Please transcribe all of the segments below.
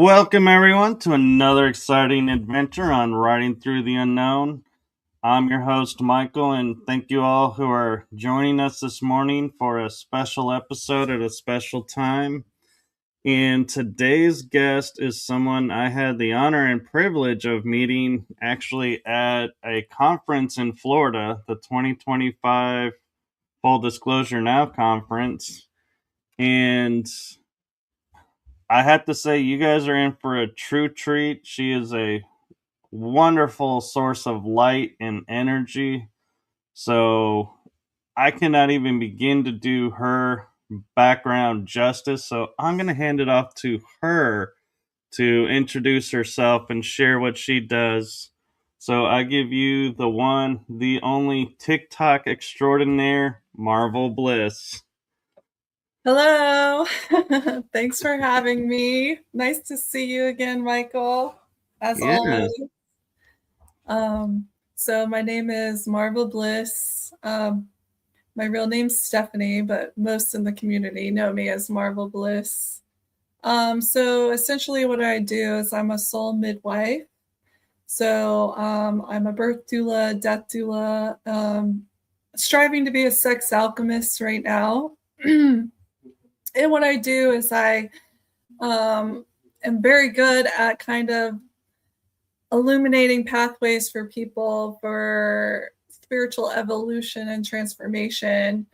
Welcome, everyone, to another exciting adventure on Riding Through the Unknown. I'm your host, Michael, and thank you all who are joining us this morning for a special episode at a special time. And today's guest is someone I had the honor and privilege of meeting actually at a conference in Florida, the 2025 Full Disclosure Now conference. And I have to say, you guys are in for a true treat. She is a wonderful source of light and energy. So I cannot even begin to do her background justice. So I'm going to hand it off to her to introduce herself and share what she does. So I give you the one, the only TikTok extraordinaire, Marvel Bliss. Hello. Thanks for having me. Nice to see you again, Michael, as always. So my name is Marvel Bliss. My real name's Stephanie, but most in the community know me as Marvel Bliss. So essentially what I do is I'm a soul midwife. So I'm a birth doula, death doula, striving to be a sex alchemist right now. And what I do is I am very good at kind of illuminating pathways for people for spiritual evolution and transformation.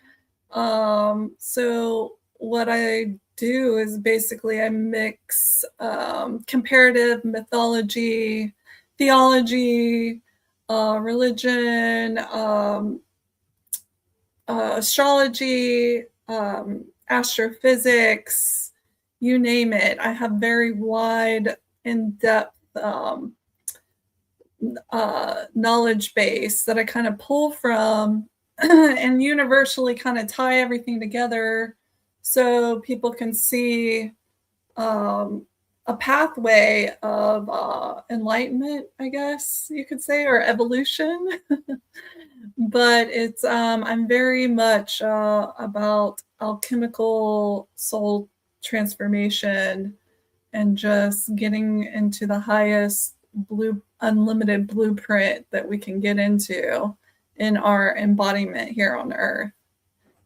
So what I do is basically I mix comparative mythology, theology, religion, astrology, astrophysics, you name it. I have very wide, in-depth knowledge base that I kind of pull from and universally kind of tie everything together so people can see a pathway of enlightenment, I guess you could say, or evolution. But it's I'm very much about alchemical soul transformation and just getting into the highest unlimited blueprint that we can get into in our embodiment here on Earth.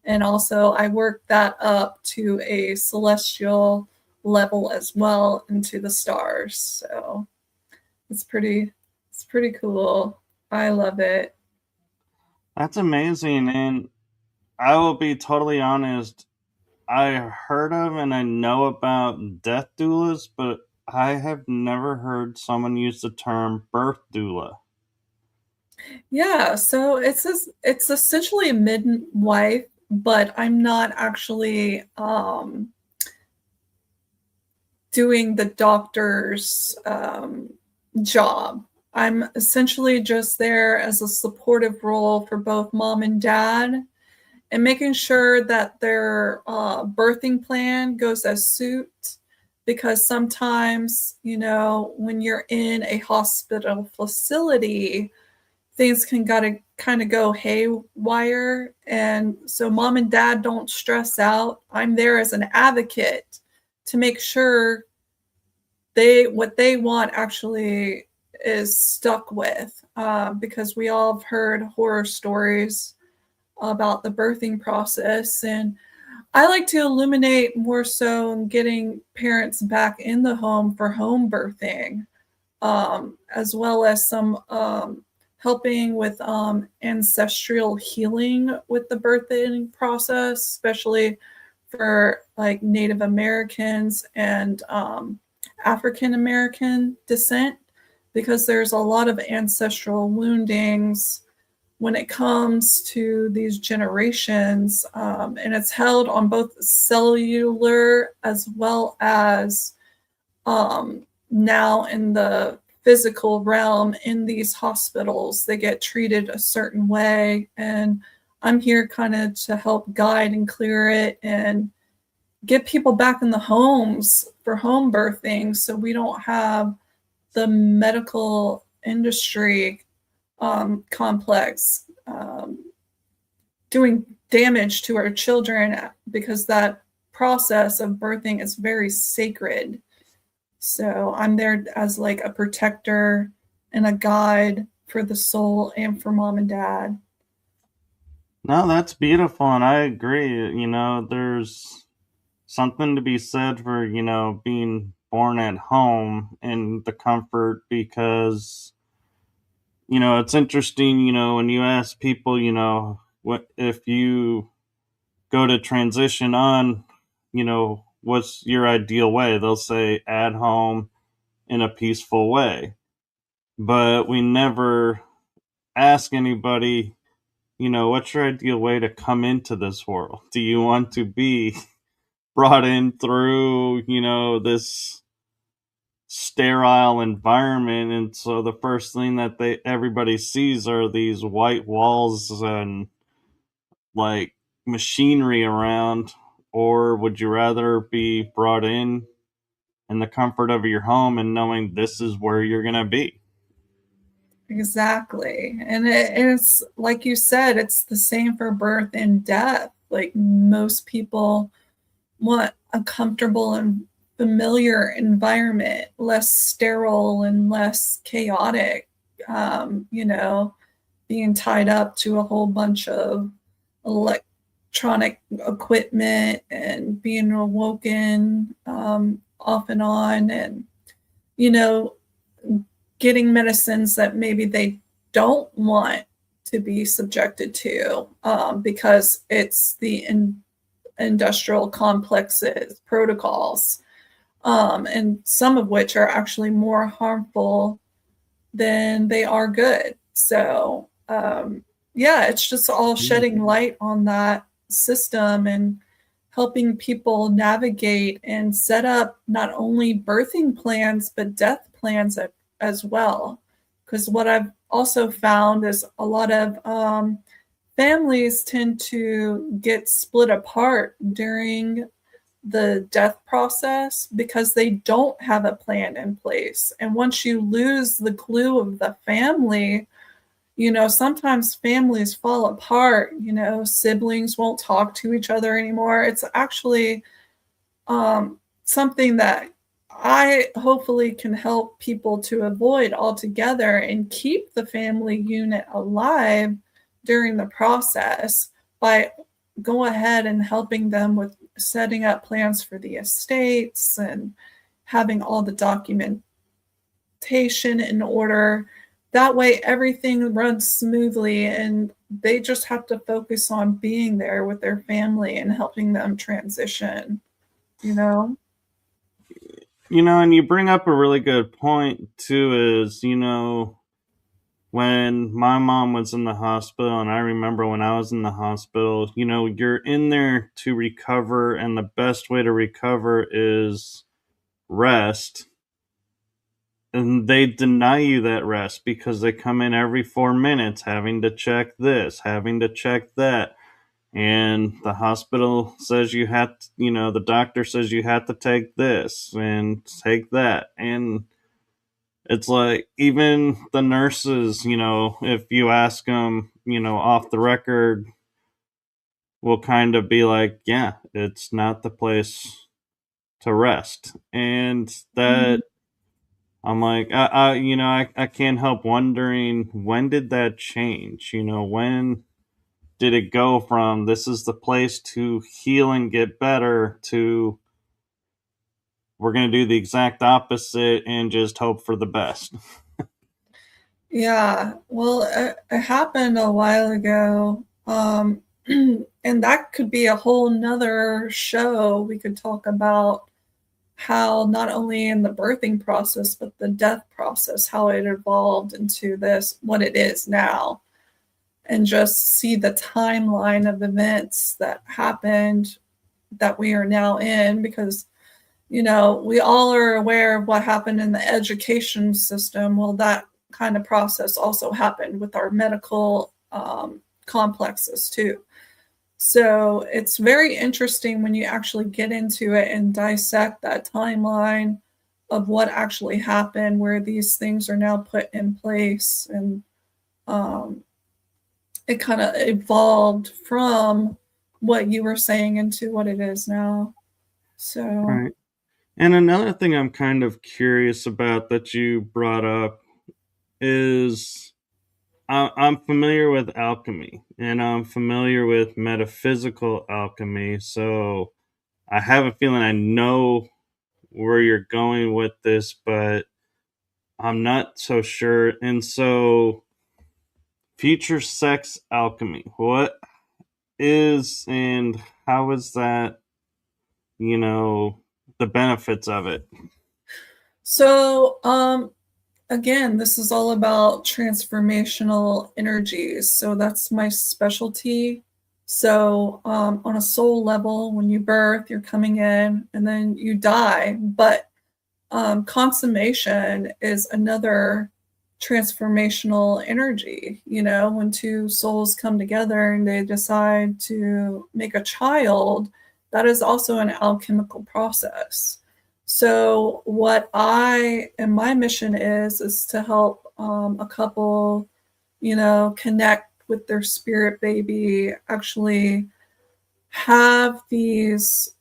And also I work that up to a celestial level as well into the stars. So it's pretty cool. I love it. That's amazing. And I will be totally honest, I heard of and I know about death doulas, but I have never heard someone use the term birth doula. Yeah, so it's essentially a midwife, but I'm not actually doing the doctor's job. I'm essentially just there as a supportive role for both mom and dad and making sure that their birthing plan goes as suit, because sometimes, you know, when you're in a hospital facility, things can gotta kind of go haywire. And so mom and dad don't stress out. I'm there as an advocate to make sure what they want actually is stuck with, because we all have heard horror stories about the birthing process. And I like to illuminate more so in getting parents back in the home for home birthing, as well as some helping with ancestral healing with the birthing process, especially for like Native Americans and African American descent, because there's a lot of ancestral woundings when it comes to these generations, and it's held on both cellular as well as now in the physical realm. In these hospitals, they get treated a certain way, and I'm here kind of to help guide and clear it and get people back in the homes for home birthing, so we don't have the medical industry complex doing damage to our children, because that process of birthing is very sacred. So I'm there as like a protector and a guide for the soul and for mom and dad. No, that's beautiful, and I agree. There's something to be said for, being born at home in the comfort, because, it's interesting, when you ask people, what if you go to transition on, what's your ideal way? They'll say at home in a peaceful way. But we never ask anybody, what's your ideal way to come into this world? Do you want to be brought in through, this sterile environment? And so the first thing that everybody sees are these white walls and like machinery around. Or would you rather be brought in the comfort of your home and knowing this is where you're going to be? Exactly. And it's like you said, it's the same for birth and death. Like most people want a comfortable and familiar environment, less sterile and less chaotic. You know, being tied up to a whole bunch of electronic equipment and being awoken off and on, and you know, getting medicines that maybe they don't want to be subjected to because it's the industrial complexes protocols, and some of which are actually more harmful than they are good. So yeah, it's just all shedding light on that system and helping people navigate and set up not only birthing plans but death plans as well. Because what I've also found is a lot of families tend to get split apart during the death process because they don't have a plan in place. And once you lose the glue of the family, you know, sometimes families fall apart, you know, siblings won't talk to each other anymore. It's actually something that I hopefully can help people to avoid altogether and keep the family unit alive during the process by go ahead and helping them with setting up plans for the estates and having all the documentation in order. That way everything runs smoothly and they just have to focus on being there with their family and helping them transition, you know? And you bring up a really good point too, is, when my mom was in the hospital, and I remember when I was in the hospital, you're in there to recover, and the best way to recover is rest. And they deny you that rest because they come in every 4 minutes having to check this, having to check that. And the hospital says you have to, the doctor says you have to take this and take that. And it's like, even the nurses, if you ask them, off the record, will kind of be like, yeah, it's not the place to rest. And that, I'm like, I can't help wondering, when did that change? When did it go from this is the place to heal and get better to we're going to do the exact opposite and just hope for the best? Yeah, well, it happened a while ago. And that could be a whole nother show. We could talk about how not only in the birthing process, but the death process, how it evolved into this, what it is now, and just see the timeline of events that happened that we are now in. Because, you know, we all are aware of what happened in the education system. Well, that kind of process also happened with our medical complexes too. So it's very interesting when you actually get into it and dissect that timeline of what actually happened, where these things are now put in place. And it kind of evolved from what you were saying into what it is now. So, Right. And another thing I'm kind of curious about that you brought up is I'm familiar with alchemy and I'm familiar with metaphysical alchemy. So I have a feeling I know where you're going with this, but I'm not so sure. And so, future sex alchemy, what is and how is that, you know, the benefits of it? So, again, this is all about transformational energies. So that's my specialty. So, on a soul level, when you birth, you're coming in and then you die. But consummation is another transformational energy. You know, when two souls come together and they decide to make a child, that is also an alchemical process. So, what I and my mission is to help a couple, you know, connect with their spirit baby, actually have these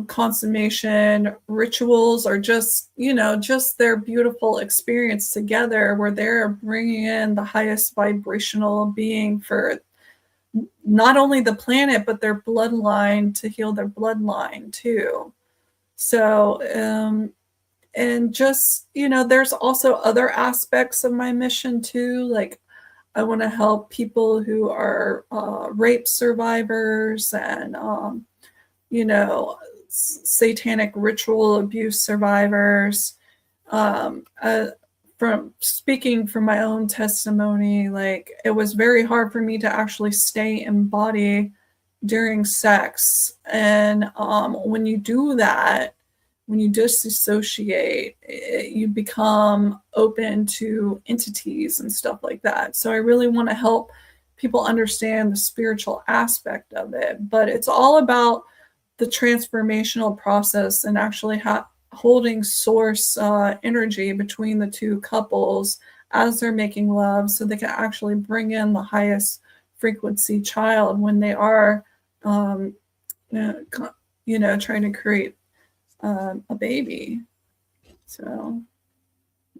consummation rituals, or just, you know, just their beautiful experience together where they're bringing in the highest vibrational being for not only the planet but their bloodline, to heal their bloodline too. So and just, you know, there's also other aspects of my mission too, like I want to help people who are rape survivors and you know, satanic ritual abuse survivors. From speaking from my own testimony, like it was very hard for me to actually stay in body during sex. And when you do that, when you disassociate, you become open to entities and stuff like that. So I really want to help people understand the spiritual aspect of it. But it's all about the transformational process and actually holding source energy between the two couples as they're making love, so they can actually bring in the highest frequency child when they are um, you know, trying to create a baby. So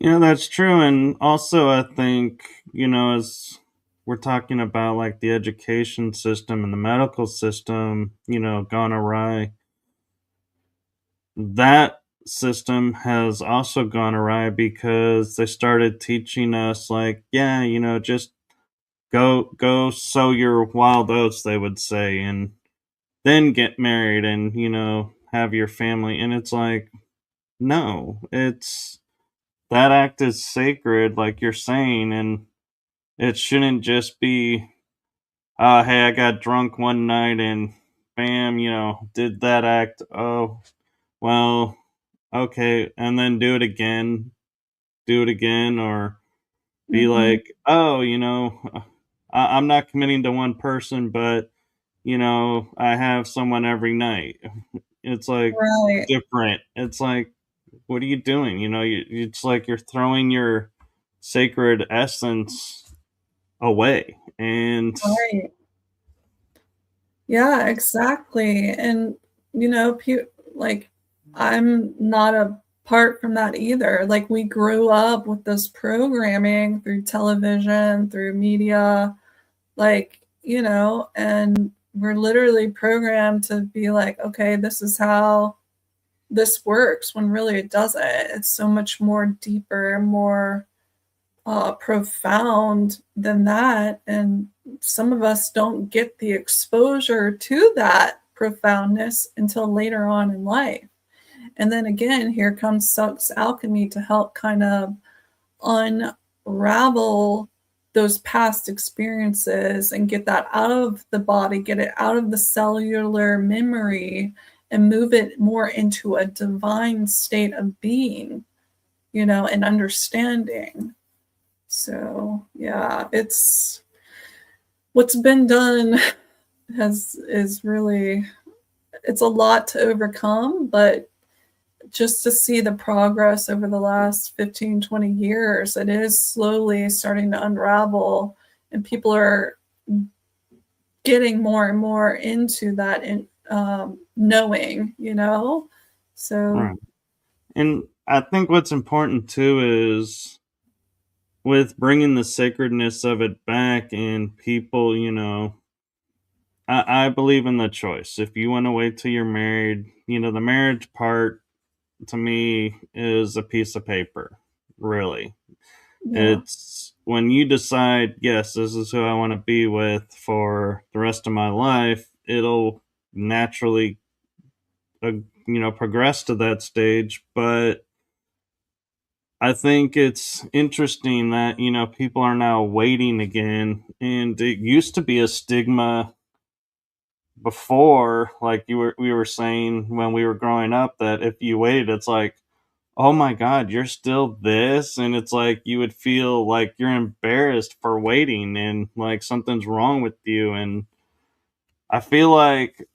Yeah, that's true. And also, I think, you know, as we're talking about like the education system and the medical system, you know, gone awry, that system has also gone awry because they started teaching us, like, yeah, you know, just go sow your wild oats, they would say, and then get married and, you know, have your family. And it's like, no, it's that act is sacred, like you're saying, and it shouldn't just be, hey, I got drunk one night and bam, you know, did that act. Oh, well, okay. And then do it again, or be mhm. like, oh, you know, I'm not committing to one person, but, you know, I have someone every night. It's like Right, different. It's like, what are you doing? You know, it's like you're throwing your sacred essence away. And right. Yeah, exactly. And, you know, like, I'm not apart from that either. Like, we grew up with this programming through television, through media, like, you know, and we're literally programmed to be like, okay, this is how this works, when really it doesn't. It's so much more deeper, more profound than that. And some of us don't get the exposure to that profoundness until later on in life. And then again, here comes Sex Alchemy to help kind of unravel those past experiences and get that out of the body, get it out of the cellular memory, and move it more into a divine state of being, you know, and understanding. So yeah, it's what's been done has is really, it's a lot to overcome, but just to see the progress over the last 15, 20 years, it is slowly starting to unravel, and people are getting more and more into that in knowing, you know. So, Right. And I think what's important too is with bringing the sacredness of it back and people, I believe in the choice. If you want to wait till you're married, the marriage part to me is a piece of paper, really. yeah. It's when you decide, yes, this is who I want to be with for the rest of my life, it'll naturally, progress to that stage. But I think it's interesting that, people are now waiting again. And it used to be a stigma before, like we were saying when we were growing up, that if you waited, it's like, oh my god, you're still this, and it's like you would feel like you're embarrassed for waiting and like something's wrong with you. And I feel like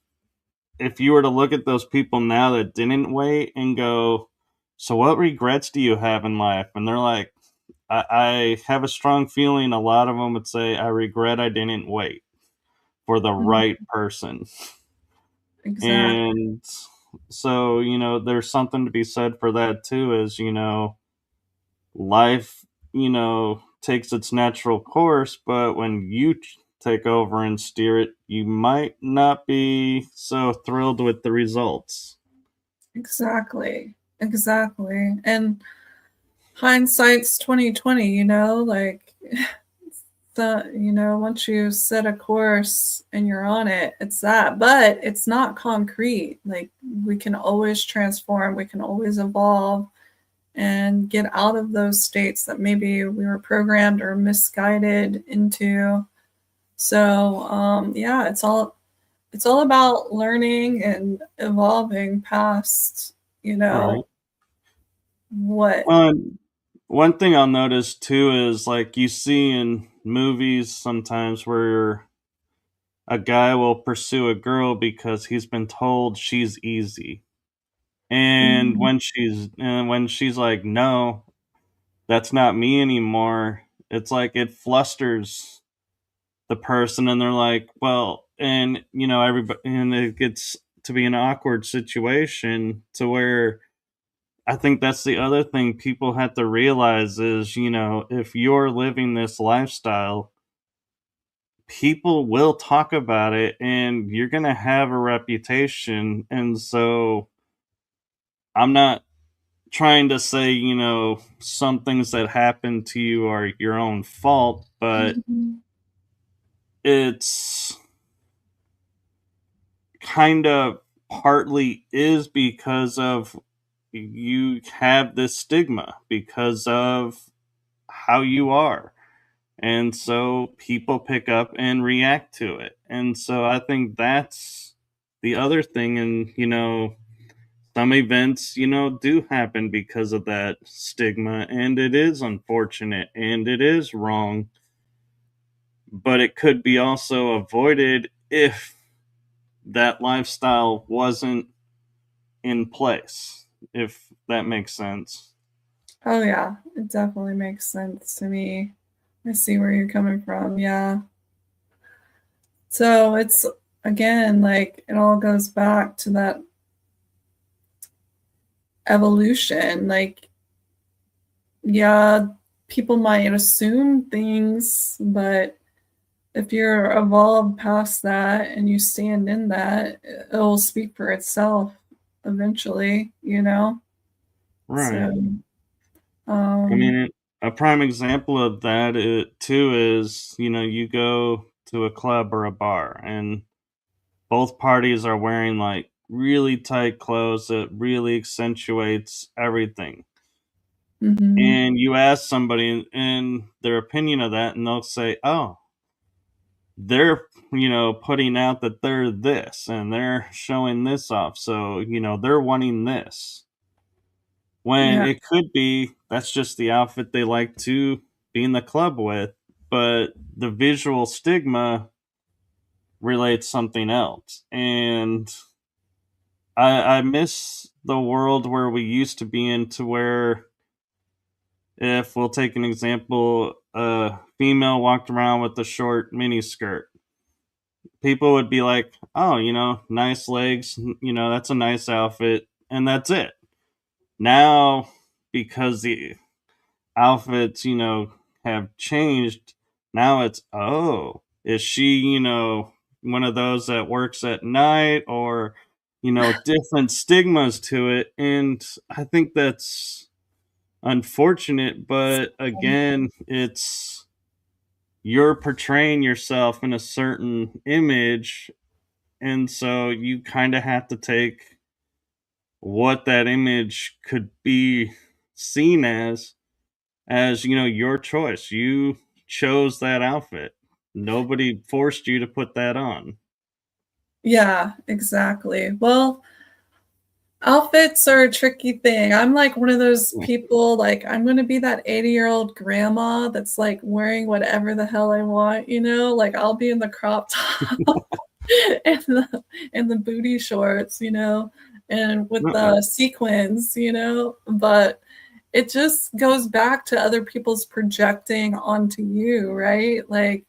if you were to look at those people now that didn't wait and go, so what regrets do you have in life? And they're like, I have a strong feeling a lot of them would say, I regret I didn't wait for the right Mhm. person. Exactly. And so, there's something to be said for that too, is, life, takes its natural course, but when you take over and steer it, you might not be so thrilled with the results. Exactly. Exactly. And hindsight's 2020, like once you set a course and you're on it, it's that. But it's not concrete. Like we can always transform, we can always evolve and get out of those states that maybe we were programmed or misguided into. So yeah, it's all about learning and evolving past, Right. what. Well, and one thing I'll notice too is like you see in movies sometimes where a guy will pursue a girl because he's been told she's easy. And Mhm. when she's like, no, that's not me anymore, it's like it flusters the person, and they're like, well, and everybody, and it gets to be an awkward situation to where I think that's the other thing people have to realize is, if you're living this lifestyle, people will talk about it and you're going to have a reputation. And so I'm not trying to say, some things that happen to you are your own fault, but Mhm. it's kind of partly is because of you have this stigma because of how you are. And so people pick up and react to it. And so I think that's the other thing. And, some events, do happen because of that stigma. And it is unfortunate and it is wrong. But it could be also avoided if that lifestyle wasn't in place, if that makes sense. Oh yeah, it definitely makes sense to me. I see where you're coming from. Yeah. So it's again like it all goes back to that evolution. Like, yeah, people might assume things, but if you're evolved past that and you stand in that, it'll speak for itself eventually. Right. So, I um, mean, a prime example of that too is, you go to a club or a bar and both parties are wearing like really tight clothes that really accentuates everything. mhm, And you ask somebody and their opinion of that, and they'll say, oh, they're, putting out that they're this and they're showing this off. So, they're wanting this. When yeah, it could be that's just the outfit they like to be in the club with, but the visual stigma relates something else. And I miss the world where we used to be in, to where if we'll take an example, a female walked around with a short mini skirt, people would be like, oh, nice legs, that's a nice outfit. and that's it. Now, because the outfits, have changed, now it's, oh, is she, one of those that works at night, or, different stigmas to it. And I think that's unfortunate, but again, it's you're portraying yourself in a certain image, and so you kind of have to take what that image could be seen as your choice. You chose that outfit. Nobody forced you to put that on. Yeah, exactly. Well, outfits are a tricky thing. I'm like one of those people, like, I'm gonna be that 80-year-old grandma that's like wearing whatever the hell I want, Like I'll be in the crop top and the booty shorts, and with Uh-uh. the sequins, But it just goes back to other people's projecting onto you, right? Like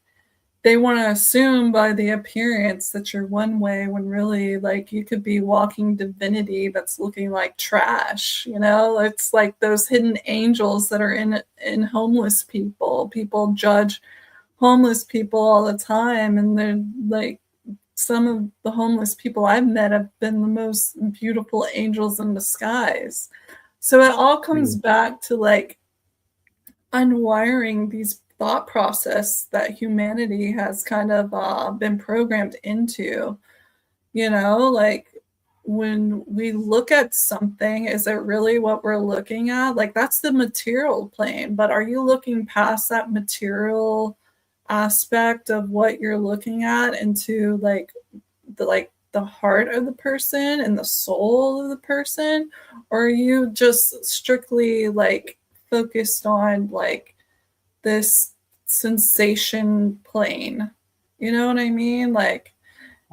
they want to assume by the appearance that you're one way when really like you could be walking divinity that's looking like trash. It's like those hidden angels that are in homeless people. People judge homeless people all the time, and they're like, some of the homeless people I've met have been the most beautiful angels in disguise. So it all comes back to like unwiring these thought process that humanity has kind of been programmed into. Like when we look at something, is it really what we're looking at? Like that's the material plane, but are you looking past that material aspect of what you're looking at into the heart of the person and the soul of the person? Or are you just strictly like focused on like this sensation plane? You know what I mean? Like,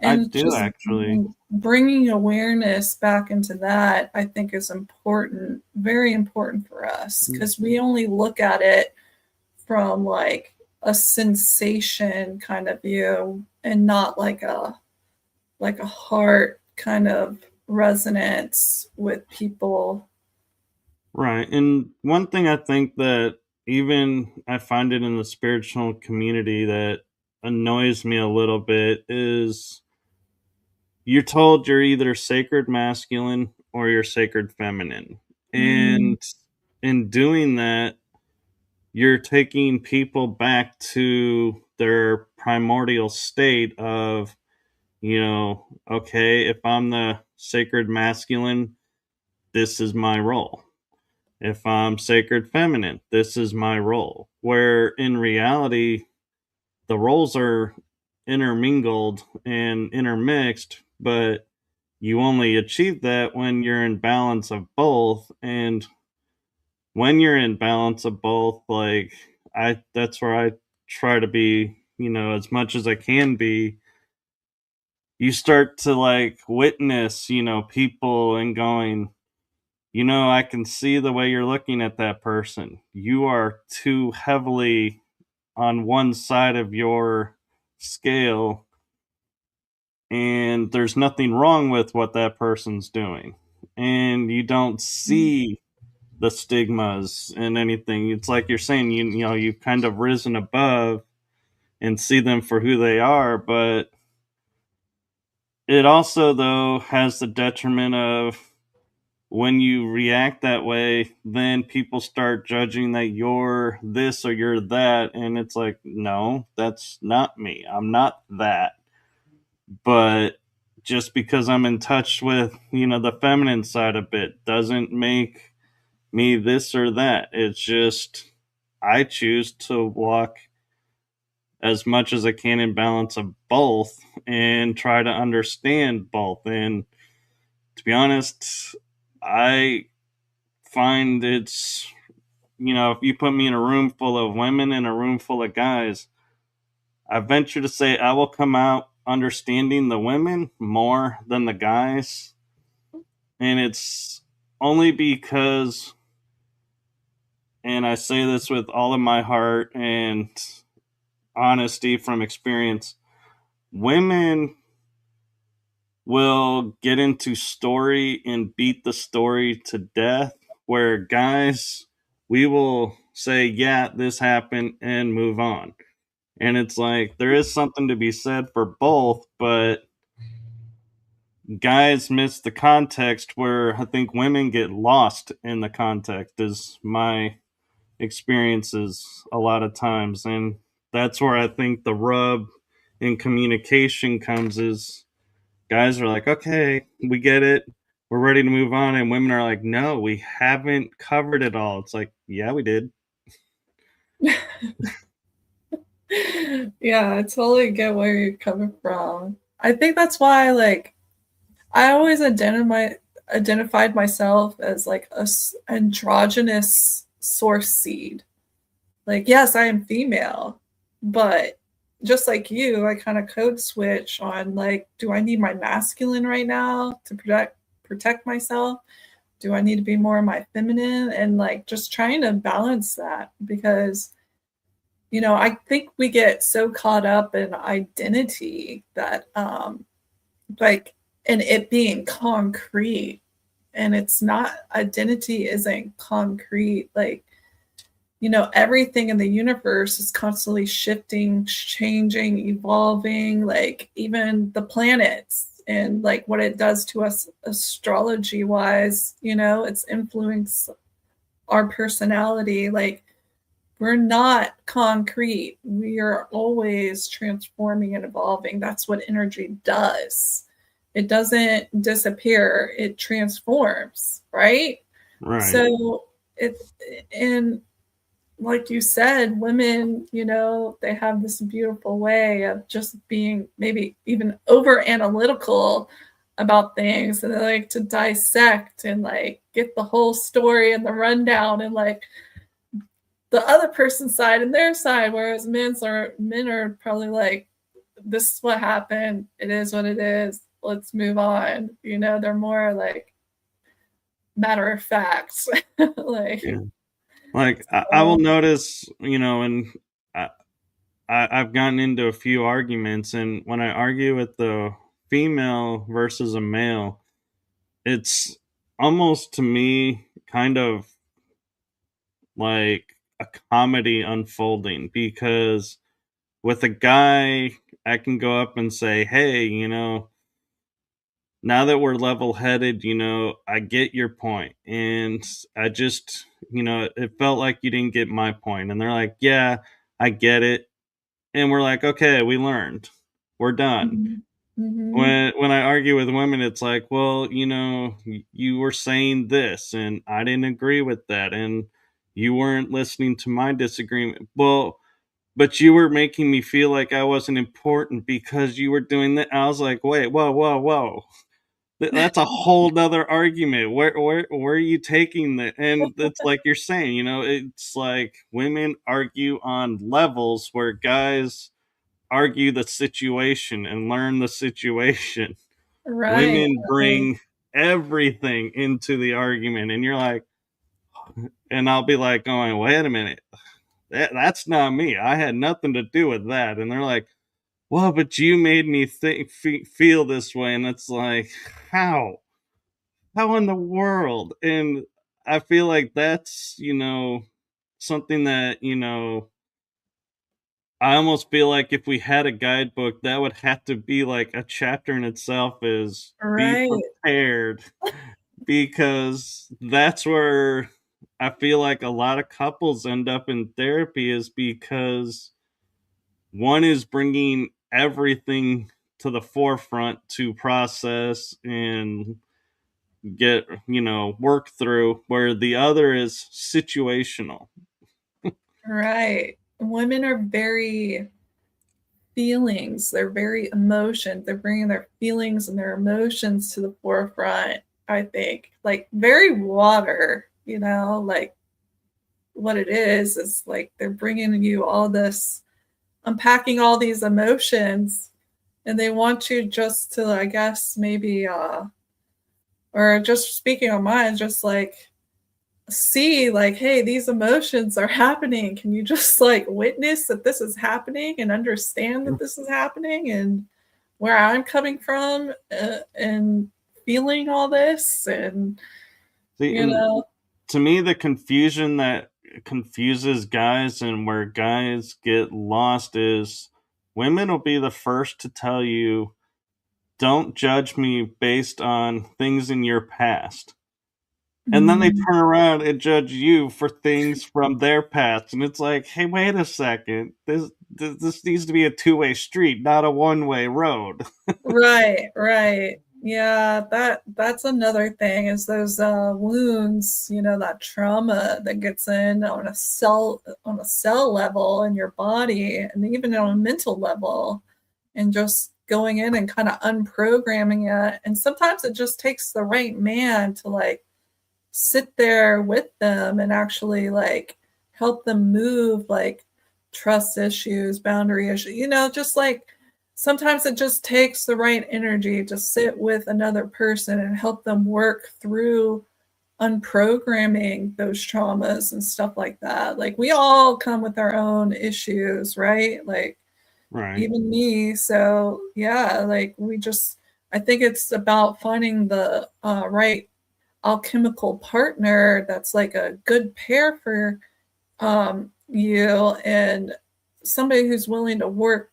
I and do, just actually. bringing awareness back into that, I think is important, very important for us, because we only look at it from like a sensation kind of view and not like a heart kind of resonance with people. Right. And one thing I think that even I find it in the spiritual community that annoys me a little bit is you're told you're either sacred masculine or you're sacred feminine. Mm, And in doing that, you're taking people back to their primordial state of, okay, if I'm the sacred masculine, this is my role. If I'm sacred feminine, this is my role. Where in reality, the roles are intermingled and intermixed, but you only achieve that when you're in balance of both. And when you're in balance of both, like that's where I try to be, as much as I can be. You start to like witness, people and going, I can see the way you're looking at that person. You are too heavily on one side of your scale, and there's nothing wrong with what that person's doing. And you don't see the stigmas and anything. It's like you're saying, you've kind of risen above and see them for who they are, but it also though has the detriment of when you react that way, then people start judging that you're this or you're that. And it's like, no, that's not me. I'm not that. But just because I'm in touch with, the feminine side a bit doesn't make me this or that. It's just, I choose to walk as much as I can in balance of both and try to understand both. And to be honest, I find it's, if you put me in a room full of women and a room full of guys, I venture to say I will come out understanding the women more than the guys. And it's only because, and I say this with all of my heart and honesty from experience, women will get into story and beat the story to death, where guys, we will say, yeah, this happened and move on. And it's like there is something to be said for both, but guys miss the context where I think women get lost in the context, is my experiences a lot of times. And that's where I think the rub in communication comes, is guys are like, okay, we get it, we're ready to move on, and women are like, no, we haven't covered it all. It's like, yeah, we did. Yeah, I totally get where you're coming from. I think that's why, like, I always identified myself as like androgynous source seed. Like, yes, I am female, but just like you, I kind of code switch on, like, do I need my masculine right now to protect myself? Do I need to be more of my feminine? And like just trying to balance that, because I think we get so caught up in identity that like, and it being concrete, and it's not. Identity isn't concrete. Like, everything in the universe is constantly shifting, changing, evolving, like even the planets and like what it does to us astrology wise, it's influenced our personality. Like, we're not concrete. We are always transforming and evolving. That's what energy does. It doesn't disappear, it transforms, right? Right. So it's, and like you said, women, they have this beautiful way of just being maybe even over analytical about things, and they like to dissect and like get the whole story and the rundown and like the other person's side and their side, whereas men are probably like, this is what happened, it is what it is, let's move on. They're more like matter of fact. Like, Yeah. Like I will notice, and I, I've gotten into a few arguments, and when I argue with the female versus a male, it's almost to me kind of like a comedy unfolding, because with a guy, I can go up and say, hey, now that we're level headed, I get your point. And I just, it felt like you didn't get my point. And they're like, yeah, I get it. And we're like, okay, we learned. We're done. mm-hmm. When I argue with women, it's like, well, you were saying this and I didn't agree with that, and you weren't listening to my disagreement. Well, but you were making me feel like I wasn't important because you were doing that. I was like, wait, whoa, whoa, whoa. That's a whole nother argument. Where are you taking that? And it's like you're saying, it's like women argue on levels where guys argue the situation and learn the situation. Right, Women right. bring everything into the argument, and you're like, and I'll be like, going, wait a minute, that's not me. I had nothing to do with that. And they're like, well, but you made me feel this way. And it's like, how? How in the world? And I feel like that's, something that, I almost feel like if we had a guidebook, that would have to be like a chapter in itself, is be Right, prepared, because that's where I feel like a lot of couples end up in therapy, is because one is bringing everything to the forefront to process and get, work through, where the other is situational. right. Women are very feelings. They're very emotion. They're bringing their feelings and their emotions to the forefront, I think. Like, very water, like what it is like they're bringing you all this, unpacking all these emotions, and they want you just to, I guess, maybe, or just speaking on mine, just like see like, hey, these emotions are happening, can you just like witness that this is happening and understand that this is happening, and where I'm coming from and feeling all this, and See, you and know. to me, the confusion that confuses guys and where guys get lost is women will be the first to tell you, don't judge me based on things in your past. And then they Mm, turn around and judge you for things from their past. And it's like, hey, wait a second. This needs to be a two-way street, not a one-way road. right, right. Yeah, that's another thing is those wounds, that trauma that gets in on a cell level in your body and even on a mental level, and just going in and kind of unprogramming it. And sometimes it just takes the right man to like sit there with them and actually like help them move like trust issues, boundary issues, just like sometimes it just takes the right energy to sit with another person and help them work through unprogramming those traumas and stuff like that. Like we all come with our own issues, right? Like Right. even me. So yeah, like I think it's about finding the right alchemical partner that's like a good pair for you, and somebody who's willing to work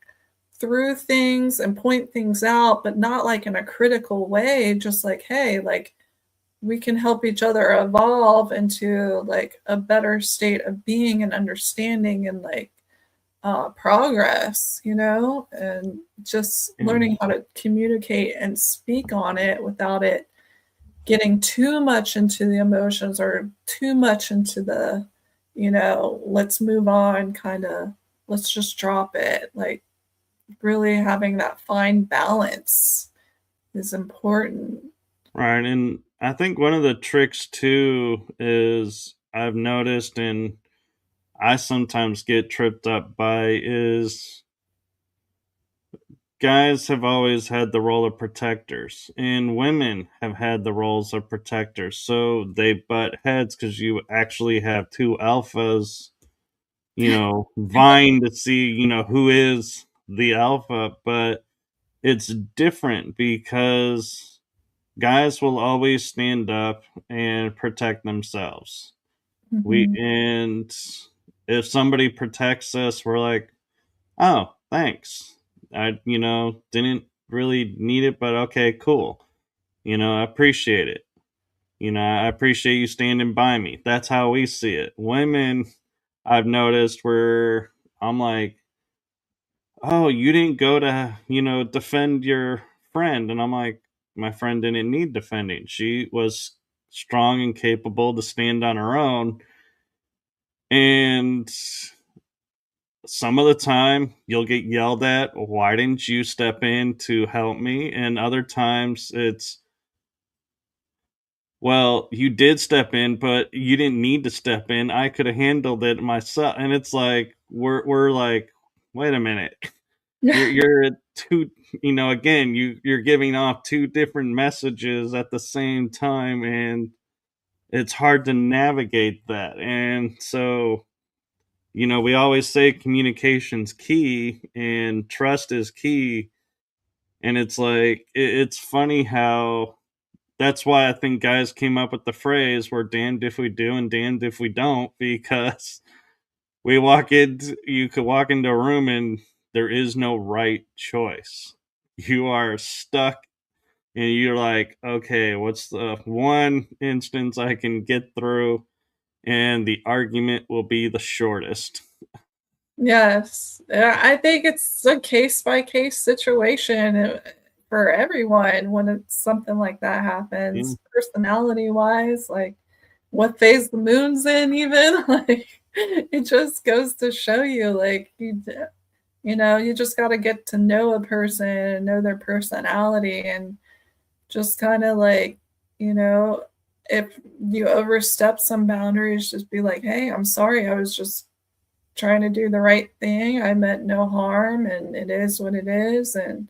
through things and point things out, but not like in a critical way, just like, hey, like we can help each other evolve into like a better state of being and understanding and like progress, and just And learning how to communicate and speak on it without it getting too much into the emotions or too much into the, let's move on kind of, let's just drop it. Like really having that fine balance is important. right. And I think one of the tricks too is I've noticed and I sometimes get tripped up by is guys have always had the role of protectors and women have had the roles of protectors. So they butt heads because you actually have two alphas, vying to see, who is the alpha. But it's different because guys will always stand up and protect themselves. Mhm. And if somebody protects us, we're like, oh, thanks. I, didn't really need it, but okay, cool. I appreciate it. I appreciate you standing by me. That's how we see it. Women, I've noticed where I'm like, oh, you didn't go to, defend your friend. And I'm like, my friend didn't need defending. She was strong and capable to stand on her own. And some of the time you'll get yelled at, why didn't you step in to help me? And other times it's, well, you did step in, but you didn't need to step in. I could have handled it myself. And it's like we're like, wait a minute. You're at two, again, you're giving off two different messages at the same time, and it's hard to navigate that. And so, we always say communication's key and trust is key. And it's like, it's funny how that's why I think guys came up with the phrase, we're damned if we do and damned if we don't, because you could walk into a room and there is no right choice. You are stuck and you're like, okay, what's the one instance I can get through? And the argument will be the shortest. Yes. I think it's a case by case situation for everyone when it's something like that Yeah. happens, personality wise, like what phase the moon's in, even. Like it just goes to show you, like, you just got to get to know a person and know their personality and just kind of like, you know, if you overstep some boundaries, just be like, hey, I'm sorry. I was just trying to do the right thing. I meant no harm, and it is what it is. And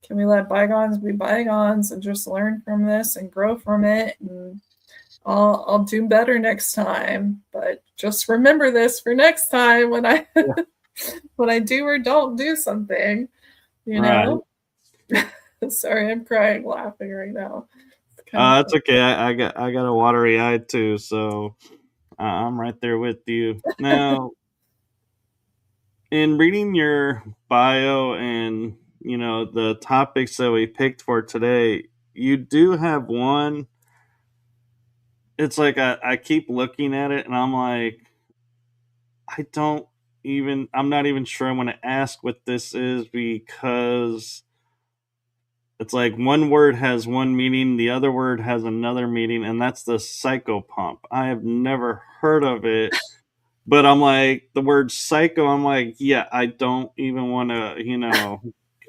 can we let bygones be bygones and just learn from this and grow from it? And I'll do better next time. But just remember this for next time when I Yeah. when I do or don't do something, you Right. know? Sorry, I'm crying laughing right now. It's kind of It's okay. I got a watery eye too, so I'm right there with you. Now, in reading your bio and the topics that we picked for today, you do have one. It's like I keep looking at it and I'm like, I'm not even sure I'm going to ask what this is, because it's like one word has one meaning, the other word has another meaning, and that's the psychopomp. I have never heard of it, but I'm like, the word psycho, I'm like, yeah, I don't even want to,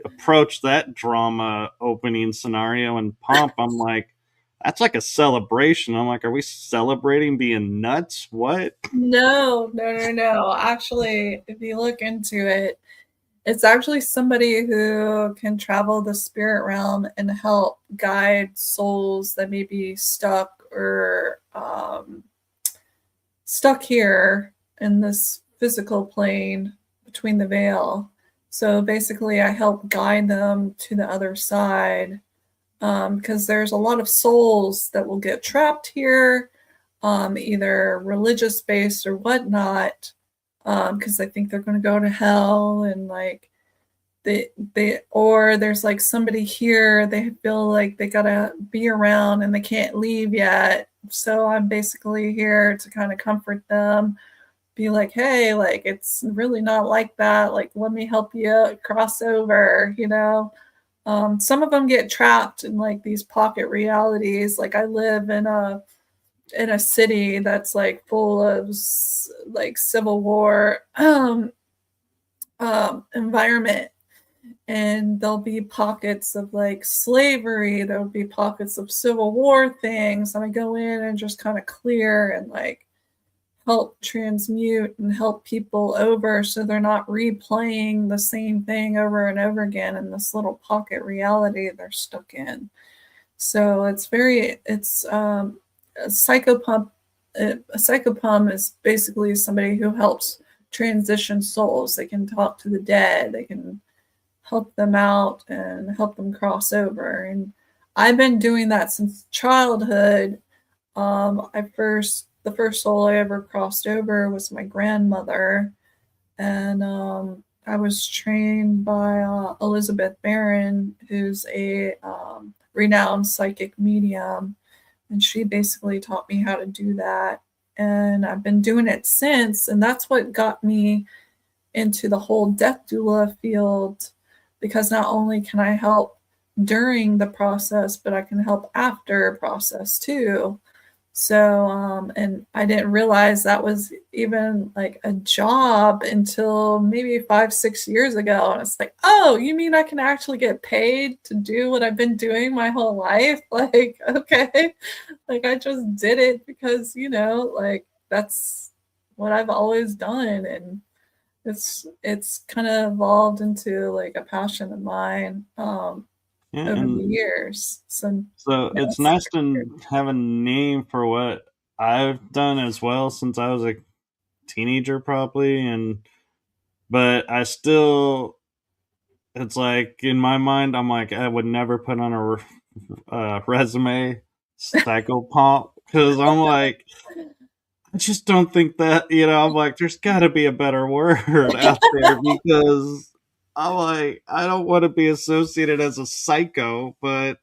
approach that drama opening scenario. And pomp, I'm like, that's like a celebration. I'm like, are we celebrating being nuts? What? no, no, no, no. Actually, if you look into it, it's actually somebody who can travel the spirit realm and help guide souls that may be stuck or stuck here in this physical plane between the veil. So basically, I help guide them to the other side, because there's a lot of souls that will get trapped here, either religious based or whatnot, because they think they're going to go to hell, and like they or there's like somebody here they feel like they gotta be around and they can't leave yet. So I'm basically here to kind of comfort them, be like, hey, like it's really not like that. Like, let me help you cross over, you know. Some of them get trapped in like these pocket realities. Like I live in a city that's like full of like civil war environment, and there'll be pockets of like slavery, there'll be pockets of civil war things, and I go in and just kind of clear and like help transmute and help people over so they're not replaying the same thing over and over again in this little pocket reality they're stuck in. So it's a psychopomp. A psychopomp is basically somebody who helps transition souls. They can talk to the dead, they can help them out and help them cross over. And I've been doing that since childhood. The first soul I ever crossed over was my grandmother, and I was trained by Elizabeth Barron, who's a renowned psychic medium, and she basically taught me how to do that. And I've been doing it since, and that's what got me into the whole death doula field, because not only can I help during the process, but I can help after process too. So, and I didn't realize that was even like a job until maybe 5, 6 years ago. And it's like, oh, you mean I can actually get paid to do what I've been doing my whole life? Like, okay, like I just did it because, like that's what I've always done. And it's kind of evolved into like a passion of mine Yeah, over the and years. So, so it's it's nice to have a name for what I've done as well since I was a teenager, probably. And but I still, it's like in my mind, I'm like, I would never put on a resume psychopomp, because I'm like, I just don't think that, I'm like, there's got to be a better word out there, because I'm like, I don't want to be associated as a psycho, but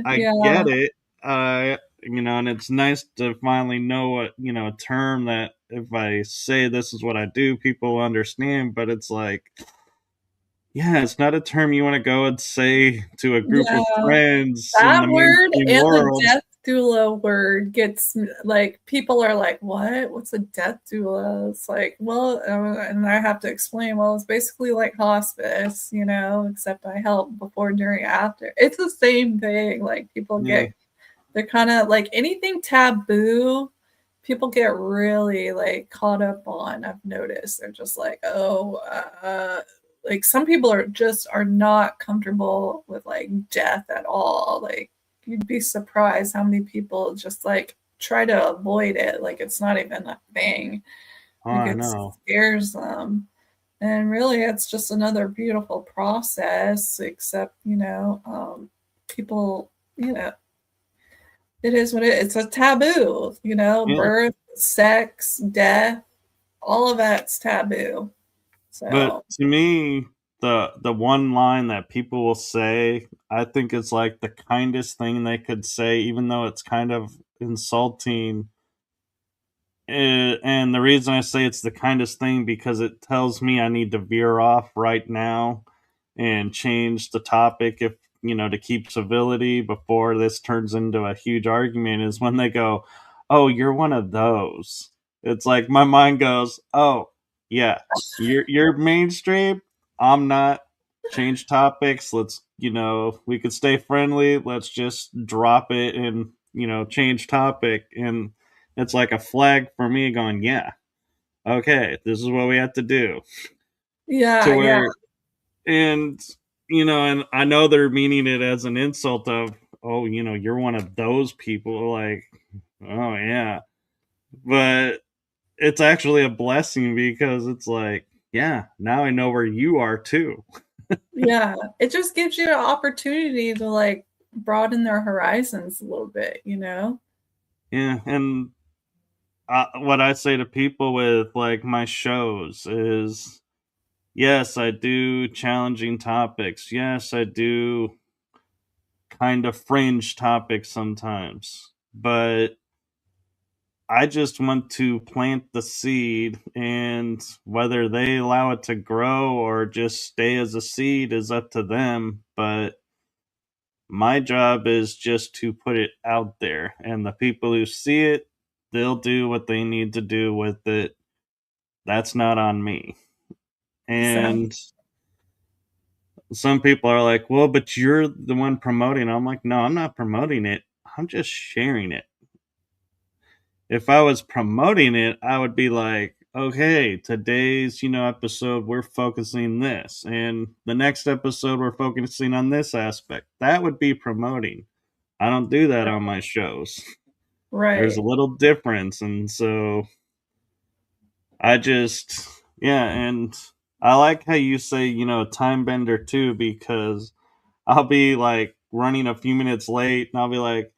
I yeah, get it. And it's nice to finally know a term that if I say this is what I do, people understand. But it's like, yeah, it's not a term you want to go and say to a group of yeah. friends in the That word mainstream and the world. death doula word gets like people are like, what? What's a death doula? It's like, well, and I have to explain, well, it's basically like hospice, except I help before, during, after. It's the same thing. Like people Yeah, they're kind of like anything taboo, people get really like caught up on. I've noticed they're just like, oh, like some people are not comfortable with like death at all. Like you'd be surprised how many people just like try to avoid it, like it's not even a thing. oh, Like I it know. scares them. And really, it's just another beautiful process, except, people, it is what it's a taboo, Yeah. birth, sex, death, all of that's taboo. But So, to me, the one line that people will say, I think it's like the kindest thing they could say, even though it's kind of insulting. And the reason I say it's the kindest thing because it tells me I need to veer off right now and change the topic if to keep civility before this turns into a huge argument is when they go, "Oh, you're one of those." It's like my mind goes, "Oh, yeah. You're mainstream. I'm not. Change topics. Let's, we could stay friendly. Let's just drop it and, change topic." And it's like a flag for me going, "Yeah. Okay, this is what we have to do." To yeah, yeah, where and and I know they're meaning it as an insult of, "Oh, you're one of those people." Like, oh yeah, but it's actually a blessing because it's like, yeah, now I know where you are too. yeah. It just gives you an opportunity to like broaden their horizons a little bit. Yeah, and what I say to people with like my shows is, yes, I do challenging topics. Yes, I do kind of fringe topics sometimes, but I just want to plant the seed, and whether they allow it to grow or just stay as a seed is up to them. But my job is just to put it out there, and the people who see it, they'll do what they need to do with it. That's not on me. Exactly. And some people are like, "Well, but you're the one promoting." I'm like, "No, I'm not promoting it. I'm just sharing it." If I was promoting it, I would be like, okay, today's, episode, we're focusing this. And the next episode, we're focusing on this aspect. That would be promoting. I don't do that on my shows. There's a Right. little difference. And so I just, yeah. And I like how you say, time bender too, because I'll be like running a few minutes late and I'll be like,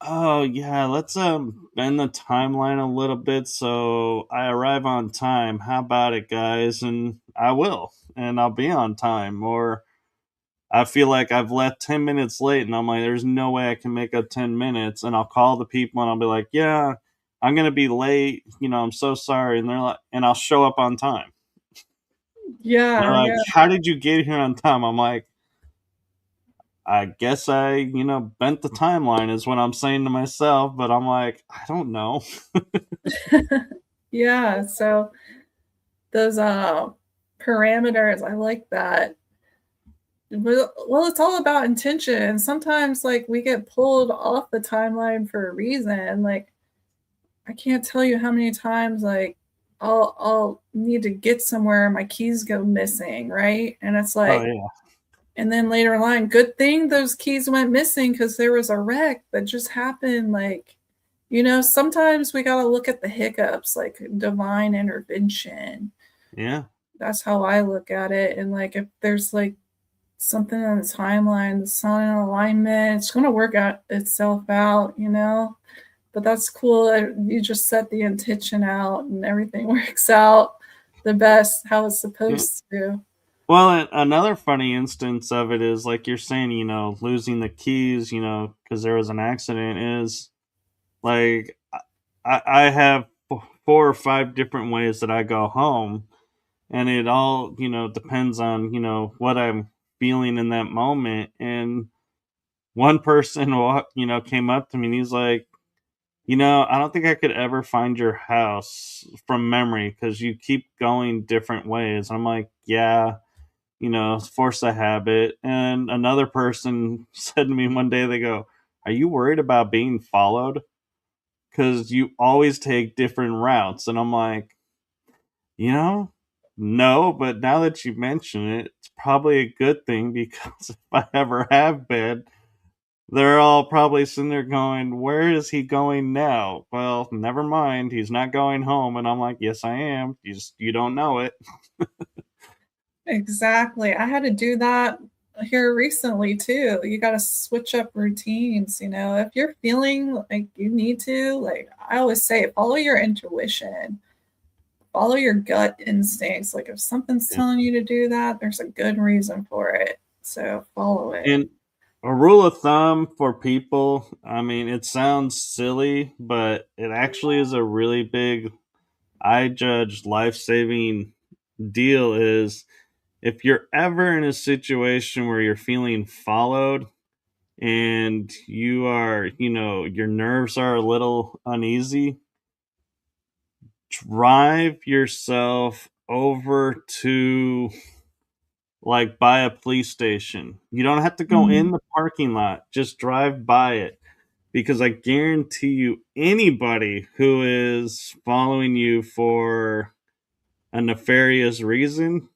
"Oh yeah, let's bend the timeline a little bit so I arrive on time. How about it, guys?" And I will, and I'll be on time. Or I feel like I've left 10 minutes late, and I'm like, "There's no way I can make up 10 minutes." And I'll call the people, and I'll be like, "Yeah, I'm gonna be late. I'm so sorry." And they're like, and I'll show up on time. And they're Yeah, like, yeah. "How did you get here on time?" I'm like, I guess I, bent the timeline is what I'm saying to myself, but I'm like, I don't know. Yeah, so those parameters, I like that. Well, it's all about intention. Sometimes like we get pulled off the timeline for a reason. Like I can't tell you how many times like I'll need to get somewhere and my keys go missing, right? And it's Oh like, yeah, and then later in line, good thing those keys went missing because there was a wreck that just happened. Like, sometimes we got to look at the hiccups, like divine intervention. yeah, That's how I look at it. And like, if there's like something on the timeline, the sun in alignment, it's going to work out itself out. But that's cool. You just set the intention out and everything works out the best how it's yeah. supposed to. Well, another funny instance of it is like you're saying, losing the keys, because there was an accident. Is like I have 4 or 5 different ways that I go home, and it all depends on what I'm feeling in that moment. And one person came up to me and he's like, I don't think I could ever find your house from memory because you keep going different ways. I'm like, yeah, force a habit. And another person said to me one day, they go, "Are you worried about being followed? Because you always take different routes." And I'm like, you know, no, but now that you mention it, it's probably a good thing because if I ever have been, they're all probably sitting there going, "Where is he going now?" Well, never mind. He's not going home. And I'm like, "Yes, I am. You don't know it." Exactly. I had to do that here recently too. You got to switch up routines, you know. If you're feeling like you need to, like I always say, follow your intuition, follow your gut instincts. Like if something's Yeah. telling you to do that, there's a good reason for it. So follow it. And a rule of thumb for people, I mean, it sounds silly, but it actually is a really big, I judge, life saving deal is if you're ever in a situation where you're feeling followed and you are, your nerves are a little uneasy, drive yourself over to like by a police station. You don't have to go in Mhm. the parking lot, just drive by it. Because I guarantee you, anybody who is following you for a nefarious reason,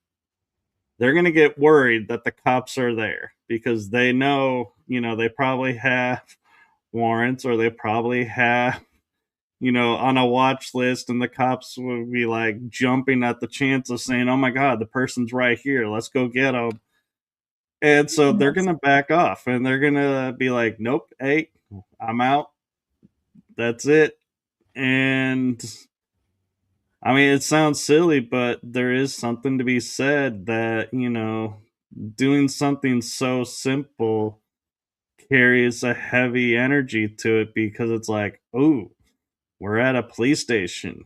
they're going to get worried that the cops are there because they know, they probably have warrants or they probably have, on a watch list, and the cops would be like jumping at the chance of saying, "Oh my God, the person's right here. Let's go get them." And so they're going Yes. to back off and they're going to be like, "Nope, hey, I'm out. That's it." And I mean, it sounds silly, but there is something to be said that, doing something so simple carries a heavy energy to it because it's like, "Oh, we're at a police station.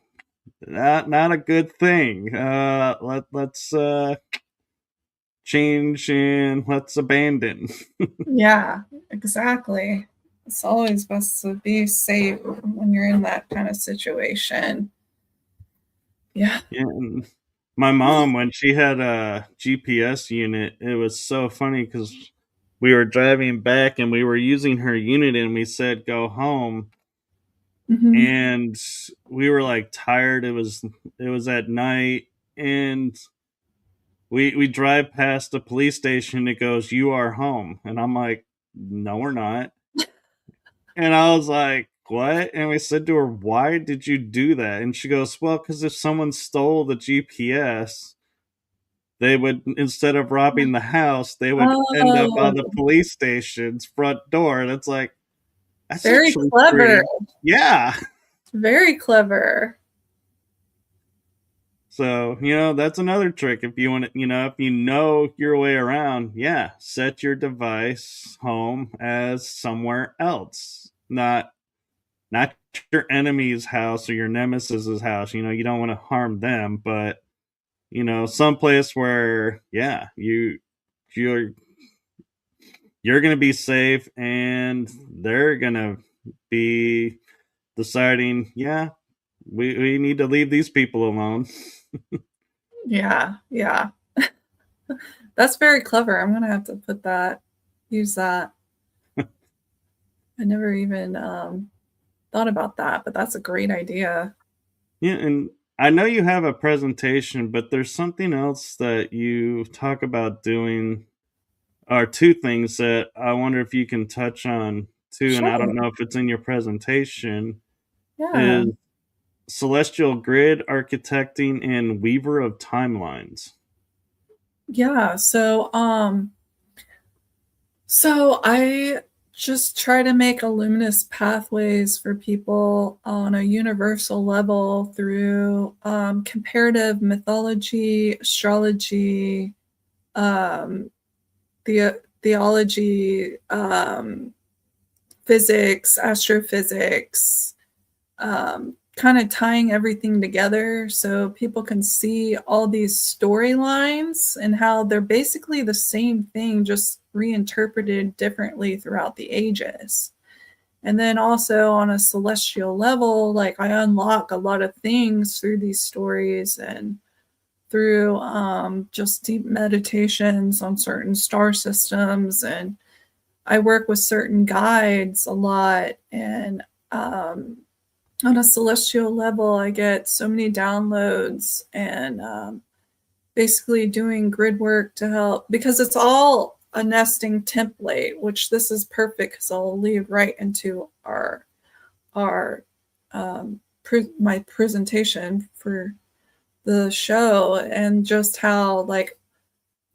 Not a good thing. Let's change and let's abandon." Yeah, exactly. It's always best to be safe when you're in that kind of situation. Yeah. Yeah, and my mom, when she had a GPS unit, it was so funny because we were driving back and we were using her unit and we said go home, Mhm. and we were like tired. It was at night, and we drive past the police station. It goes, "You are home," and I'm like, "No, we're not." And I was like, "What?" And we said to her, "Why did you do that?" And she goes, "Well, because if someone stole the GPS, they would, instead of robbing the house, they would end up on the Oh, police station's front door." And it's like, that's very actually clever. pretty, yeah. Very clever. So, that's another trick. If you want to, if you know your way around, yeah, set your device home as somewhere else. Not your enemy's house or your nemesis's house. You don't want to harm them, but someplace where, yeah, you're you're going to be safe and they're going to be deciding, yeah, we need to leave these people alone. Yeah, yeah. That's very clever. I'm gonna have to use that. I never even thought about that, but that's a great idea. Yeah, and I know you have a presentation, but there's something else that you talk about doing, or two things that I wonder if you can touch on too, and I Sure. don't know if it's in your presentation, Yeah. is celestial grid architecting and weaver of timelines. Yeah. So I just try to make luminous pathways for people on a universal level through comparative mythology, astrology, theology, physics, astrophysics, kind of tying everything together so people can see all these storylines and how they're basically the same thing, just reinterpreted differently throughout the ages. And then also on a celestial level, like I unlock a lot of things through these stories and through just deep meditations on certain star systems. And I work with certain guides a lot. And on a celestial level, I get so many downloads and basically doing grid work to help because it's all a nesting template, which this is perfect because I'll lead right into our my presentation for the show, and just how, like,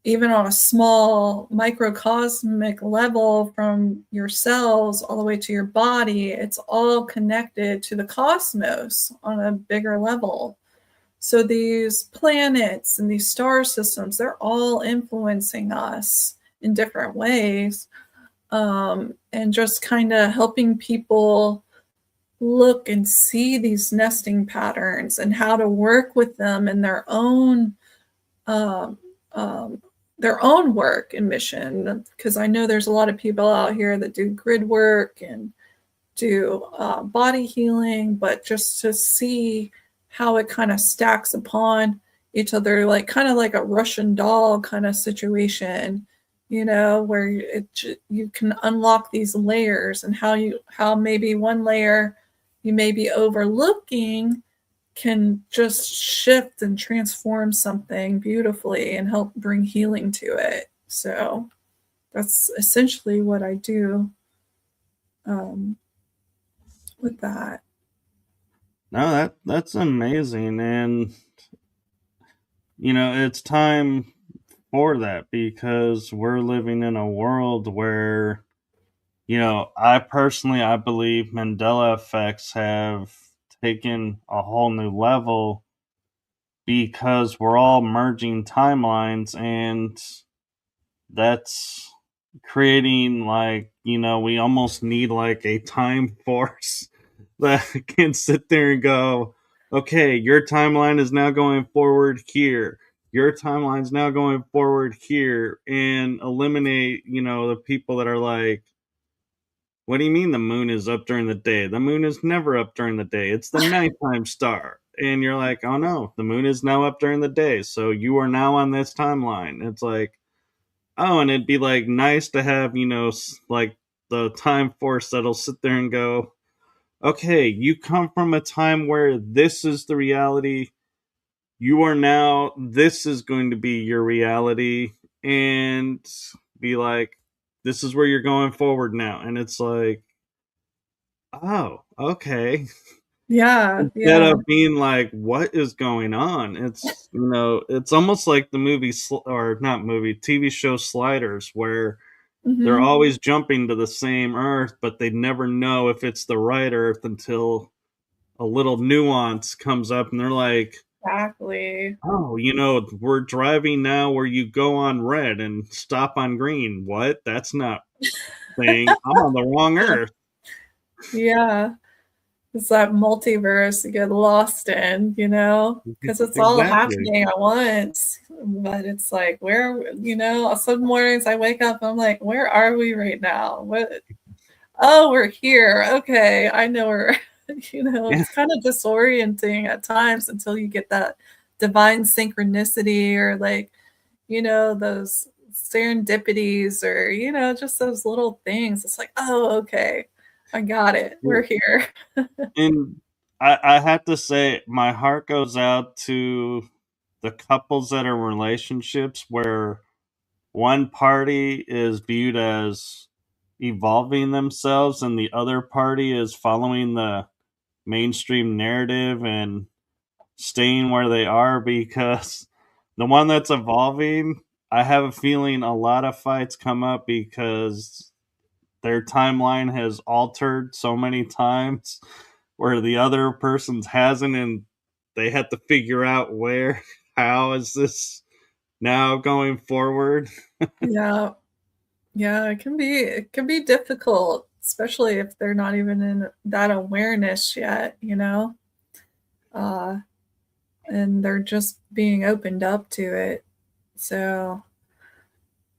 even on a small microcosmic level, from your cells all the way to your body, it's all connected to the cosmos on a bigger level. So these planets and these star systems, they're all influencing us in different ways, and just kind of helping people look and see these nesting patterns and how to work with them in um, their own work and mission. Because I know there's a lot of people out here that do grid work and do body healing, but just to see how it kind of stacks upon each other, like kind of like a Russian doll kind of situation, where you can unlock these layers, and how maybe one layer you may be overlooking can just shift and transform something beautifully and help bring healing to it. So that's essentially what I do with that. No, that's amazing, and it's time for that, because we're living in a world where, I believe Mandela effects have taken a whole new level, because we're all merging timelines, and that's creating, like, we almost need like a time force that can sit there and go, okay, your timeline is now going forward here, your timeline's now going forward here, and eliminate, the people that are like, what do you mean the moon is up during the day? The moon is never up during the day. It's the nighttime star. And you're like, oh no, the moon is now up during the day. So you are now on this timeline. It's like, oh, and it'd be like nice to have, like the time force that'll sit there and go, okay, you come from a time where this is the reality. You are now, this is going to be your reality. And be like, this is where you're going forward now. And it's like, oh, okay. Yeah, Instead yeah. of being like, what is going on? It's, it's almost like the movie, or not movie, TV show Sliders, where they're Mm-hmm. always jumping to the same Earth, but they never know if it's the right Earth until a little nuance comes up, and they're like, Exactly. oh, we're driving now where you go on red and stop on green. What? That's not thing. I'm on the wrong Earth. Yeah. It's that multiverse you get lost in, because it's all Exactly. happening at once. But it's like, some mornings I wake up, I'm like, where are we right now? What? Oh, we're here. Okay, I know we're, Yeah. it's kind of disorienting at times until you get that divine synchronicity, or like, those serendipities, or, just those little things. It's like, oh, okay, I got it. We're here. And I have to say, my heart goes out to the couples that are in relationships where one party is viewed as evolving themselves and the other party is following the mainstream narrative and staying where they are, because the one that's evolving, I have a feeling a lot of fights come up because their timeline has altered so many times where the other person's hasn't, and they have to figure out where, how is this now going forward. Yeah. Yeah, it can be difficult, especially if they're not even in that awareness yet, uh, and they're just being opened up to it. So Yeah,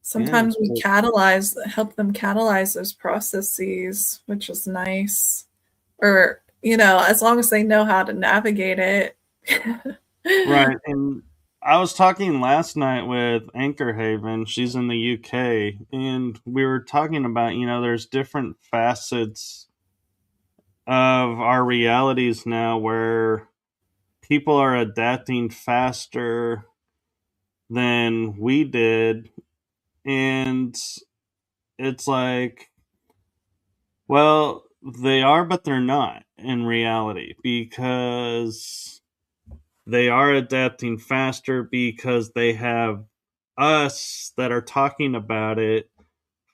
sometimes we help them catalyze those processes, which is nice. Or, as long as they know how to navigate it. right. And I was talking last night with Anchor Haven. She's in the UK, and we were talking about, there's different facets of our realities now where people are adapting faster than we did. And it's like, well, they are, but they're not in reality, because they are adapting faster because they have us that are talking about it,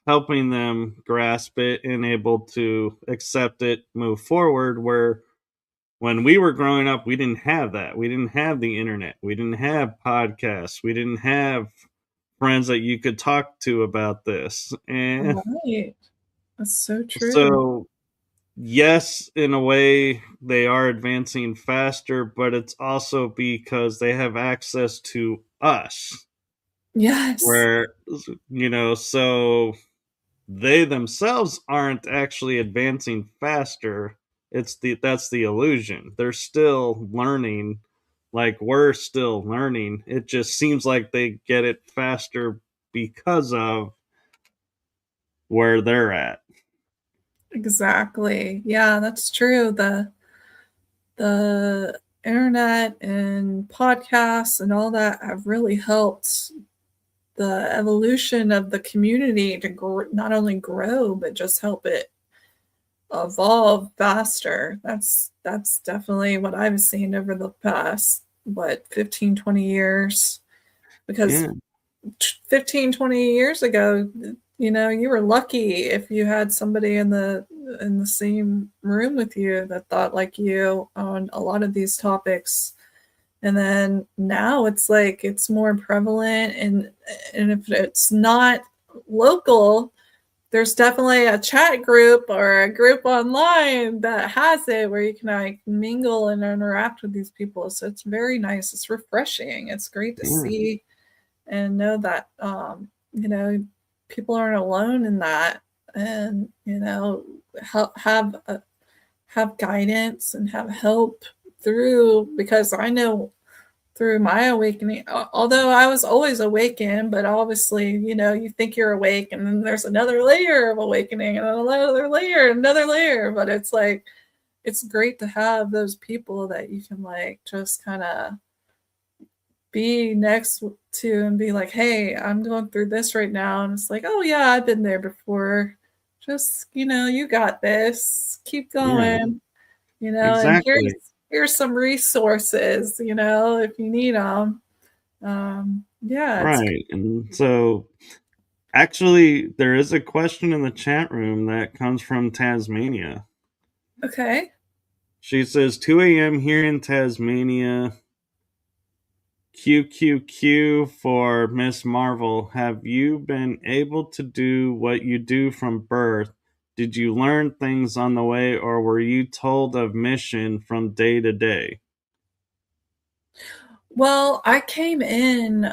helping them grasp it and able to accept it, move forward. Where when we were growing up, we didn't have that. We didn't have the internet. We didn't have podcasts. We didn't have friends that you could talk to about this. And Right. That's so true. so, yes, in a way, they are advancing faster, but it's also because they have access to us. Yes. Where, so they themselves aren't actually advancing faster. That's the illusion. They're still learning, like we're still learning. It just seems like they get it faster because of where they're at. Exactly. Yeah, that's true. The internet and podcasts and all that have really helped the evolution of the community to not only grow but just help it evolve faster. That's definitely what I've seen over the past 15-20 years, because Yeah. 15-20 years ago, you were lucky if you had somebody in the same room with you that thought like you on a lot of these topics. And then now it's like it's more prevalent, and if it's not local, there's definitely a chat group or a group online that has it where you can like mingle and interact with these people. So it's very nice. It's refreshing. It's great to Yeah. see and know that people aren't alone in that, and have guidance and have help through, because I know through my awakening, although I was always awakened, but obviously, you think you're awake and then there's another layer of awakening and another layer. But it's like, it's great to have those people that you can like just kind of be next to and be like, hey, I'm going through this right now. And it's like, oh, yeah, I've been there before. Just, you got this. Keep Yeah. going, and Exactly. here's some resources, if you need them. Yeah, it's Right. And so, actually, there is a question in the chat room that comes from Tasmania. okay. She says 2 a.m. here in Tasmania. QQQ for Miss Marvel. Have you been able to do what you do from birth? Did you learn things on the way, or were you told of mission from day to day? Well, I came in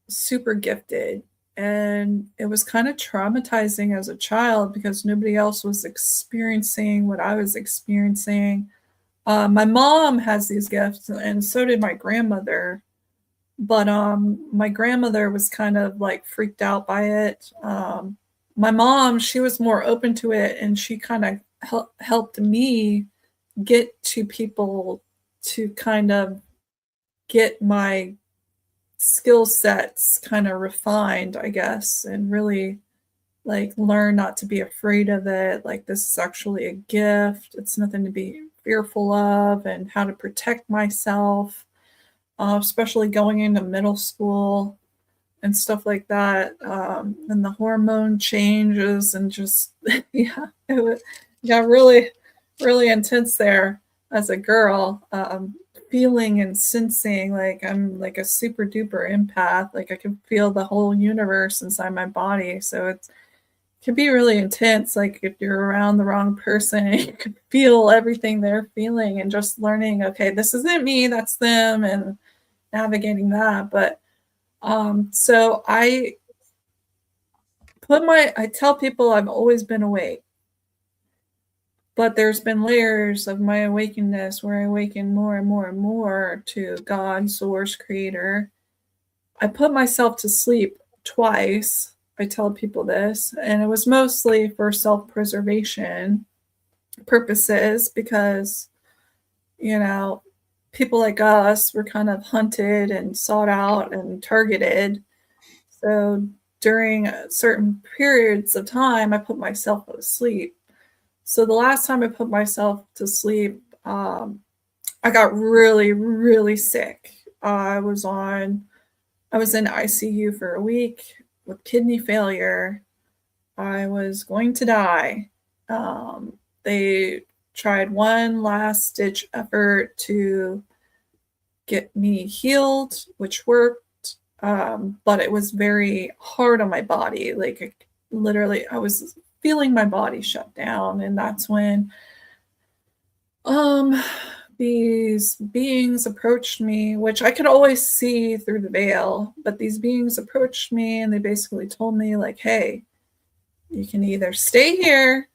super gifted, and it was kind of traumatizing as a child because nobody else was experiencing what I was experiencing. My mom has these gifts, and so did my grandmother. But my grandmother was kind of like freaked out by it. My mom, she was more open to it, and she kind of helped me get to people to kind of get my skill sets kind of refined, I guess, and really like learn not to be afraid of it. Like, this is actually a gift. It's nothing to be fearful of, and how to protect myself, especially going into middle school and stuff like that. And the hormone changes and just, yeah, got really, really intense there as a girl. Feeling and sensing like I'm like a super duper empath. Like I can feel the whole universe inside my body. So it can be really intense. Like if you're around the wrong person, you can feel everything they're feeling, and just learning, okay, this isn't me, that's them, and navigating that. But so I tell people I've always been awake, but there's been layers of my awakeness where I awaken more and more and more to God, source, creator. I put myself to sleep twice. I tell people this, and it was mostly for self-preservation purposes because, you know, people like us were kind of hunted and sought out and targeted. So during certain periods of time, I put myself to sleep. So the last time I put myself to sleep, I got really, really sick. I was in ICU for a week with kidney failure. I was going to die. They tried one last ditch effort to get me healed, which worked. But it was very hard on my body. Like literally, I was feeling my body shut down. And that's when these beings approached me, which I could always see through the veil, but these beings approached me and they basically told me, like, hey, you can either stay here,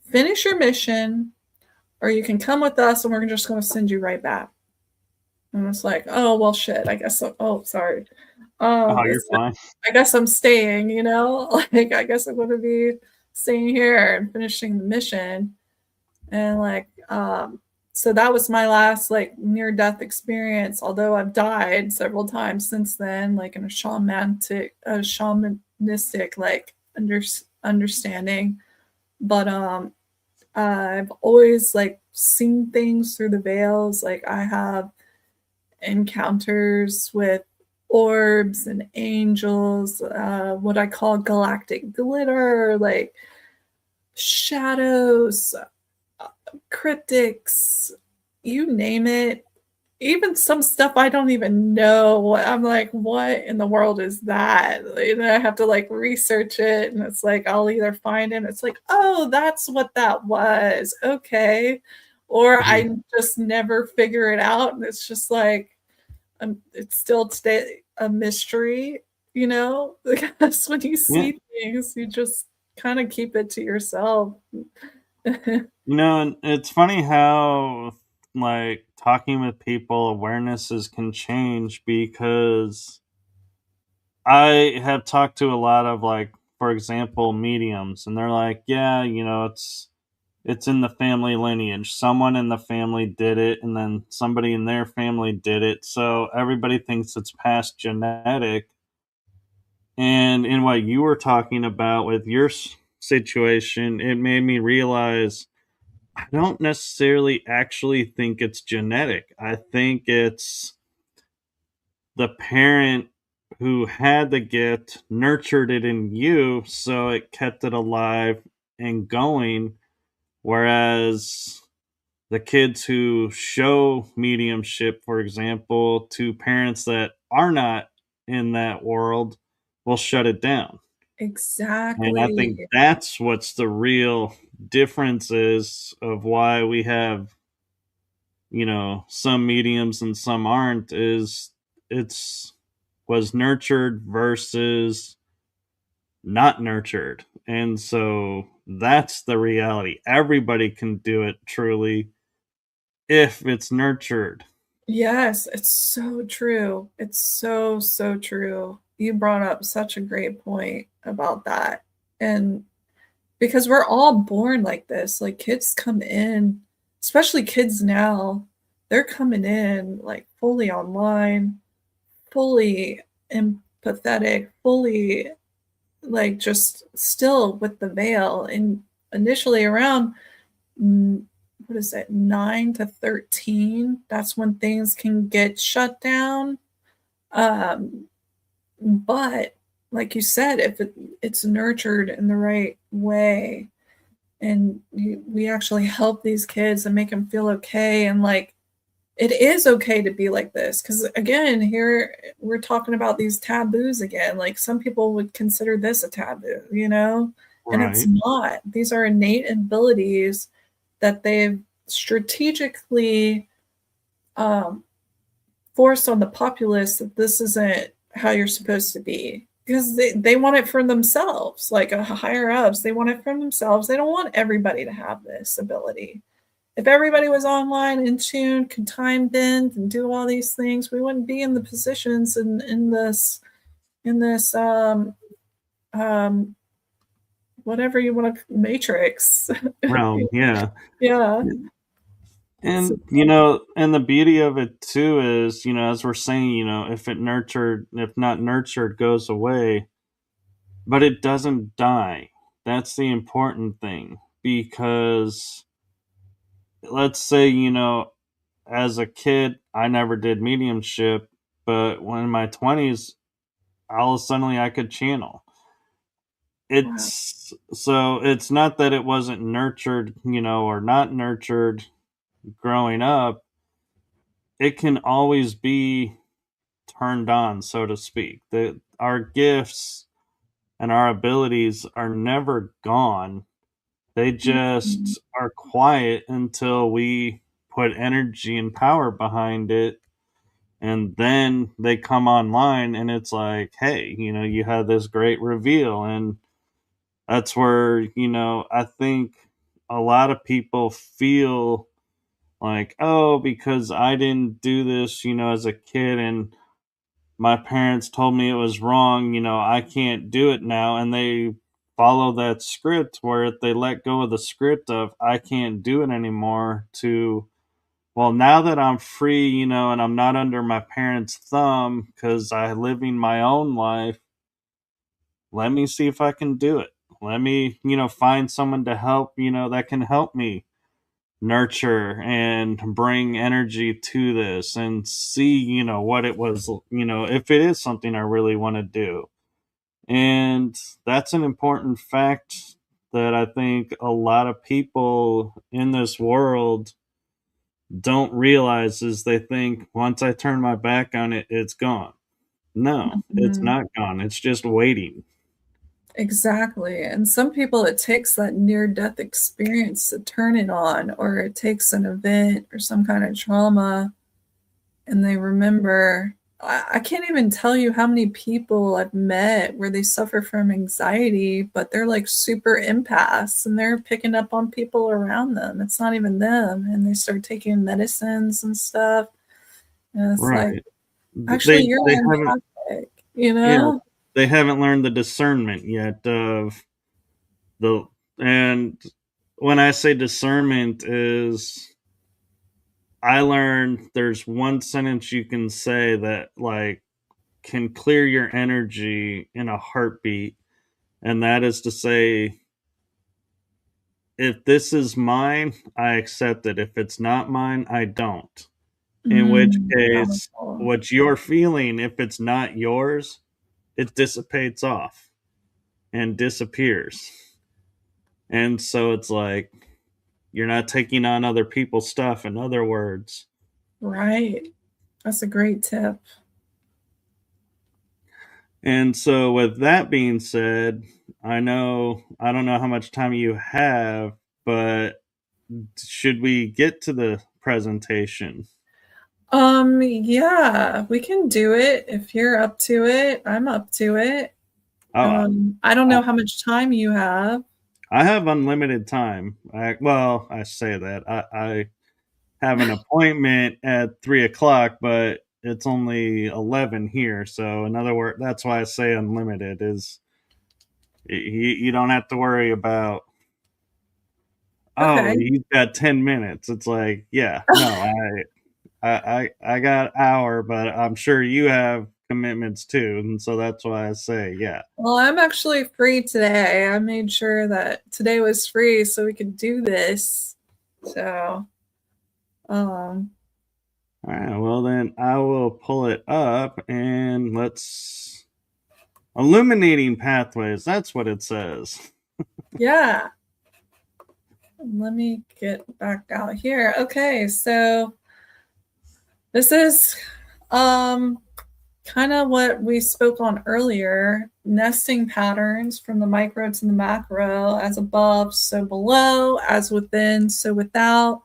finish your mission, or you can come with us and we're just going to send you right back. And it's like, oh, well, shit, I guess so. Oh, sorry. You're fine. I guess I'm staying, like, I guess I'm going to be staying here and finishing the mission. And so that was my last like near death experience, although I've died several times since then, like in a shamanistic like understanding. But I've always like seen things through the veils. Like I have encounters with orbs and angels, what I call galactic glitter, like shadows, cryptics, you name it. Even some stuff I don't even know. I'm like, what in the world is that? And I have to like research it, and it's like I'll either find it, and it's like, oh, that's what that was. Okay. Or I just never figure it out, and it's just like it's still today a mystery, because when you see things, you just kind of keep it to yourself. And it's funny how, like, talking with people, awarenesses can change, because I have talked to a lot of, like, for example, mediums, and they're like, yeah, it's in the family lineage. Someone in the family did it, and then somebody in their family did it. So everybody thinks it's past genetic. And in what you were talking about with your situation, it made me realize I don't necessarily actually think it's genetic. I think it's the parent who had the gift nurtured it in you, so it kept it alive and going. Whereas the kids who show mediumship, for example, to parents that are not in that world, will shut it down. And I think Exactly. that's what's the real difference is of why we have, some mediums and some aren't, is it's was nurtured versus not nurtured. And so that's the reality. Everybody can do it truly if it's nurtured. Yes, it's so true. It's so, so true. You brought up such a great point about that. And because we're all born like this, like kids come in, especially kids now, they're coming in like fully online, fully empathetic, fully like just still with the veil. And initially around what is it, 9 to 13, that's when things can get shut down. But like you said, if it's nurtured in the right way, and we actually help these kids and make them feel okay, and like it is okay to be like this, because again, here we're talking about these taboos again. Like some people would consider this a taboo, and it's Right. not. These are innate abilities that they've strategically forced on the populace, that this isn't how you're supposed to be, because they want it for themselves. Like higher ups, they want it for themselves. They don't want everybody to have this ability. If everybody was online, in tune, could time bend and do all these things, we wouldn't be in the positions in this whatever you want to matrix. Realm, yeah. Yeah. So, And and the beauty of it too is, as we're saying, if not nurtured goes away. but it doesn't die. That's the important thing, because let's say, as a kid, I never did mediumship, but when in my 20s, all of a sudden I could channel. Wow. It's not that it wasn't nurtured, or not nurtured growing up. It can always be turned on, so to speak. That our gifts and our abilities are never gone. They Mhm. just are quiet until we put energy and power behind it. And then they come online, and it's like, hey, you had this great reveal. And that's where, I think a lot of people feel like, oh, because I didn't do this, as a kid, and my parents told me it was wrong, I can't do it now. And they follow that script, where if they let go of the script of I can't do it anymore, to, well, now that I'm free, and I'm not under my parents' thumb because I'm living my own life, let me see if I can do it. Let me, find someone to help, that can help me nurture and bring energy to this, and see, what it was, if it is something I really want to do. And that's an important fact that I think a lot of people in this world don't realize, is they think once I turn my back on it, it's gone. No, it's Mhm. not gone. It's just waiting. Exactly. And some people, it takes that near death experience to turn it on, or it takes an event or some kind of trauma and they remember. I can't even tell you how many people I've met where they suffer from anxiety, but they're like super empaths and they're picking up on people around them. It's not even them. And they start taking medicines and stuff. And it's like, Right. actually, They you're they haven't empathic, you yeah, know? they haven't learned the discernment yet of the and when I say discernment is, I learned there's one sentence you can say that, like, can clear your energy in a heartbeat, and that is to say, if this is mine, I accept it. If it's not mine, I don't. In which case, Powerful. what you're feeling, if it's not yours, it dissipates off and disappears. And so it's like you're not taking on other people's stuff, in other words. Right. That's a great tip. And so, with that being said, I don't know how much time you have, but should we get to the presentation? Yeah, we can do it if you're up to it. I'm up to it. Oh, I don't I know how much time you have. I have unlimited time. Well, I say that I have an appointment at 3 o'clock, but it's only 11 here. So, in other words, that's why I say unlimited. Is you don't have to worry about, oh, Okay. he's got 10 minutes. It's like, yeah, no, I got an hour, but I'm sure you have commitments too, and so that's why I say, yeah. Well, I'm actually free today. I made sure that today was free so we could do this. So, um, All right, well then I will pull it up, and let's illuminating pathways. That's what it says. yeah. Let me get back out here. Okay, so this is um kind of what we spoke on earlier, nesting patterns from the micro to the macro, as above, so below, as within, so without,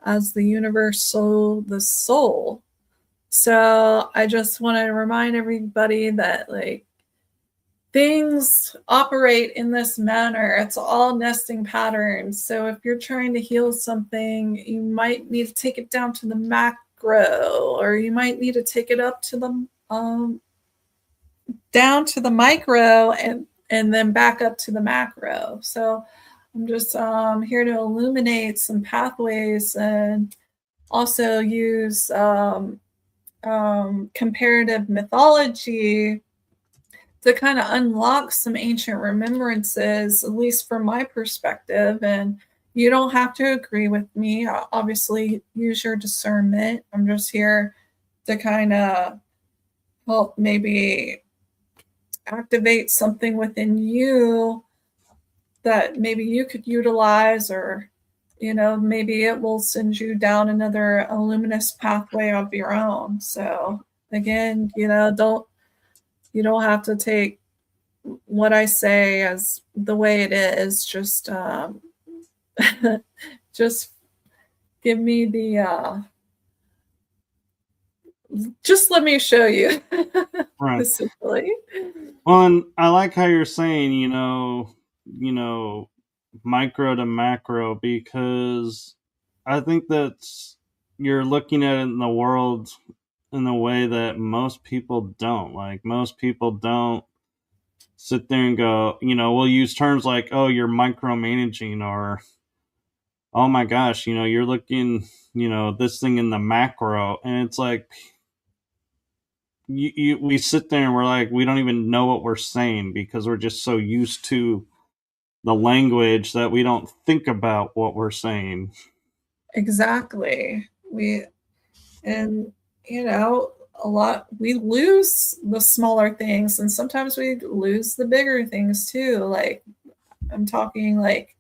as the universe, so the soul. So I just want to remind everybody that like things operate in this manner. It's all nesting patterns. So if you're trying to heal something, you might need to take it down to the macro, or you might need to take it up to the down to the micro, and then back up to the macro. So I'm just here to illuminate some pathways and also use comparative mythology to kind of unlock some ancient remembrances, at least from my perspective. And you don't have to agree with me. Obviously, use your discernment. I'm just here to kind of help maybe activate something within you that maybe you could utilize, or maybe it will send you down another luminous pathway of your own. So again, you don't have to take what I say as the way it is. Just just give me the just let me show you. Right. Essentially. Well, and I like how you're saying, micro to macro, because I think that's, you're looking at it in the world in a way that most people don't. Like, most people don't sit there and go, we'll use terms like, oh, you're micromanaging, or, oh my gosh, you're looking, this thing in the macro. And it's like, we sit there and we're like, we don't even know what we're saying, because we're just so used to the language that we don't think about what we're saying. Exactly. A lot, we lose the smaller things, and sometimes we lose the bigger things too. Like, I'm talking like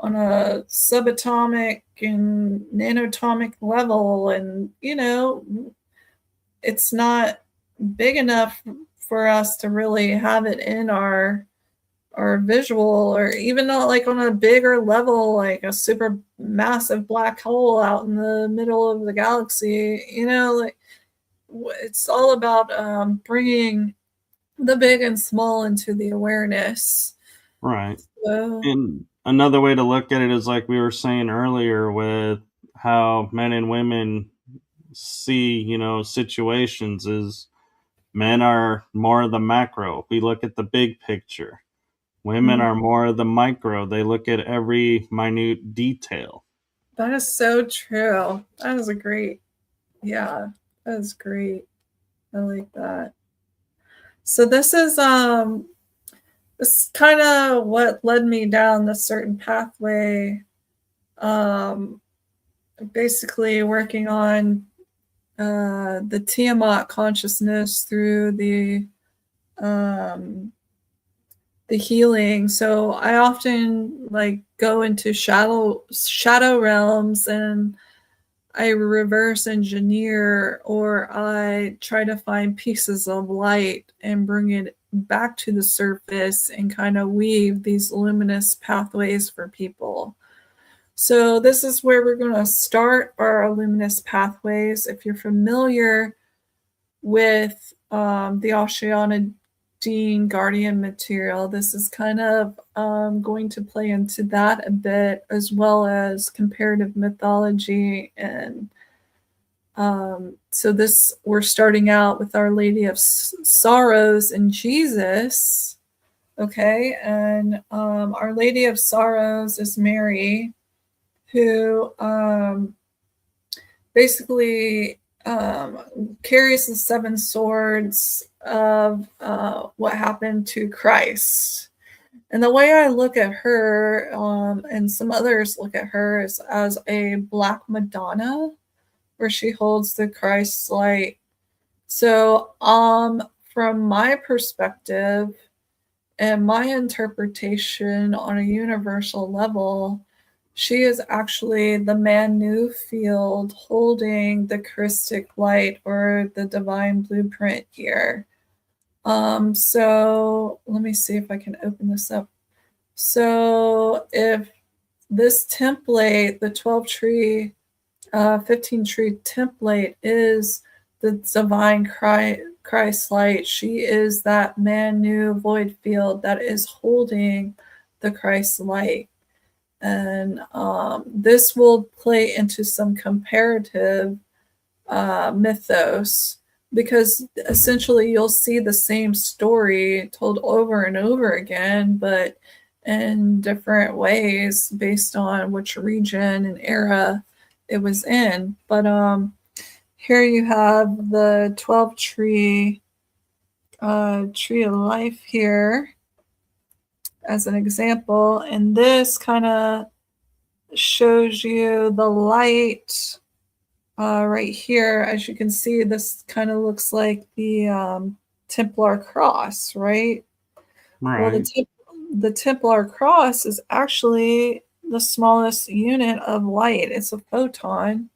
on a subatomic and nanoatomic level, and it's not big enough for us to really have it in our visual, or even like on a bigger level, like a super massive black hole out in the middle of the galaxy. Like, it's all about bringing the big and small into the awareness. Right. So, And another way to look at it is, like we were saying earlier, with how men and women see, situations, is men are more of the macro. We look at the big picture. Women are more of the micro. They look at every minute detail. That is so true. That is that is great. I like that. So this is kind of what led me down this certain pathway. Basically working on the Tiamat consciousness through the healing. So I often like go into shadow realms, and I reverse engineer, or I try to find pieces of light and bring it back to the surface and kind of weave these luminous pathways for people. So this is where we're going to start our luminous pathways. If you're familiar with the Oceana Dean Guardian material, this is kind of going to play into that a bit, as well as comparative mythology. And so we're starting out with Our Lady of Sorrows and Jesus. Okay, and Our Lady of Sorrows is Mary, who basically carries the seven swords of what happened to Christ. And the way I look at her, and some others look at her, is as a Black Madonna, where she holds the Christ light. So from my perspective and my interpretation on a universal level, she is actually the Manu field holding the Krystic light, or the divine blueprint here. So let me see if I can open this up. So if this template, the 12 tree, 15 tree template, is the divine Christ light, she is that Manu void field that is holding the Christ light. And this will play into some comparative mythos, because essentially you'll see the same story told over and over again, but in different ways based on which region and era it was in. But here you have the 12 tree tree of life here as an example, and this kind of shows you the light right here. As you can see, this kind of looks like the Templar cross, right? Well, Right. the Templar cross is actually the smallest unit of light. It's a photon.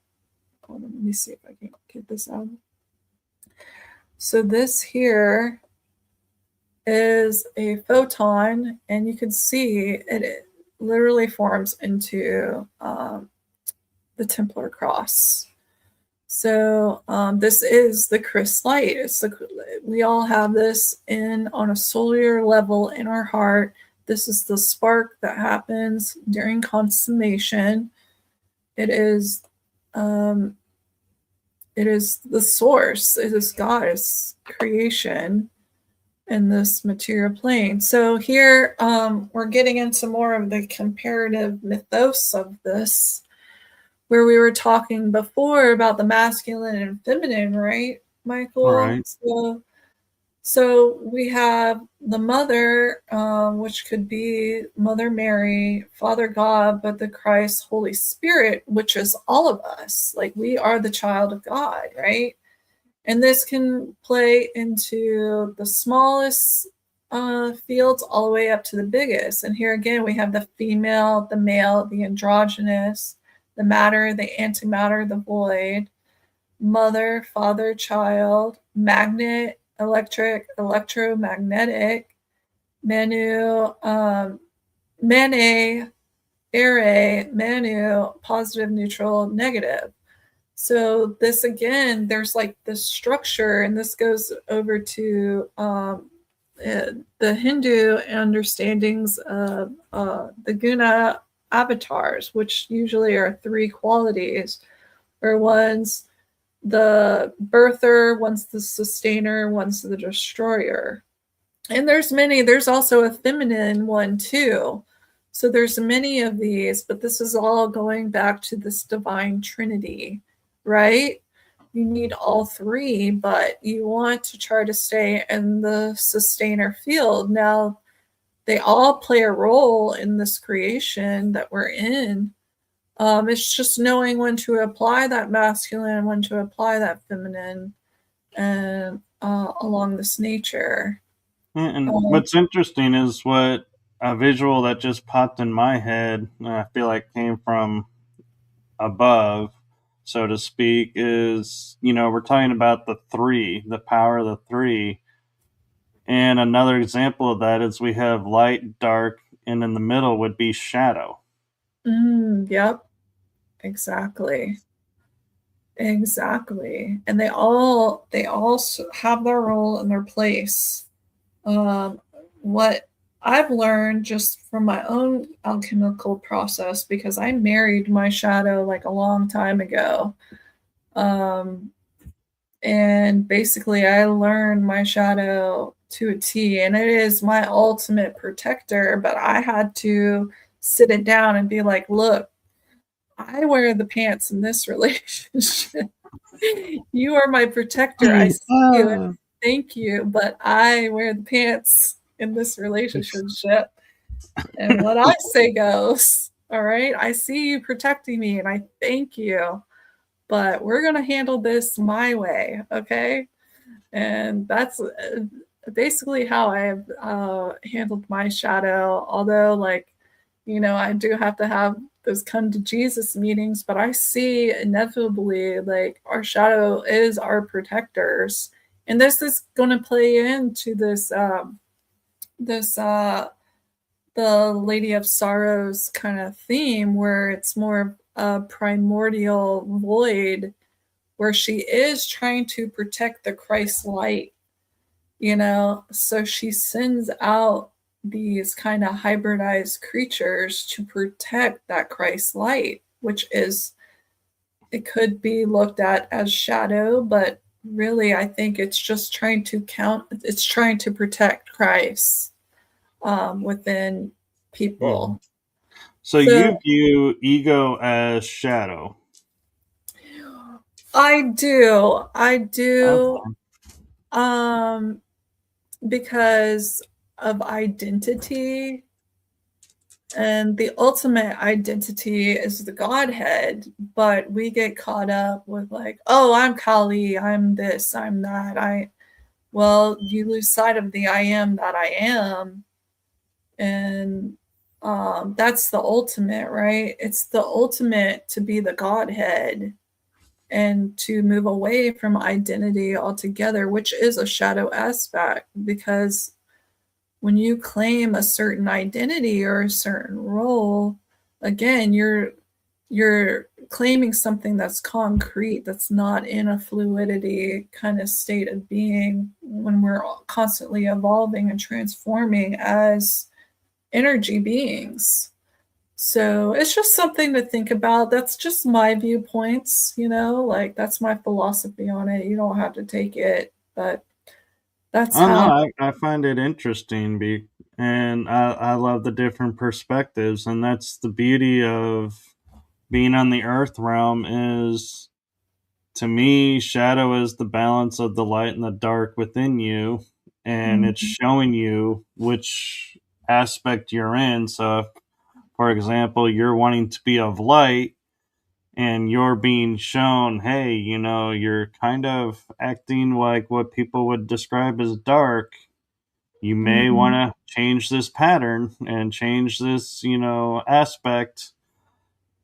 Hold on, let me see if I can get this out. So this here is a photon, and you can see it literally forms into the Templar cross. So this is the Chris light. We all have this on a cellular level in our heart. This is the spark that happens during consummation. It is the source. It is God's creation in this material plane. So here we're getting into more of the comparative mythos of this, where we were talking before about the masculine and feminine, right, Michael? Right. So we have the mother, which could be Mother Mary, Father God, but the Christ, Holy Spirit, which is all of us. Like, we are the child of God, right? And this can play into the smallest fields all the way up to the biggest. And here again, we have the female, the male, the androgynous, the matter, the antimatter, the void, mother, father, child, magnet, electric, electromagnetic, manu, mane, ere, manu, positive, neutral, negative. So this again, there's like this structure, and this goes over to the Hindu understandings of the guna avatars, which usually are three qualities, where one's the birther, one's the sustainer, one's the destroyer. And there's also a feminine one too. So there's many of these, but this is all going back to this divine trinity, right? You need all three, but you want to try to stay in the sustainer field. Now, they all play a role in this creation that we're in. It's just knowing when to apply that masculine, when to apply that feminine, and along this nature. And what's interesting is what a visual that just popped in my head, and I feel like came from above, so to speak, is, we're talking about the three, the power of the three. And another example of that is we have light, dark, and in the middle would be shadow. Yep, exactly. Exactly. And they all have their role and their place. What I've learned just from my own alchemical process, because I married my shadow like a long time ago. And basically I learned my shadow to a T, and it is my ultimate protector, but I had to sit it down and be like, look, I wear the pants in this relationship. You are my protector. I see you and thank you, but I wear the pants in this relationship. And what I say goes. All right. I see you protecting me and I thank you, but we're going to handle this my way. Okay. And that's basically how I've handled my shadow. Although, like, I do have to have those come to Jesus meetings, but I see inevitably like our shadow is our protectors. And this is going to play into this the Lady of Sorrows kind of theme, where it's more a primordial void, where she is trying to protect the Christ light, so she sends out these kind of hybridized creatures to protect that Christ light, which is, it could be looked at as shadow, but really I think it's just trying to protect Christ within people. So you view ego as shadow. I do. Okay. because of identity, and the ultimate identity is the Godhead, but we get caught up with like, oh, I'm Kali, I'm this, I'm that. Well, you lose sight of the I am that I am. And that's the ultimate, right? It's the ultimate to be the Godhead and to move away from identity altogether, which is a shadow aspect, because when you claim a certain identity or a certain role, again, you're claiming something that's concrete, that's not in a fluidity kind of state of being, when we're constantly evolving and transforming as energy beings. So it's just something to think about. That's just my viewpoints, like that's my philosophy on it. You don't have to take it, but that's Oh how. no, I find it interesting, and I love the different perspectives, and that's the beauty of being on the Earth realm. Is to me, shadow is the balance of the light and the dark within you, and it's Mhm. showing you which aspect you're in. So, if, for example, you're wanting to be of light, and you're being shown, hey, you're kind of acting like what people would describe as dark, you may want Mhm. to change this pattern and change this, aspect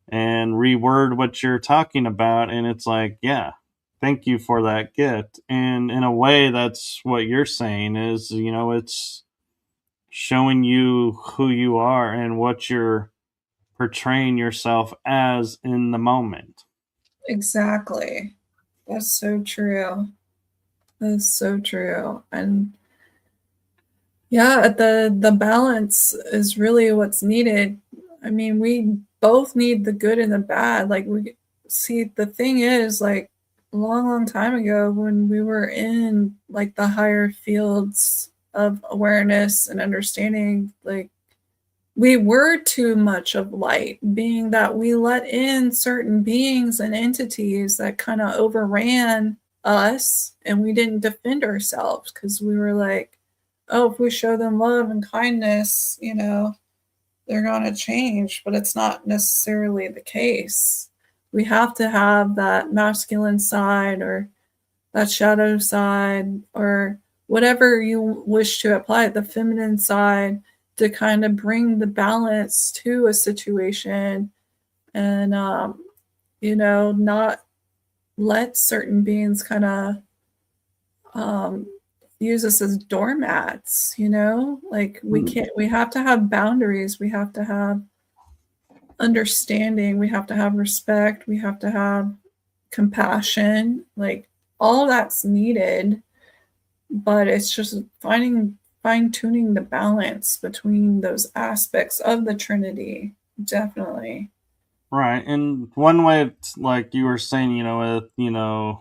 and reword what you're talking about. And it's like, yeah, thank you for that gift. And in a way, that's what you're saying is, it's showing you who you are and what you're portraying yourself as in the moment. Exactly. That's so true. That's so true. And yeah, the balance is really what's needed. I mean, we both need the good and the bad. Like, we see, the thing is, like, a long, long time ago, when we were in like the higher fields of awareness and understanding, like, we were too much of light, being that we let in certain beings and entities that kind of overran us, and we didn't defend ourselves because we were like, oh, if we show them love and kindness, they're going to change. But it's not necessarily the case. We have to have that masculine side or that shadow side, or whatever you wish to apply, the feminine side, to kind of bring the balance to a situation, and not let certain beings kind of um, use us as doormats. Like, we have to have boundaries, we have to have understanding, we have to have respect, we have to have compassion, like, all that's needed. But it's just fine tuning the balance between those aspects of the Trinity. Definitely. Right. And one way, it's like you were saying, with, the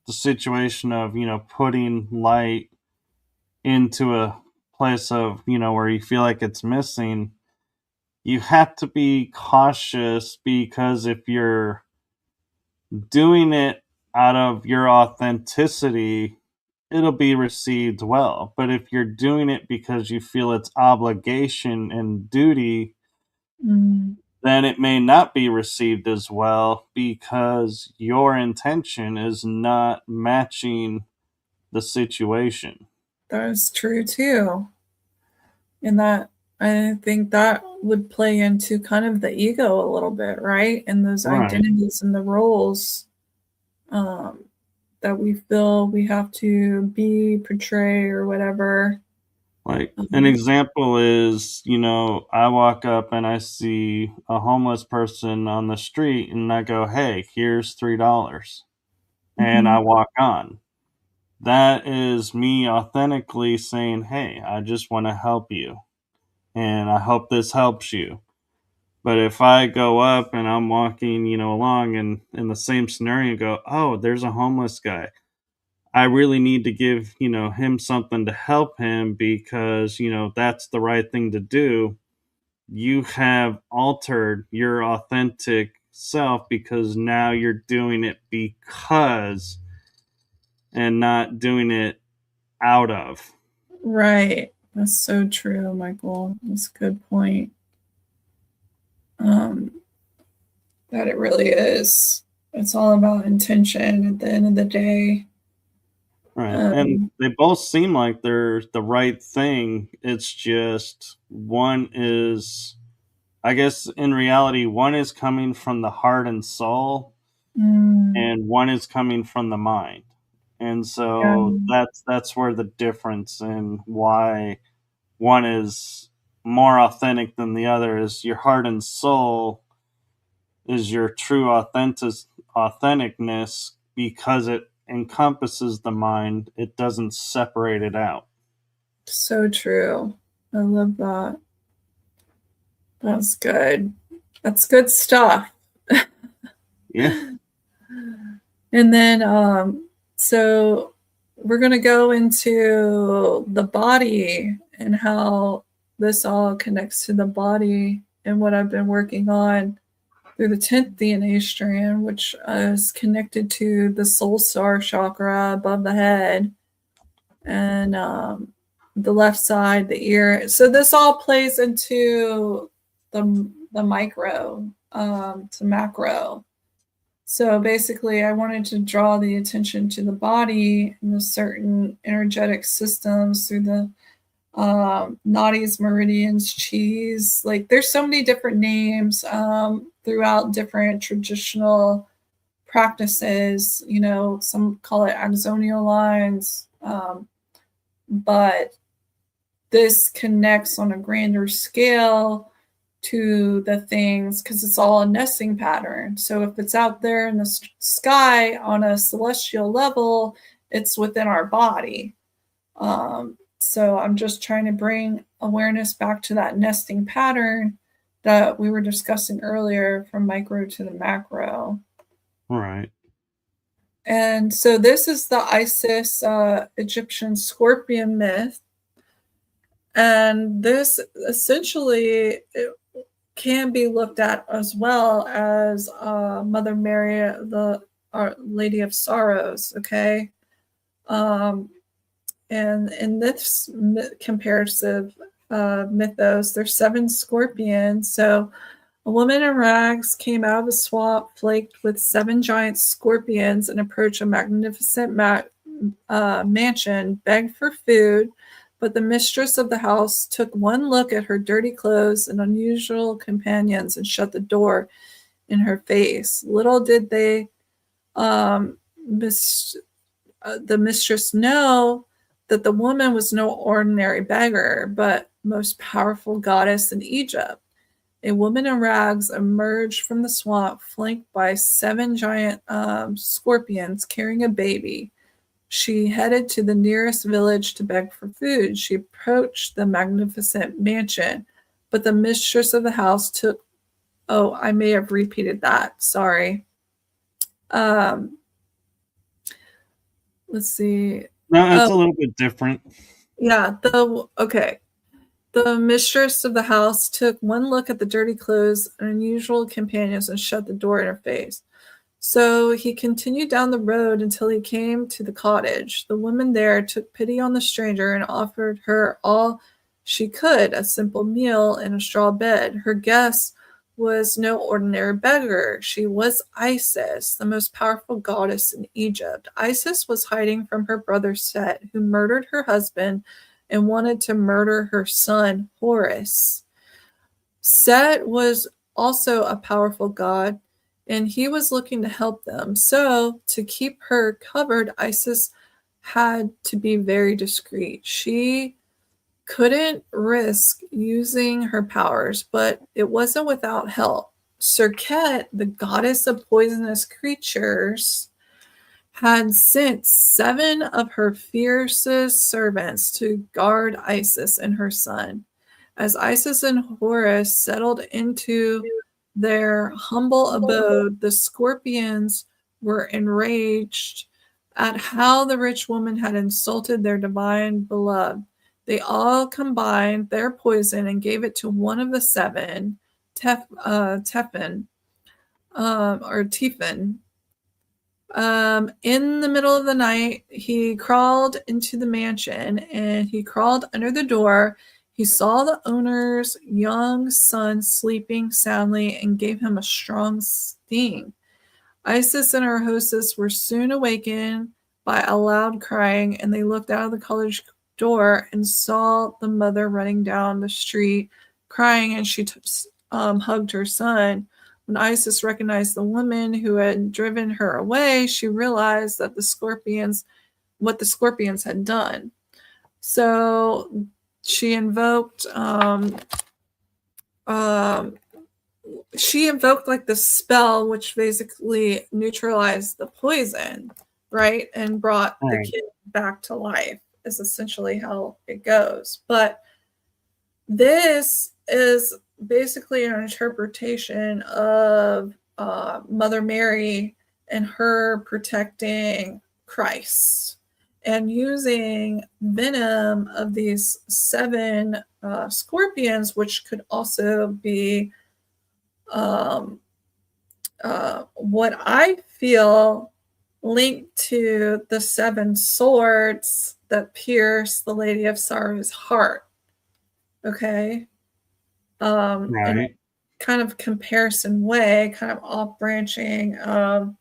situation of, putting light into a place of, where you feel like it's missing, you have to be cautious because if you're doing it out of your authenticity, it'll be received well. But if you're doing it because you feel it's obligation and duty, Mm, then it may not be received as well because your intention is not matching the situation. that is true too. And that, I think that would play into kind of the ego a little bit, right? And those Right. identities and the roles, um, that we feel we have to be, portray, or whatever. Like an Um, example is, I walk up and I see a homeless person on the street and I go, hey, here's $3. And I mhm. walk on. That is me authentically saying, hey, I just want to help you. And I hope this helps you. But if I go up and I'm walking, along and in the same scenario go, oh, there's a homeless guy. I really need to give, him something to help him because, that's the right thing to do. You have altered your authentic self because now you're doing it because and not doing it out of. Right. That's so true, Michael. That's a good point. That it really is. It's all about intention at the end of the day. Right. And they both seem like they're the right thing. It's just one is, I guess, in reality, one is coming from the heart and soul, and one is coming from the mind. And Yeah, so that's where the difference in why one is more authentic than the other is your heart and soul is your true authenticness because it encompasses the mind. It doesn't separate it out. so true. I love that. That's good. That's good stuff. Yeah. And then, so we're going to go into the body and how this all connects to the body and what I've been working on through the 10th DNA strand, which is connected to the soul star chakra above the head and the left side, the ear. So this all plays into the micro to macro. So basically, I wanted to draw the attention to the body and the certain energetic systems through the nadis, meridians, cheese. Like there's so many different names throughout different traditional practices. You know, some call it axonal lines, but this connects on a grander scale to the things because it's all a nesting pattern. So if it's out there in the sky on a celestial level, it's within our body. So I'm just trying to bring awareness back to that nesting pattern that we were discussing earlier from micro to the macro. Right. And so this is the Isis Egyptian scorpion myth. And this essentially can be looked at as well as Mother Mary, the Our Lady of Sorrows, okay? And in this comparative mythos, there's 7 scorpions. So a woman in rags came out of the swamp flaked with 7 giant scorpions and approached a magnificent mansion, begged for food, but the mistress of the house took one look at her dirty clothes and unusual companions and shut the door in her face. Little did the mistress know that the woman was no ordinary beggar, but most powerful goddess in Egypt. A woman in rags emerged from the swamp, flanked by 7 giant scorpions carrying a baby. She headed to the nearest village to beg for food. She approached the magnificent mansion, but the mistress of the house took. Oh, I may have repeated that. Sorry. Let's see. No, it's a little bit different. Yeah. Okay. The mistress of the house took one look at the dirty clothes and unusual companions and shut the door in her face. So he continued down the road until he came to the cottage. The woman there took pity on the stranger and offered her all she could, a simple meal and a straw bed. Her guest was no ordinary beggar. She was Isis, the most powerful goddess in Egypt. Isis was hiding from her brother Set, who murdered her husband and wanted to murder her son, Horus. Set was also a powerful god, and he was looking to help them. So, to keep her covered, Isis had to be very discreet. She couldn't risk using her powers, but it wasn't without help. Serket, the goddess of poisonous creatures, had sent 7 of her fiercest servants to guard Isis and her son. As Isis and Horus settled into their humble abode, the scorpions were enraged at how the rich woman had insulted their divine beloved. They all combined their poison and gave it to one of the 7, Tefin, or Tifin. In the middle of the night, he crawled into the mansion and he crawled under the door. He saw the owner's young son sleeping soundly and gave him a strong sting. Isis and her hostess were soon awakened by a loud crying, and they looked out of the college door and saw the mother running down the street crying, and she hugged her son. When Isis recognized the woman who had driven her away, she realized that what the scorpions had done. So she invoked like the spell, which basically neutralized the poison, right? And brought the Right. kid back to life, is essentially how it goes. But this is basically an interpretation of Mother Mary and her protecting Christ and using venom of these 7 scorpions, which could also be what I feel linked to the 7 swords that pierce the Lady of Sorrow's heart. Okay. In a Right. kind of comparison way, kind of off branching of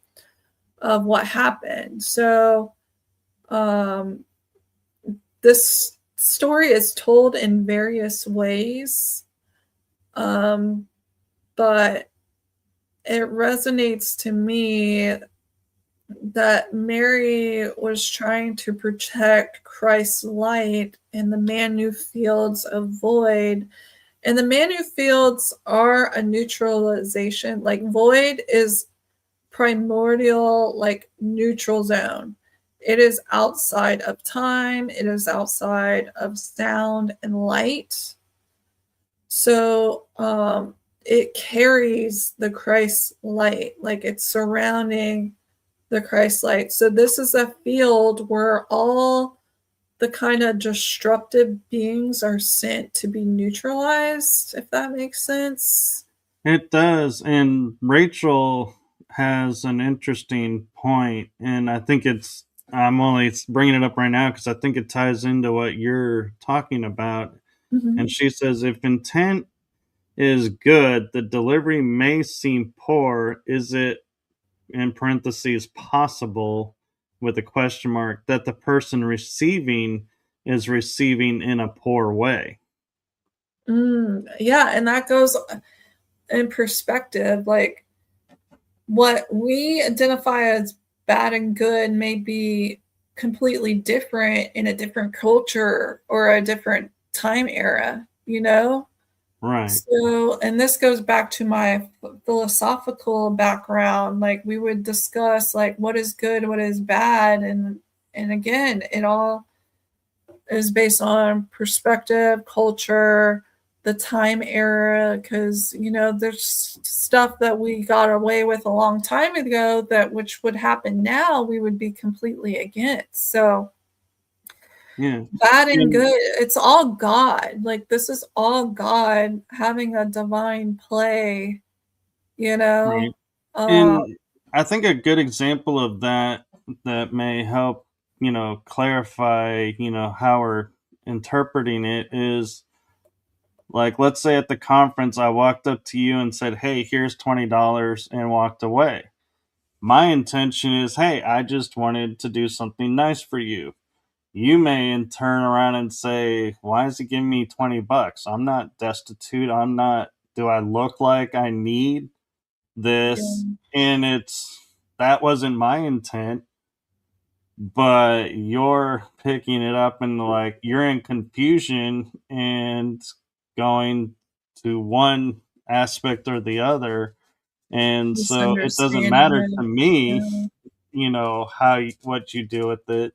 what happened. So this story is told in various ways, but it resonates to me that Mary was trying to protect Christ's light in the Manu fields of void. And the Manu fields are a neutralization. Like void is primordial, like neutral zone. It is outside of time, it is outside of sound and light. So it carries the Christ light, like it's surrounding the Christ light. So this is a field where all the kind of disruptive beings are sent to be neutralized, if that makes sense. It does. And Rachel has an interesting point, and I think I'm only bringing it up right now because I think it ties into what you're talking about. And Mm-hmm. she says, if intent is good, the delivery may seem poor. Is it, in parentheses, possible, with a question mark, that the person receiving is receiving in a poor way? Yeah, and that goes in perspective. Like what we identify as bad and good may be completely different in a different culture or a different time era, you know? Right. So, and this goes back to my philosophical background. Like we would discuss like what is good, what is bad, and again, it all is based on perspective, culture, the time era, because there's stuff that we got away with a long time ago that which would happen now we would be completely against. So Yeah. bad and And, good, it's all God. Like this is all God having a divine play, you right. know. uh And I think a good example of that may help, clarify, how we're interpreting it is, like, let's say at the conference, I walked up to you and said, "Hey, here's $20," and walked away. My intention is, "Hey, I just wanted to do something nice for you." You may in turn around and say, "Why is he giving me $20? I'm not destitute. I'm not, do I look like I need this?" yeah, And that wasn't my intent, but you're picking it up and like you're in confusion and going to one aspect or the other. And so it doesn't misunderstanding matter to it. me, Yeah. what you do with it.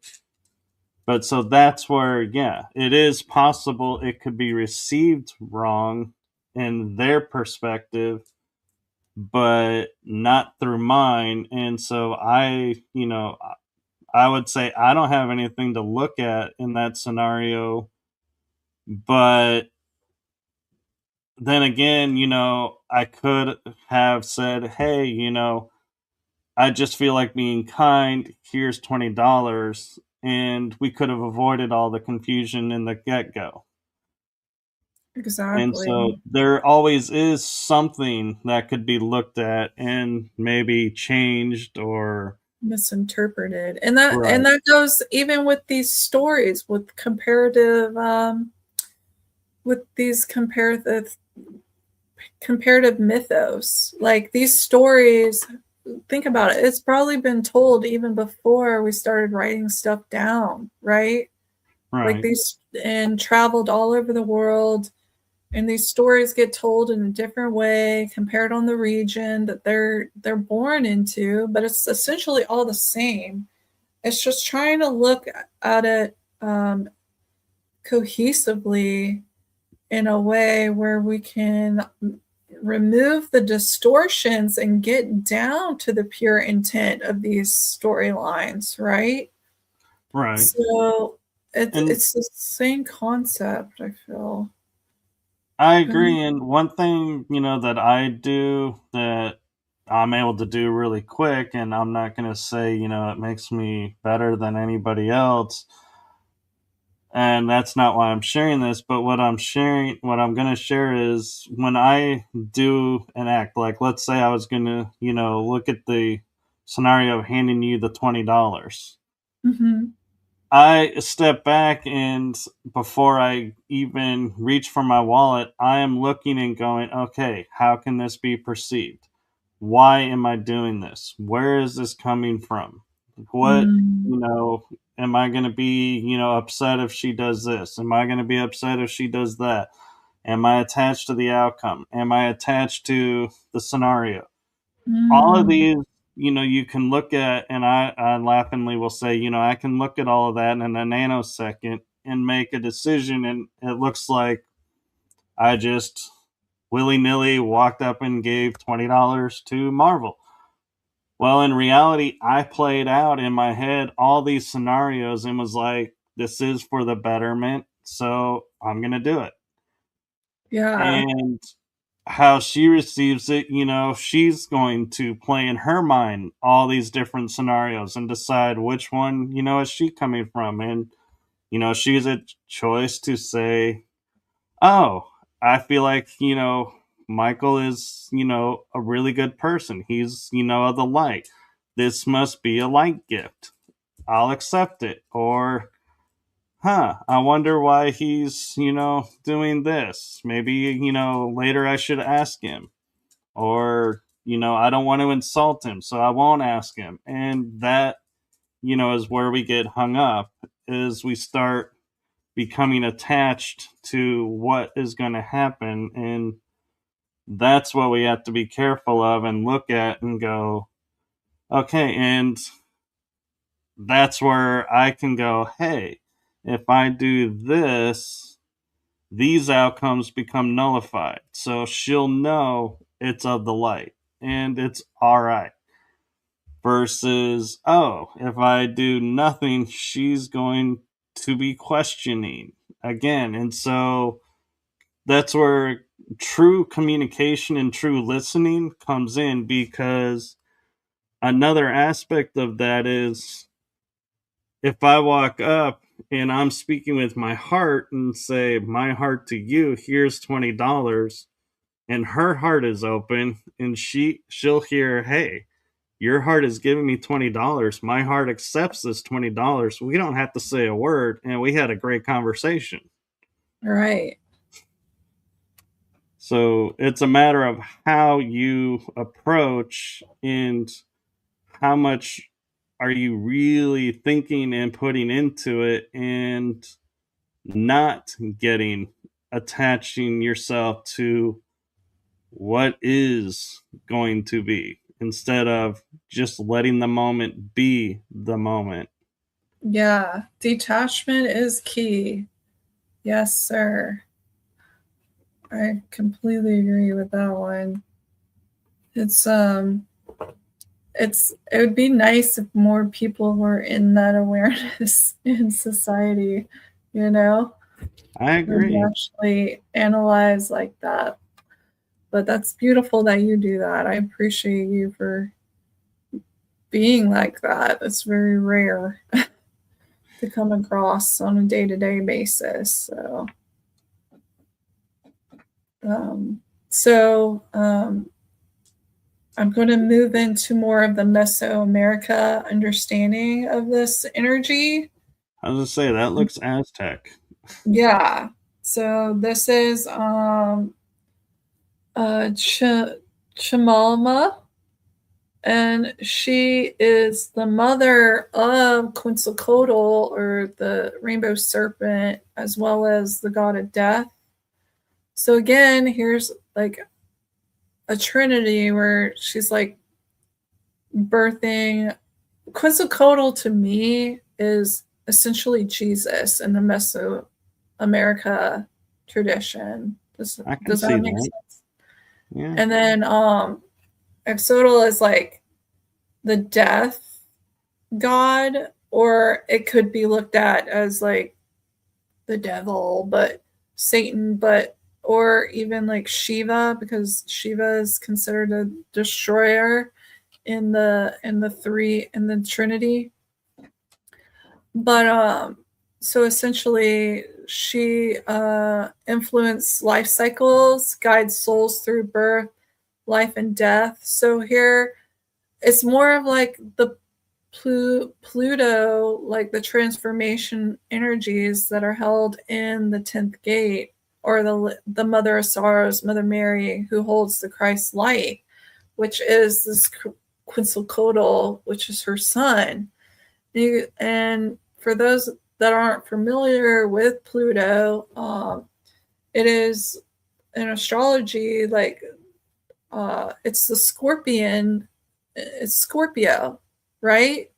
But so that's where, yeah, it is possible it could be received wrong in their perspective, but not through mine. And so I would say I don't have anything to look at in that scenario. But then again, I could have said, "Hey, I just feel like being kind. Here's $20, and we could have avoided all the confusion in the get-go. And Exactly. so there always is something that could be looked at and maybe changed or Misinterpreted. right, And that goes even with these stories with these comparative mythos. Like these stories, think about it, it's probably been told even before we started writing stuff down, right? Like right, these, and traveled all over the world, and these stories get told in a different way compared on the region that they're born into, but it's essentially all the same. It's just trying to look at it cohesively in a way where we can remove the distortions and get down to the pure intent of these storylines, right? right. So And it's the same concept, I feel. I agree. And one thing, that I do that I'm able to do really quick, and I'm not going to say, it makes me better than anybody else. And that's not why I'm sharing this, but what I'm going to share is when I do an act, like let's say I was going to, look at the scenario of handing you the $20. Mm-hmm. I step back, and before I even reach for my wallet, I am looking and going, okay, how can this be perceived? Why am I doing this? Where is this coming from? What, Mm, am I going to be, upset if she does this? Am I going to be upset if she does that? Am I attached to the outcome? Am I attached to the scenario? All of mm, these, you can look at, and I laughingly will say, I can look at all of that in a nanosecond and make a decision, and it looks like I just willy nilly walked up and gave $20 to Marvel. Well, in reality, I played out in my head all these scenarios and was like, this is for the betterment, so I'm going to do it. yeah. And how she receives it, she's going to play in her mind all these different scenarios and decide which one, is she coming from. And, she's a choice to say, oh, I feel like, Michael is, a really good person. He's, of the light. This must be a light gift. I'll accept it. Or, I wonder why he's, doing this. Maybe, later I should ask him. Or, I don't want to insult him, so I won't ask him. And that, is where we get hung up, is we start becoming attached to what is going to happen. And that's what we have to be careful of and look at and go, okay, and that's where I can go, hey, if I do this, these outcomes become nullified. So she'll know it's of the light and it's all right. Versus, oh, if I do nothing, she's going to be questioning again. And so that's where true communication and true listening comes in, because another aspect of that is if I walk up and I'm speaking with my heart and say, my heart to you, here's $20, and her heart is open and she'll hear, hey, your heart is giving me $20. My heart accepts this $20. We don't have to say a word, and we had a great conversation. Right. So it's a matter of how you approach and how much are you really thinking and putting into it, and not getting attaching yourself to what is going to be instead of just letting the moment be the moment. Yeah. Detachment is key. Yes, sir. I completely agree with that one. It's it would be nice if more people were in that awareness in society, you know, I and agree. actually analyze like that. But that's beautiful that you do that. I appreciate you for being like that. It's very rare to come across on a day-to-day basis. I'm going to move into more of the Mesoamerica understanding of this energy. I was going to say, that looks Aztec. Yeah. So this is Chimalma, and she is the mother of Quetzalcoatl, or the rainbow serpent, as well as the god of death. So again, here's like a trinity where she's like birthing. Quetzalcoatl to me is essentially Jesus in the Mesoamerica tradition. Does that make sense? Yeah. And then Axotl is like the death god, or it could be looked at as like the devil, but Satan, but or even like Shiva, because Shiva is considered a destroyer in the Trinity. But so essentially she influenced life cycles, guides souls through birth, life, and death. So here it's more of like the Pluto, like the transformation energies that are held in the 10th gate, or the Mother of Sorrows, Mother Mary, who holds the Christ light, which is this Quetzalcoatl, which is her son. And for those that aren't familiar with Pluto, it is in astrology like it's the Scorpion. It's Scorpio, right?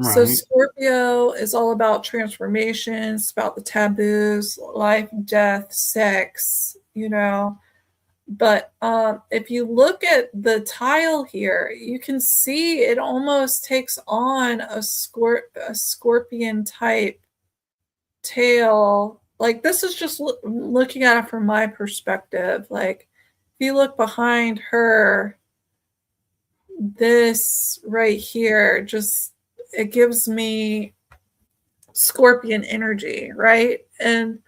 So Scorpio is all about transformations, about the taboos, life, death, sex, But if you look at the tile here, you can see it almost takes on a scorpion type tail. Like, this is just looking at it from my perspective. Like, if you look behind her, this right here, just it gives me scorpion energy, right? And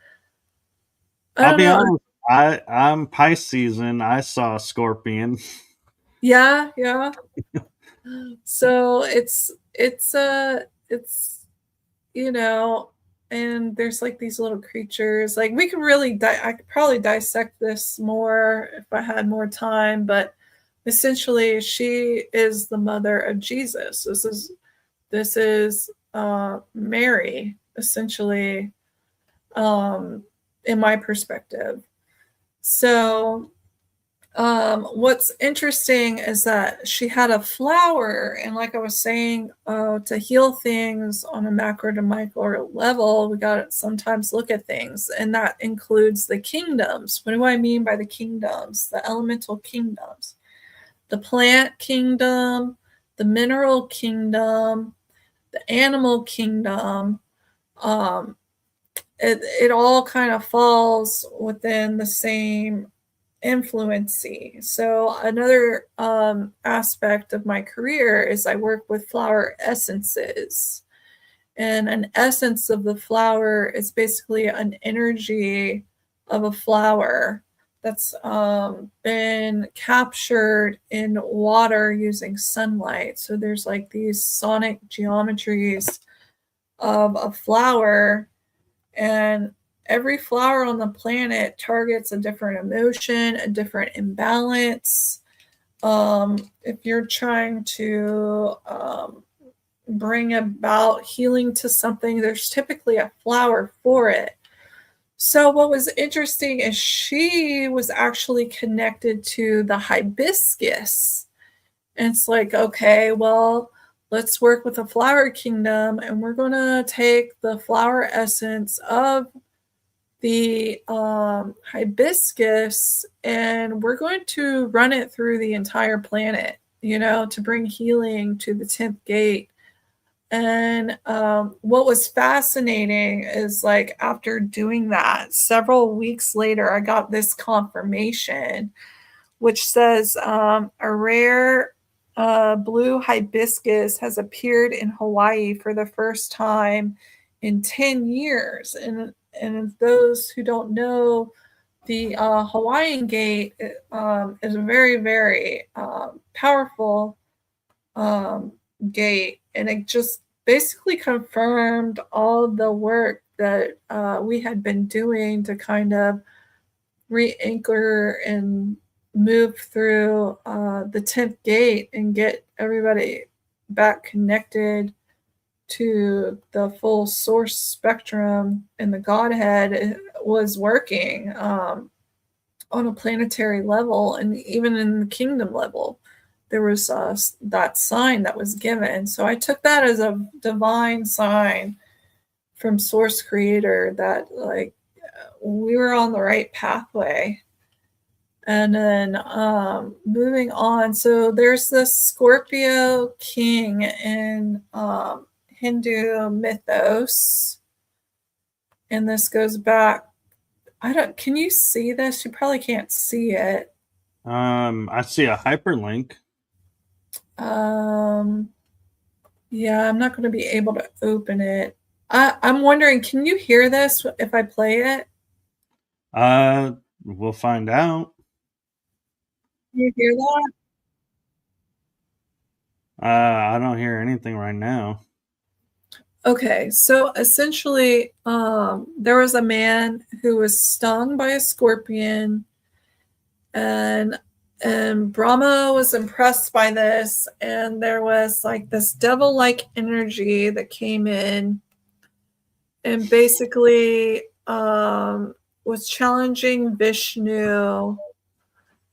I'll be honest, I'm Pisces and I saw a scorpion. Yeah. So it's and there's like these little creatures. Like, we could really I could probably dissect this more if I had more time, but essentially she is the mother of Jesus. This is Mary, essentially, in my perspective. So what's interesting is that she had a flower, and like I was saying, to heal things on a macro to micro level, we got to sometimes look at things, and that includes the kingdoms. What do I mean by the kingdoms? The elemental kingdoms, the plant kingdom, the mineral kingdom, the animal kingdom. It all kind of falls within the same influency. So another aspect of my career is I work with flower essences. And an essence of the flower is basically an energy of a flower that's been captured in water using sunlight. So there's like these sonic geometries of a flower, and every flower on the planet targets a different emotion, a different imbalance. If you're trying to bring about healing to something, there's typically a flower for it. So what was interesting is she was actually connected to the hibiscus. And it's like, okay, well, let's work with the flower kingdom, and we're going to take the flower essence of the hibiscus, and we're going to run it through the entire planet, to bring healing to the 10th gate. And what was fascinating is, like, after doing that, several weeks later, I got this confirmation, which says a rare blue hibiscus has appeared in Hawaii for the first time in 10 years. And those who don't know, the Hawaiian gate is a very, very powerful gate. And it just basically confirmed all the work that we had been doing to kind of re-anchor and move through the 10th gate and get everybody back connected to the full source spectrum, and the Godhead was working on a planetary level, and even in the kingdom level there was that sign that was given. So I took that as a divine sign from source creator that like we were on the right pathway. And then moving on, so there's this Scorpio king in Hindu mythos, and this goes back, can you see this? You probably can't see it. I see a hyperlink. Yeah, I'm not going to be able to open it. I'm wondering, can you hear this if I play it? We'll find out. Can you hear that? I don't hear anything right now. Okay, so essentially, there was a man who was stung by a scorpion, and Brahma was impressed by this, and there was like this devil-like energy that came in and basically was challenging Vishnu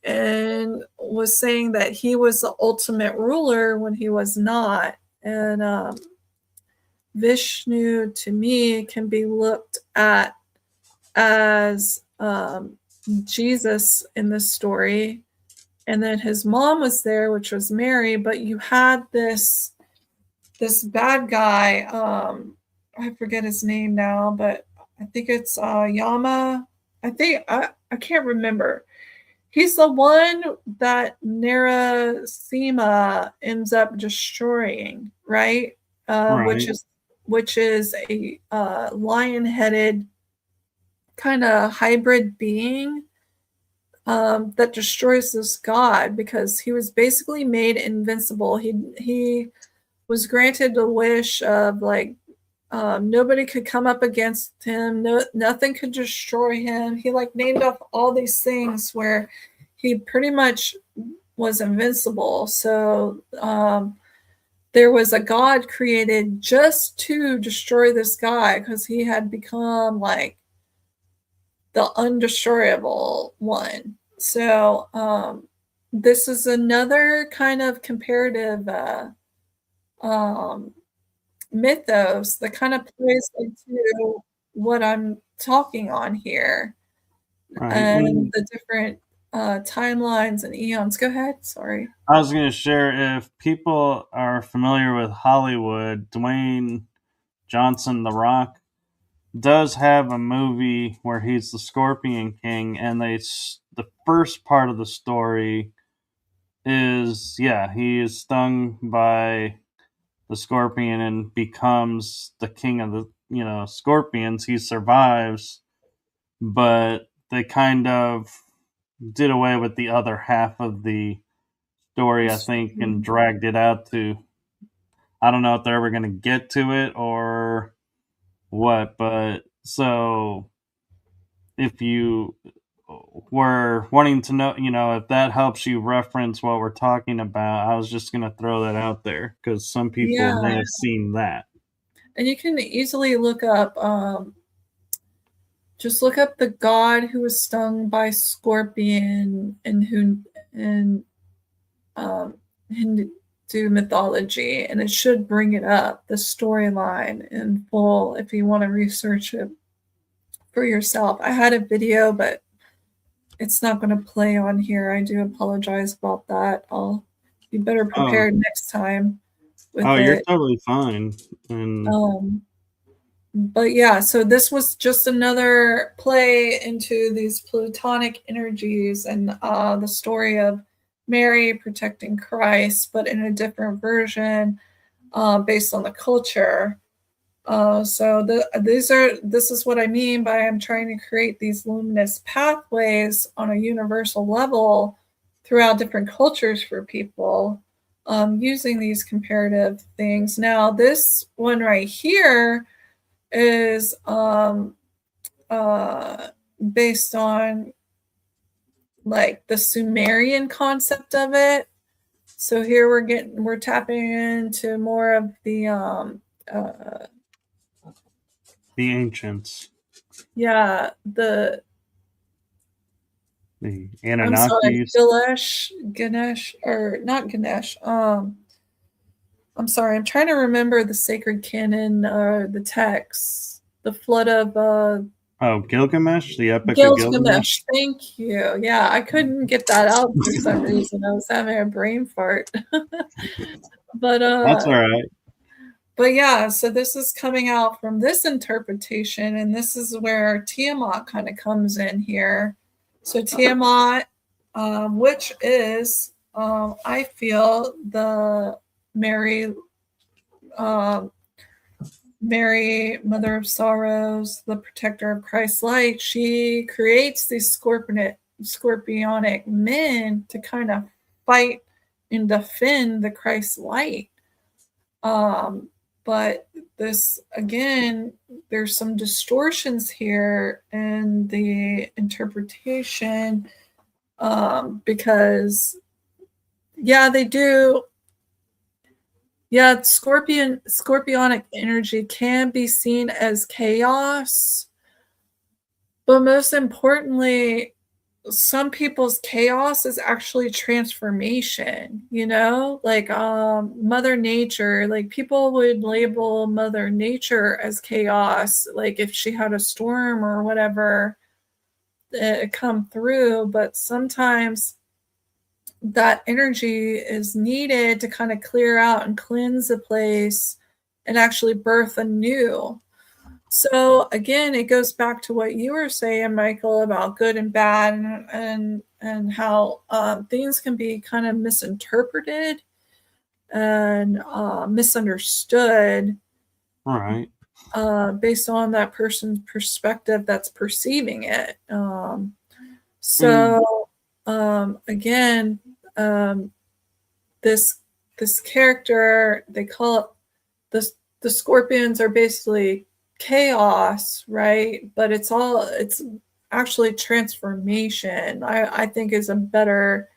and was saying that he was the ultimate ruler when he was not. And Vishnu, to me, can be looked at as Jesus in this story. And then his mom was there, which was Mary, but you had this bad guy, I forget his name now, but I think it's Yama. I can't remember. He's the one that Narasima ends up destroying, right? Right. Which is a lion-headed kind of hybrid being that destroys this god because he was basically made invincible. He was granted the wish of like nobody could come up against him. Nothing could destroy him. He like named off all these things where he pretty much was invincible. So there was a god created just to destroy this guy because he had become like the undestroyable one. So this is another kind of comparative mythos that kind of plays into what I'm talking on here, Right. and the different timelines and eons. Go ahead. Sorry. I was going to share, if people are familiar with Hollywood, Dwayne Johnson, The Rock, does have a movie where he's the Scorpion King, and the first part of the story is, he is stung by the scorpion and becomes the king of the scorpions. He survives, but they kind of did away with the other half of the story, I think, and dragged it out to, I don't know if they're ever going to get to it or what, but so if you were wanting to know, if that helps you reference what we're talking about, I was just going to throw that out there because some people may have seen that. And you can easily look up, just look up the god who was stung by scorpion and Hindu mythology, and it should bring it up, the storyline in full, if you want to research it for yourself. I had a video, but it's not going to play on here. I do apologize about that. I'll be better prepared next time with it. You're totally fine. But yeah, so this was just another play into these plutonic energies and the story of Mary protecting Christ, but in a different version based on the culture. This is what I mean by I'm trying to create these luminous pathways on a universal level throughout different cultures for people using these comparative things. Now, this one right here is based on like the Sumerian concept of it. So here we're tapping into more of the ancients, the I'm sorry, Anunnakis. Ganesh, or not Ganesh. I'm sorry, I'm trying to remember the sacred canon, the texts, the flood of Gilgamesh, the Epic of Gilgamesh. Gilgamesh. Thank you. Yeah, I couldn't get that out for some reason. I was having a brain fart. but That's all right. But yeah, so this is coming out from this interpretation, and this is where Tiamat kind of comes in here. So Tiamat, which is, I feel, the Mary, Mary, Mother of Sorrows, the protector of Christ's light. She creates these scorpionic men to kind of fight and defend the Christ light. But this, again, there's some distortions here in the interpretation because, yeah, they do. Yeah, scorpionic energy can be seen as chaos, but most importantly, some people's chaos is actually transformation, like Mother Nature. Like, people would label Mother Nature as chaos, like if she had a storm or whatever come through, but sometimes that energy is needed to kind of clear out and cleanse a place and actually birth anew. So again, it goes back to what you were saying, Michael, about good and bad, and how things can be kind of misinterpreted and misunderstood, right? Based on that person's perspective that's perceiving it. Again, this character, they call it the scorpions are basically chaos, right? But it's actually transformation, I think, is a better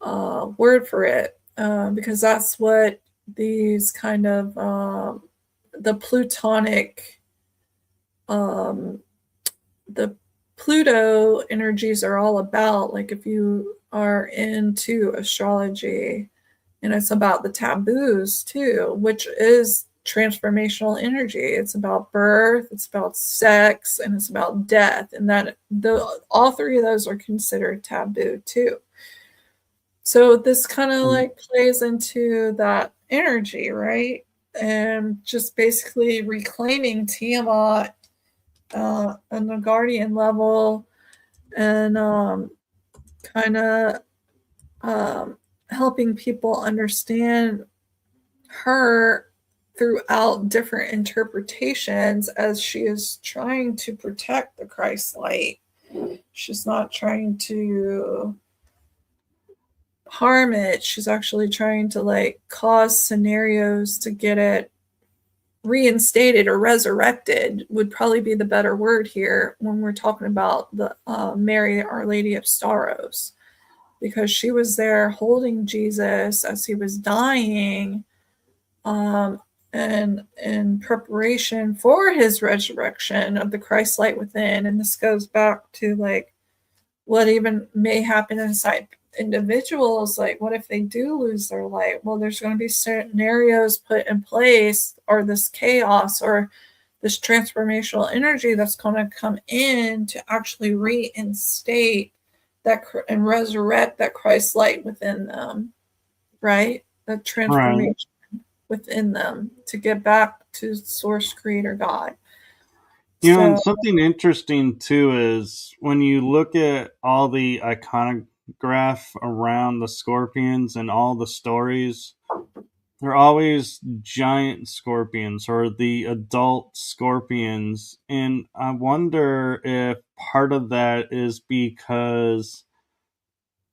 word for it, because that's what these kind of the plutonic the Pluto energies are all about. Like, if you are into astrology, and it's about the taboos too, which is transformational energy. It's about birth, it's about sex, and it's about death. And that all three of those are considered taboo too. So this kind of like plays into that energy, right? And just basically reclaiming Tiamat on the guardian level, and kind of helping people understand her throughout different interpretations as she is trying to protect the Christ light. She's not trying to harm it. She's actually trying to like cause scenarios to get it reinstated or resurrected, would probably be the better word here when we're talking about the Mary, Our Lady of Sorrows, because she was there holding Jesus as he was dying, and in preparation for his resurrection of the Christ light within. And this goes back to like what even may happen inside individuals. Like, what if they do lose their light? Well, there's going to be scenarios put in place, or this chaos, or this transformational energy that's going to come in to actually reinstate that and resurrect that Christ light within them, right? That transformation within them to get back to source creator God. And something interesting too is when you look at all the graph around the scorpions and all the stories, they're always giant scorpions or the adult scorpions. And I wonder if part of that is because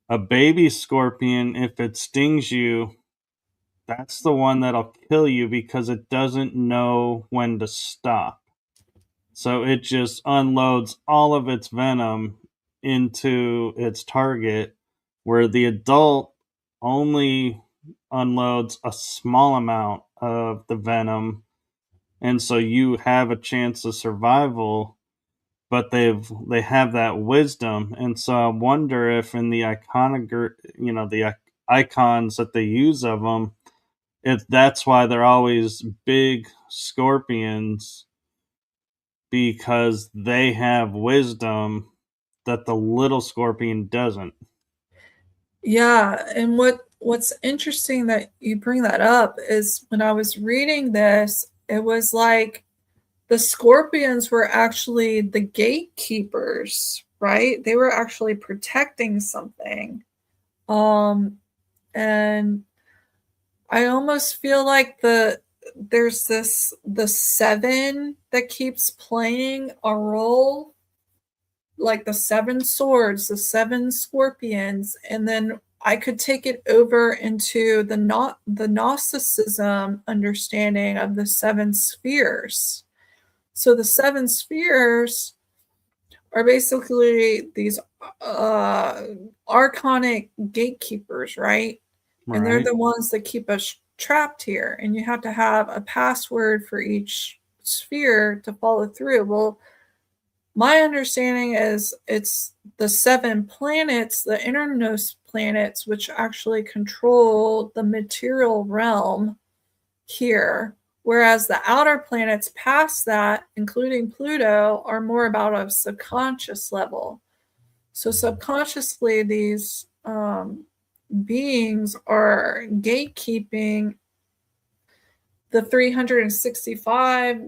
a baby scorpion, if it stings you, that's the one that'll kill you because it doesn't know when to stop. So it just unloads all of its venom into its target, where the adult only unloads a small amount of the venom. And so you have a chance of survival, but they have that wisdom. And so I wonder if in the the icons that they use of them, if that's why they're always big scorpions, because they have wisdom that the little scorpion doesn't. Yeah, and what's interesting that you bring that up is when I was reading this, it was like the scorpions were actually the gatekeepers, right? They were actually protecting something. And I almost feel like there's the seven that keeps playing a role, like the seven swords, the seven scorpions, and then I could take it over into the Gnosticism understanding of the seven spheres. So the seven spheres are basically these archonic gatekeepers, right? And they're Right. the ones that keep us trapped here. And you have to have a password for each sphere to follow through. Well, my understanding is it's the seven planets, the innermost planets, which actually control the material realm here, whereas the outer planets past that, including Pluto, are more about a subconscious level. So subconsciously, these beings are gatekeeping the 365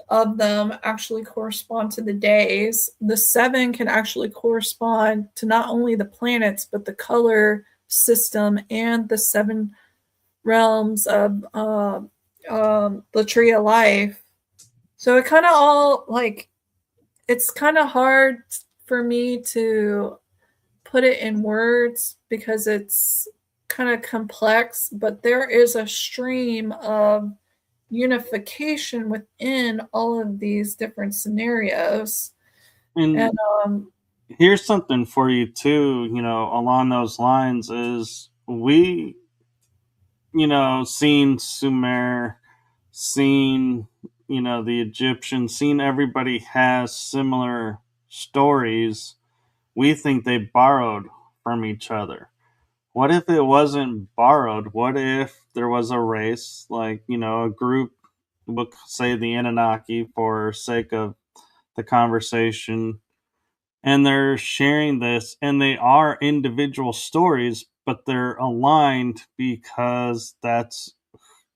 of them actually correspond to the days. The seven can actually correspond to not only the planets, but the color system and the seven realms of the tree of life. So it kind of all like, it's kind of hard for me to put it in words because it's kind of complex, but there is a stream of unification within all of these different scenarios. And And here's something for you too, along those lines is we, seen Sumer, seen, the Egyptians, seen everybody has similar stories. We think they borrowed from each other. What if it wasn't borrowed? What if there was a race, like, a group, we'll say the Anunnaki for sake of the conversation, and they're sharing this, and they are individual stories, but they're aligned because that's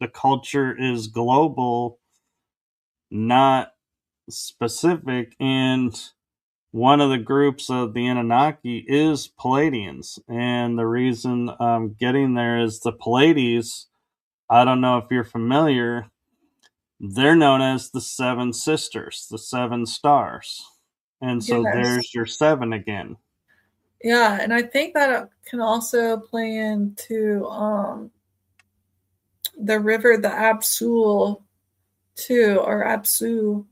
the culture is global, not specific. And one of the groups of the Anunnaki is Palladians. And the reason I'm getting there is the Pallades, I don't know if you're familiar, they're known as the Seven Sisters, the Seven Stars. And so yes, there's your seven again. yeah, and I think that can also play into the river, the Absul too, or Absu,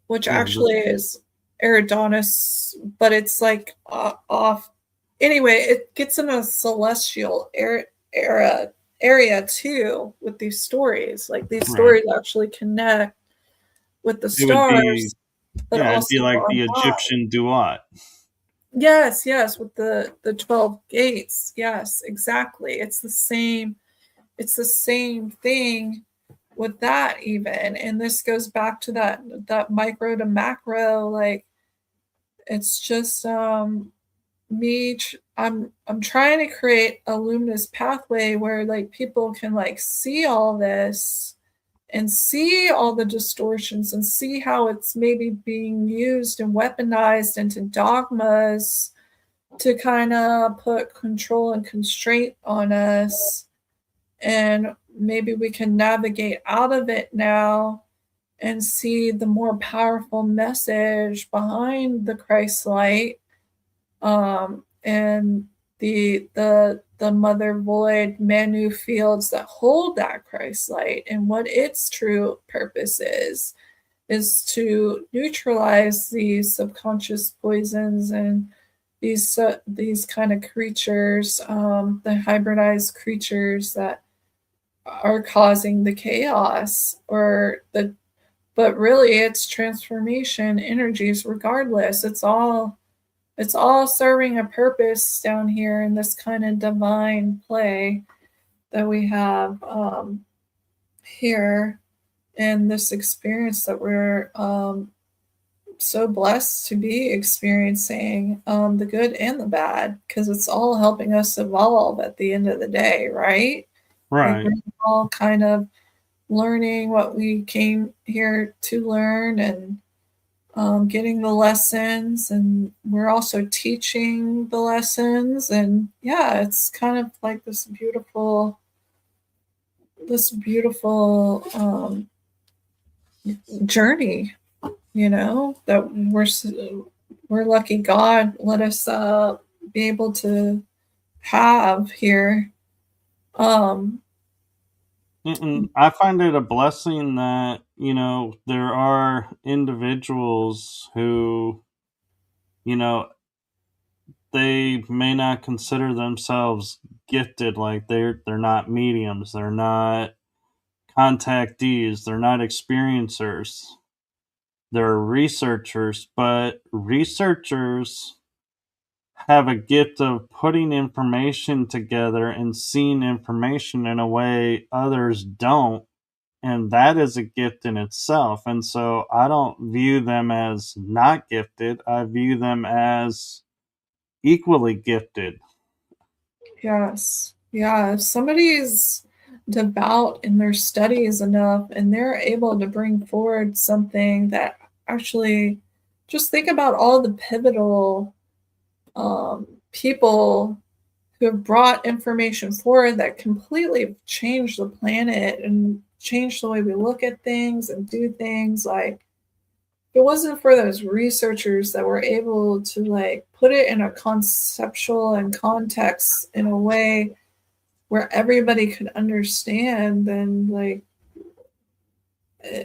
which Yeah, actually is Eridanus, but it's like off. Anyway, it gets in a celestial area too with these stories. Like these right. stories actually connect with the It would be, stars, but yeah, it'd be also like our the mind. Egyptian duat. Yes, yes, with the 12 gates. Yes, exactly. It's the same thing with that even. And this goes back to that micro to macro, like it's just I'm trying to create a luminous pathway where like people can like see all this and see all the distortions and see how it's maybe being used and weaponized into dogmas to kind of put control and constraint on us, and maybe we can navigate out of it now and see the more powerful message behind the Christ light, and the mother void Manu fields that hold that Christ light, and what its true purpose is to neutralize these subconscious poisons and these kind of creatures, the hybridized creatures that are causing the chaos, but really it's transformation energies regardless. It's all serving a purpose down here in this kind of divine play that we have, here, in this experience that we're so blessed to be experiencing, the good and the bad, because it's all helping us evolve at the end of the day, right? Like Right. we're all kind of learning what we came here to learn, and getting the lessons, and we're also teaching the lessons. And yeah, it's kind of like this beautiful journey, that we're lucky God let us be able to have here. um And I find it a blessing that, there are individuals who, you know, they may not consider themselves gifted, like they're not mediums, they're not contactees, they're not experiencers. They're researchers, but researchers have a gift of putting information together and seeing information in a way others don't. And that is a gift in itself. And so I don't view them as not gifted, I view them as equally gifted. Yes. Yeah. If somebody's devout in their studies enough and they're able to bring forward something that actually, just think about all the pivotal people who have brought information forward that completely changed the planet and changed the way we look at things and do things. Like, if it wasn't for those researchers that were able to like put it in a conceptual and context in a way where everybody could understand, then like eh,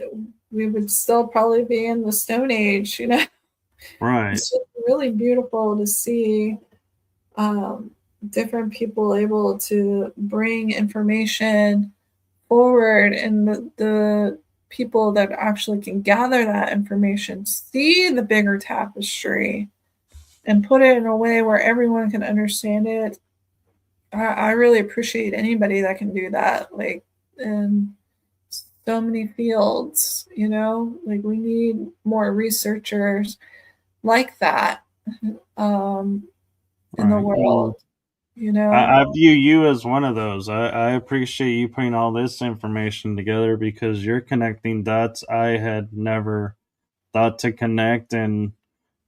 we would still probably be in the Stone Age. Right. It's just really beautiful to see, um, different people able to bring information forward, and the people that actually can gather that information see the bigger tapestry and put it in a way where everyone can understand it. I really appreciate anybody that can do that, like, in so many fields, like we need more researchers like that, um, in the Right. world, you know? I view you as one of those. I appreciate you putting all this information together because you're connecting dots I had never thought to connect, and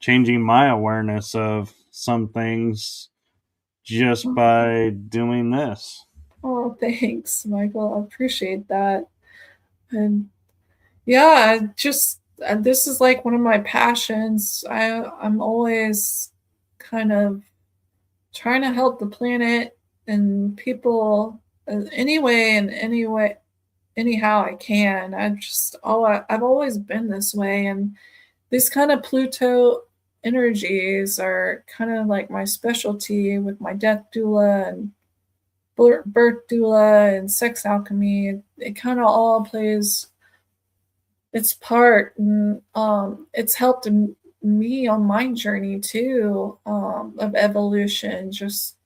changing my awareness of some things just by doing this. Oh, thanks, Michael. I appreciate that. And yeah, this is like one of my passions. I'm always kind of trying to help the planet and people, anyway, and anyway, anyhow I can. I've always been this way, and these kind of Pluto energies are kind of like my specialty with my death doula and birth doula and sex alchemy. It kind of all plays its part, and it's helped me on my journey too, of evolution. Just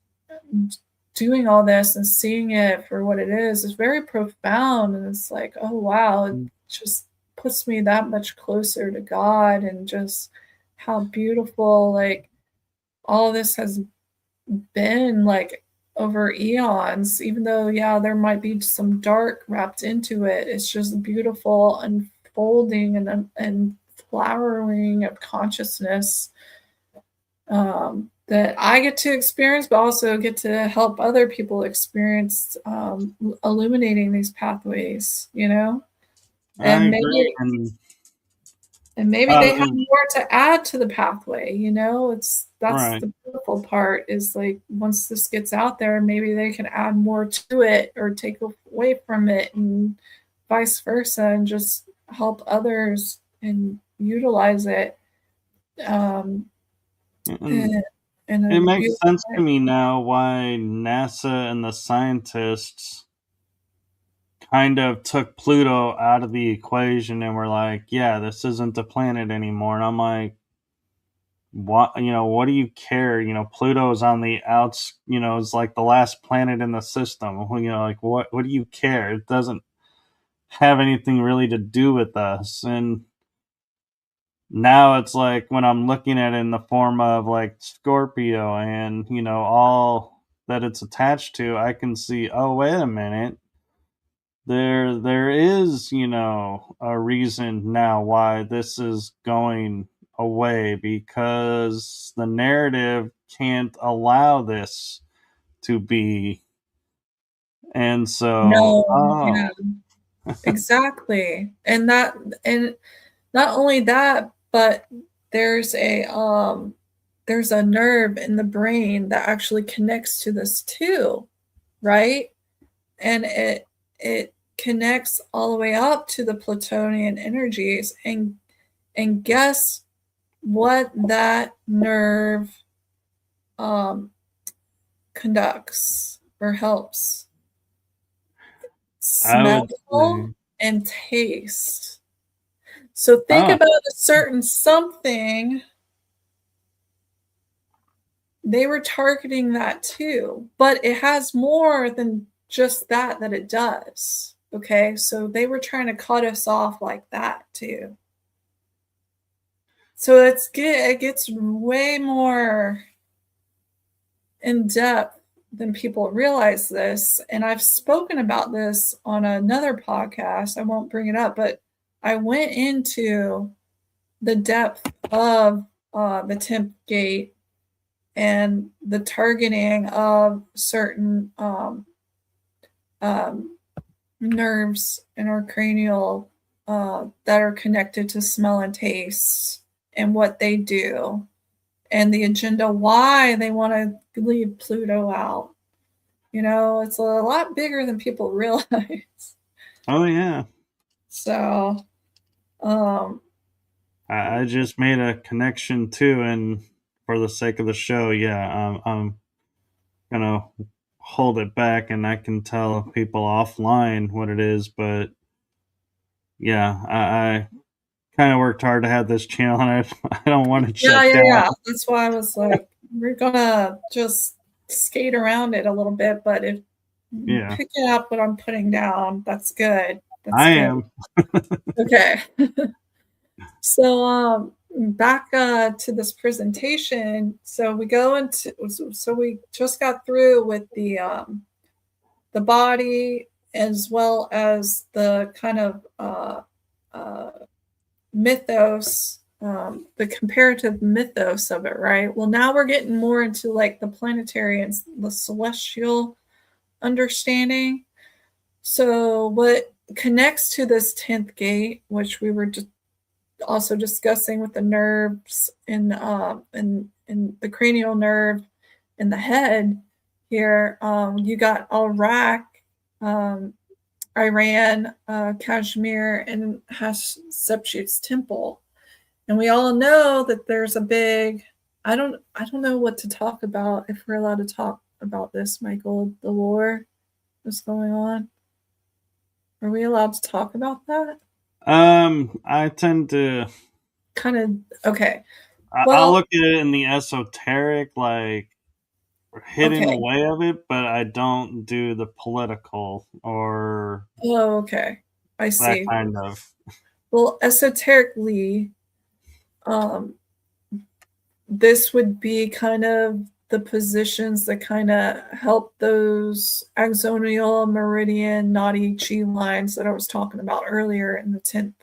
doing all this and seeing it for what it is very profound, and it's like, oh wow, it just puts me that much closer to God, and just how beautiful, like, all this has been, like, over eons. Even though, yeah, there might be some dark wrapped into it, it's just beautiful unfolding and flowering of consciousness, that I get to experience, but also get to help other people experience, illuminating these pathways, you know? I And agree. maybe and maybe they have more to add to the pathway, you know? That's right. the beautiful part, is like once this gets out there, maybe they can add more to it or take away from it, and vice versa, and just help others and utilize it, um, And in a it makes beautiful sense to way. me now why NASA and the scientists kind of took Pluto out of the equation and were like, yeah, this isn't a planet anymore. And I'm like, what do you care? Pluto is on the outs, is like the last planet in the system. Like what do you care? It doesn't have anything really to do with us. And now it's like when I'm looking at it in the form of like Scorpio and, all that it's attached to, I can see, oh, wait a minute. There is, a reason now why this is going away, because the narrative can't allow this to be. And so, No, yeah, exactly. And not only that, but there's a there's a nerve in the brain that actually connects to this too, right? And it connects all the way up to the Plutonian energies, and guess what that nerve um conducts or helps? I would Smell say, and taste. So think oh, about a certain something. They were targeting that too, but it has more than just that it does. Okay, so they were trying to cut us off like that too. So it gets way more in depth than people realize this. And I've spoken about this on another podcast. I won't bring it up, but I went into the depth of the 10th gate and the targeting of certain um, nerves in our cranial that are connected to smell and taste and what they do, and the agenda why they want to leave Pluto out. You know, it's a lot bigger than people realize. oh yeah. So, um, I just made a connection too, and for the sake of the show, yeah, I'm gonna hold it back, and I can tell people offline what it is. But yeah, I kind of worked hard to have this channel, and I don't want it yeah, shut yeah, down. yeah. That's why I was like, we're gonna just skate around it a little bit, but if Yeah, picking up what I'm putting down, that's good. That's I good. am. Okay. So back to this presentation. So we go into so we just got through with the body as well as the kind of uh, mythos, the comparative mythos of it, right? Well, now we're getting more into like the planetary and the celestial understanding. So what connects to this 10th gate, which we were just also discussing with the nerves and the cranial nerve in the head here, you got Iraq, um, Iran, Kashmir, and Hatshepsut's temple. And we all know that there's a big, I don't know what to talk about, if we're allowed to talk about this, Michael, the war that's going on. Are we allowed to talk about that? I tend to. Kind of, okay. I'll Well, look at it in the esoteric, like hidden okay. way of it, but I don't do the political or Oh, okay. I that see. kind of. Well, esoterically, um, this would be kind of the positions that kind of help those axonal, meridian, naughty chi lines that I was talking about earlier in the 10th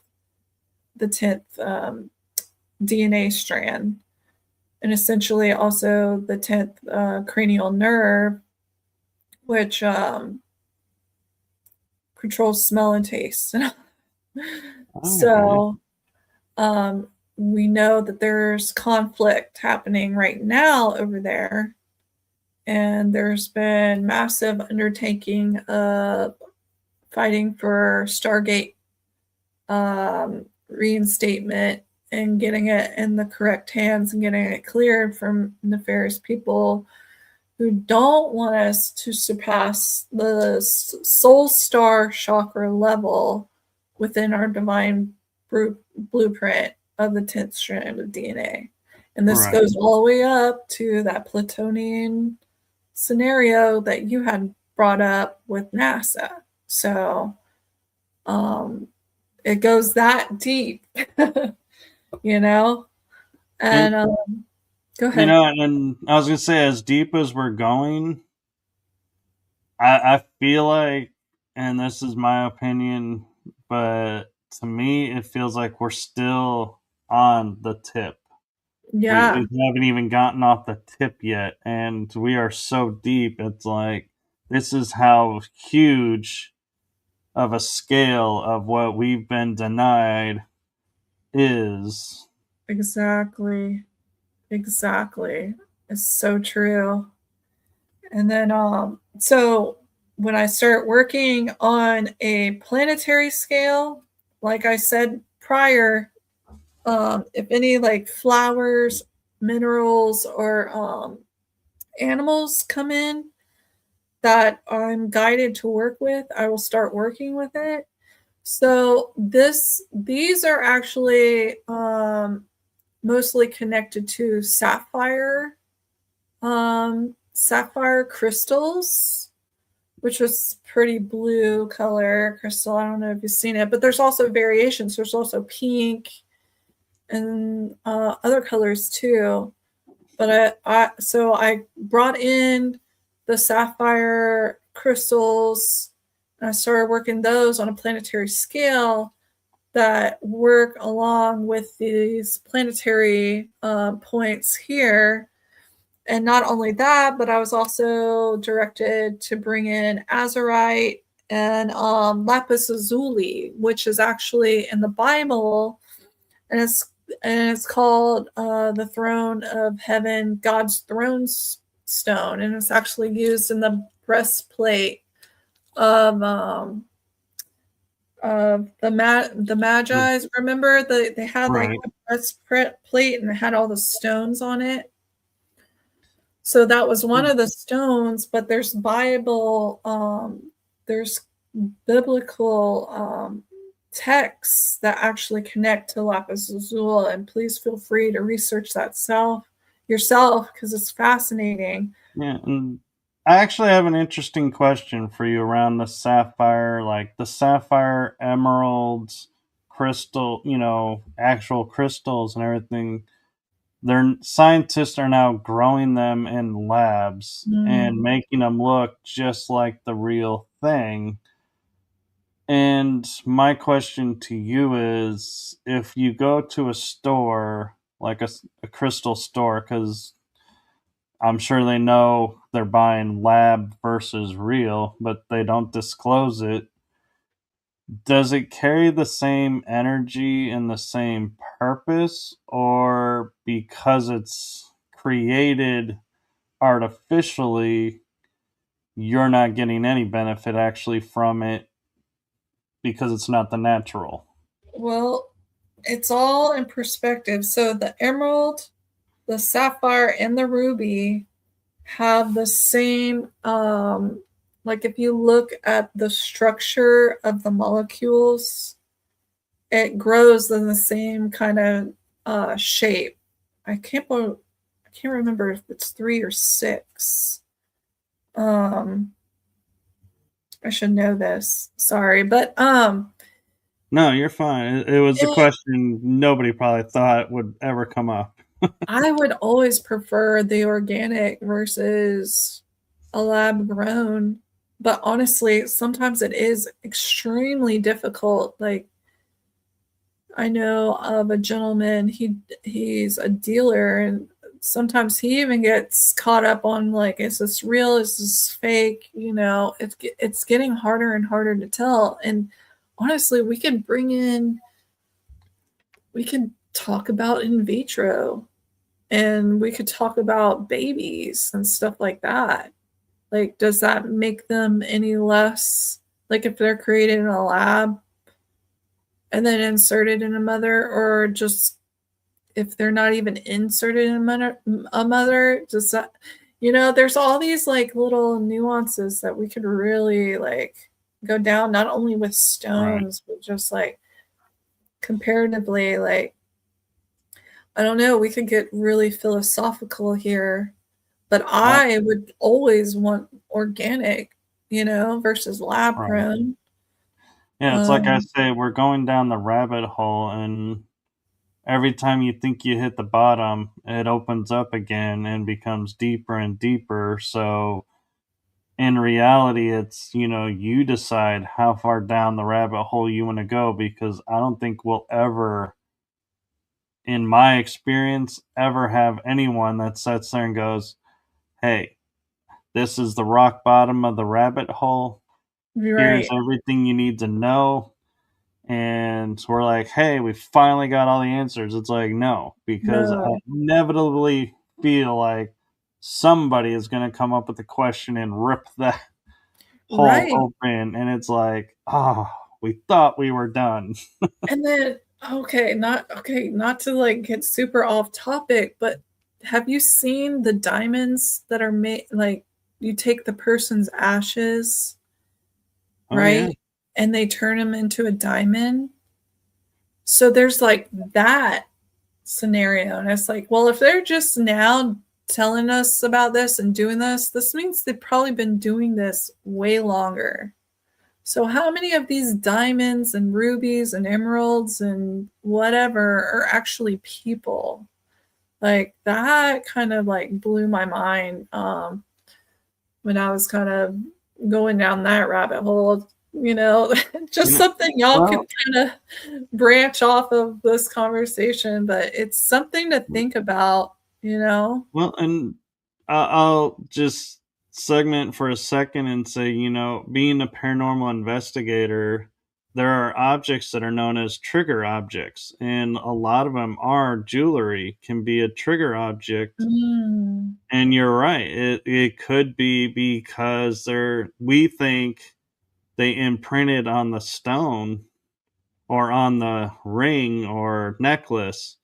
DNA strand. and essentially also the 10th cranial nerve, which controls smell and taste. So we know that there's conflict happening right now over there, and there's been massive undertaking of fighting for Stargate reinstatement and getting it in the correct hands and getting it cleared from nefarious people who don't want us to surpass the soul star chakra level within our divine blueprint of the 10th strand of DNA. And this goes all the way up to that Plutonian scenario that you had brought up with NASA. So it goes that deep, you know? And go ahead. You know, and I was going to say, as deep as we're going, I feel like, and this is my opinion, but to me, it feels like we're still on the tip. Yeah. We haven't even gotten off the tip yet, and we are so deep. It's like, this is how huge of a scale of what we've been denied is. Exactly. It's so true. And then so when I start working on a planetary scale, like I said prior, if any like flowers, minerals, or animals come in that I'm guided to work with, I will start working with it. So these are actually mostly connected to sapphire crystals, which was pretty blue color crystal. I don't know if you've seen it, but there's also variations. There's also pink and other colors too. But I brought in the sapphire crystals, and I started working those on a planetary scale that work along with these planetary points here. And not only that, but I was also directed to bring in azurite and lapis lazuli, which is actually in the Bible, and it's called the throne of heaven, God's throne stone, and it's actually used in the breastplate of the Magi's. Remember, they had like a breastplate and it had all the stones on it. So that was one of the stones, but there's there's biblical texts that actually connect to lapis lazuli, and please feel free to research that yourself because it's fascinating. Yeah, and I actually have an interesting question for you around the sapphire, like the sapphire, emeralds, crystal, actual crystals and everything. Scientists are now growing them in labs and making them look just like the real thing. And my question to you is, if you go to a store, like a crystal store, because I'm sure they know they're buying lab versus real, but they don't disclose it. Does it carry the same energy and the same purpose, or because it's created artificially, you're not getting any benefit actually from it because it's not the natural? Well, it's all in perspective. So the emerald, the sapphire, and the ruby have the same like if you look at the structure of the molecules, it grows in the same kind of shape. I can't remember if it's 3 or 6. I should know this. Sorry, but No, you're fine. It was a question nobody probably thought would ever come up. I would always prefer the organic versus a lab grown, but honestly, sometimes it is extremely difficult. Like I know of a gentleman, he's a dealer, and sometimes he even gets caught up on like, is this real? Is this fake? You know, it's getting harder and harder to tell. And honestly, we can talk about in vitro, and we could talk about babies and stuff like that. Like, does that make them any less, like if they're created in a lab and then inserted in a mother, or just if they're not even inserted in a mother, does that, you know, there's all these like little nuances that we could really like go down, not only with stones, but just like comparatively, like, I don't know, we could get really philosophical here, but I would always want organic, you know, versus lab grown. Yeah, it's like I say, we're going down the rabbit hole, and every time you think you hit the bottom, it opens up again and becomes deeper and deeper. So in reality, it's, you know, you decide how far down the rabbit hole you want to go, because I don't think we'll ever, in my experience, ever have anyone that sits there and goes, hey, this is the rock bottom of the rabbit hole. Here's Right. everything you need to know. And we're like, hey, we finally got all the answers. It's like, no, because I No. inevitably feel like somebody is going to come up with a question and rip that hole Right. open. And it's like, oh, we thought we were done. And then, not to like get super off topic, but have you seen the diamonds that are made, like you take the person's ashes, Oh, yeah. right? And they turn them into a diamond. So there's like that scenario. And it's like, well, if they're just now telling us about this and doing this means they've probably been doing this way longer. So how many of these diamonds and rubies and emeralds and whatever are actually people? Like that kind of like blew my mind when I was kind of going down that rabbit hole, you know, just You know, something y'all could well, kind of branch off of this conversation, but it's something to think about, you know? well, and I'll just segment for a second and say, you know, being a paranormal investigator, there are objects that are known as trigger objects, and a lot of them are jewelry, can be a trigger object. Mm, And you're right. It could be because we think they imprinted on the stone or on the ring or necklace,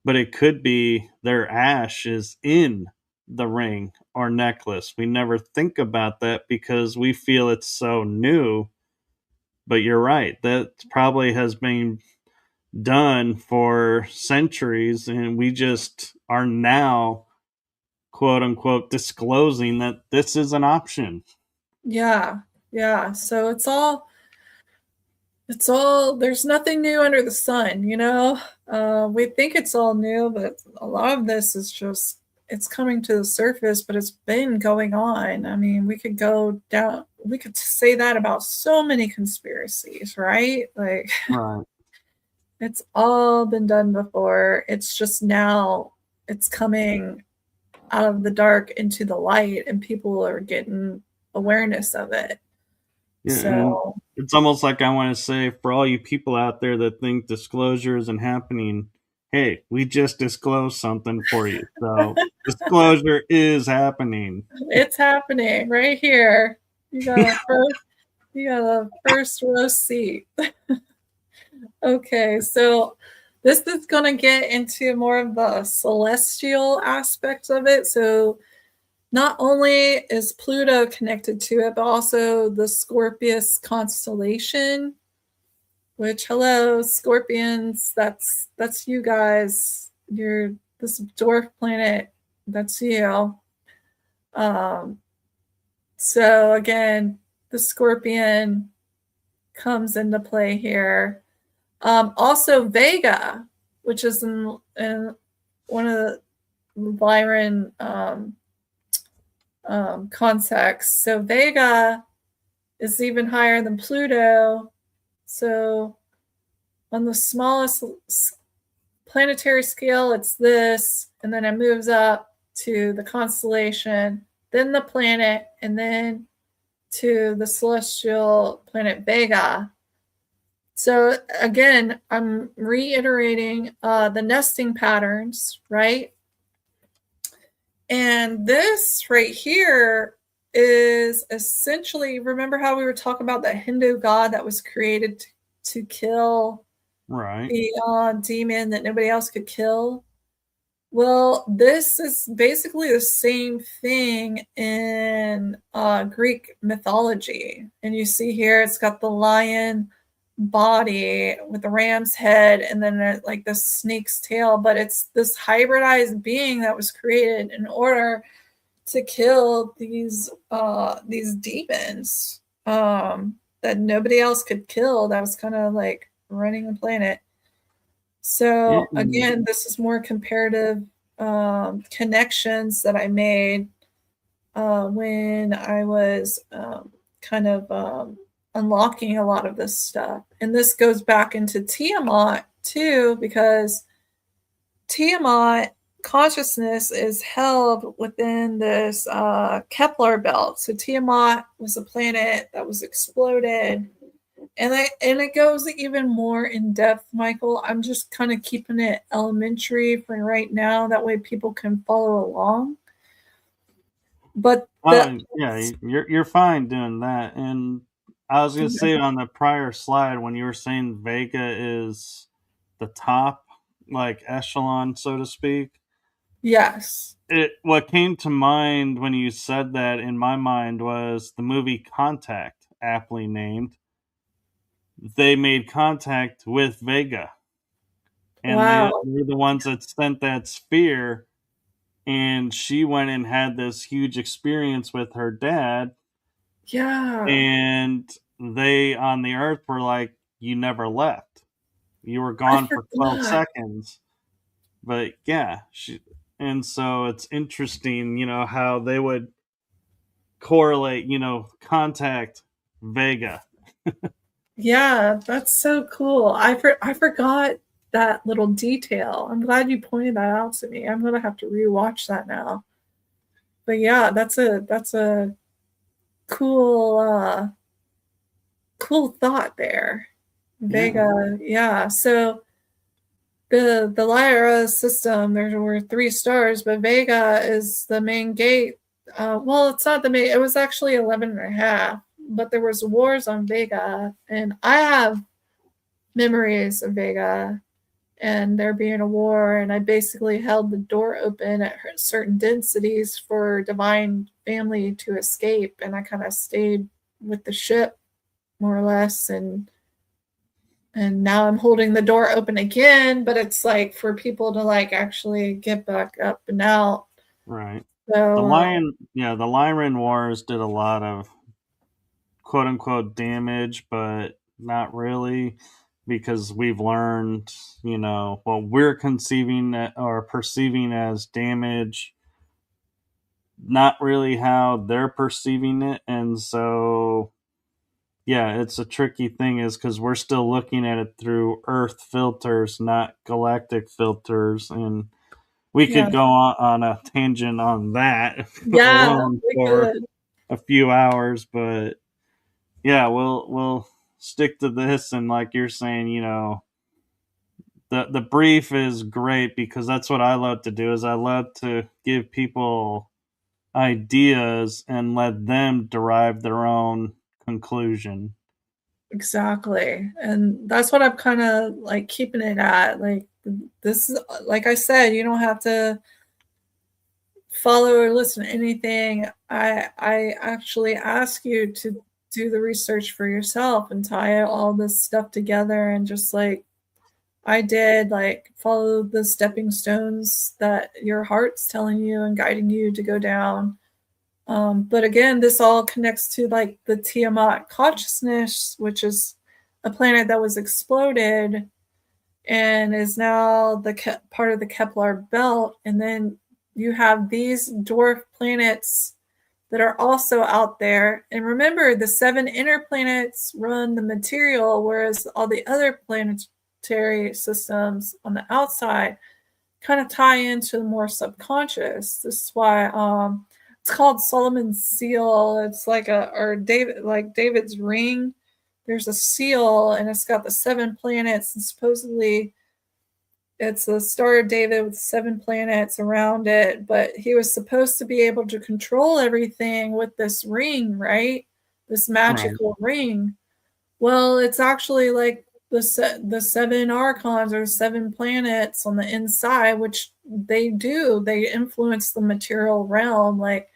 but it could be their ash is in the ring or necklace. We never think about that because we feel it's so new. But you're right. That probably has been done for centuries, and we just are now, quote unquote, disclosing that this is an option. yeah, yeah. So it's all, there's nothing new under the sun, you know? We think it's all new, but a lot of this is just, it's coming to the surface, but it's been going on. I mean, we could go down, we could say that about so many conspiracies, right? Like, Right. it's all been done before. It's just now it's coming out of the dark into the light, and people are getting awareness of it. Yeah, and So, it's almost like I want to say, for all you people out there that think disclosure isn't happening, hey, we just disclosed something for you. So disclosure is happening. it's happening right here. You got a first row seat. Okay, so this is going to get into more of the celestial aspects of it. So not only is Pluto connected to it, but also the Scorpius constellation, which, hello, Scorpions, that's you guys. You're this dwarf planet, that's you. Um, so again, the Scorpion comes into play here. Also Vega, which is in one of the Byron contexts. So Vega is even higher than Pluto. So on the smallest planetary scale, it's this, and then it moves up to the constellation, then the planet, and then to the celestial planet Vega. So again, I'm reiterating the nesting patterns, right? And this right here is essentially, remember how we were talking about that Hindu god that was created to kill the demon that nobody else could kill? Well, this is basically the same thing in Greek mythology. And you see here, it's got the lion body with the ram's head and then like the snake's tail, but it's this hybridized being that was created in order to kill these demons that nobody else could kill, that was kind of like running the planet. So again, this is more comparative connections that I made when I was kind of unlocking a lot of this stuff. And this goes back into Tiamat too, because Tiamat consciousness is held within this Kepler belt. So Tiamat was a planet that was exploded. And it goes even more in depth, Michael. I'm just kind of keeping it elementary for right now. That way people can follow along. But yeah, you're fine doing that. And I was going to say on the prior slide, when you were saying Vega is the top, like echelon, so to speak. Yes. What came to mind when you said that in my mind was the movie Contact, aptly named. They made contact with Vega. And they're the ones that sent that sphere. And she went and had this huge experience with her dad. Yeah. And they on the Earth were like, you never left. You were gone for 12 seconds. But yeah, and so it's interesting, how they would correlate, contact Vega. Yeah, that's so cool. I forgot that little detail. I'm glad you pointed that out to me. I'm gonna have to rewatch that now. But yeah, that's a cool cool thought there. Vega, yeah. So the Lyra system, there were 3 stars, but Vega is the main gate. Well, it's not the main, it was actually 11 and a half, but there was wars on Vega, and I have memories of Vega and there being a war, and I basically held the door open at certain densities for divine family to escape, and I kind of stayed with the ship more or less, and now I'm holding the door open again, but it's like for people to like actually get back up and out. Right. So the Lyran Wars did a lot of quote unquote damage, but not really, because we've learned, what we're conceiving or perceiving as damage, not really how they're perceiving it. And so yeah, it's a tricky thing, is because we're still looking at it through Earth filters, not galactic filters, and we could go on a tangent on that alone for a few hours, but yeah, we'll stick to this. And like you're saying, the brief is great, because that's what I love to do. Is I love to give people ideas and let them derive their own conclusion. Exactly. And that's what I'm kind of like keeping it at. Like, this is, like I said, you don't have to follow or listen to anything. I actually ask you to do the research for yourself and tie all this stuff together, and just like I did, like follow the stepping stones that your heart's telling you and guiding you to go down. But again, this all connects to like the Tiamat consciousness, which is a planet that was exploded and is now the part of the Kepler belt. And then you have these dwarf planets that are also out there. And remember, the 7 inner planets run the material, whereas all the other planetary systems on the outside, kind of tie into the more subconscious. This is why it's called Solomon's seal. It's like David's ring. There's a seal and it's got the 7 planets, and supposedly it's the Star of David with 7 planets around it, but he was supposed to be able to control everything with this ring, right? This magical ring. Well, it's actually like the 7 archons or 7 planets on the inside, which they influence the material realm. Like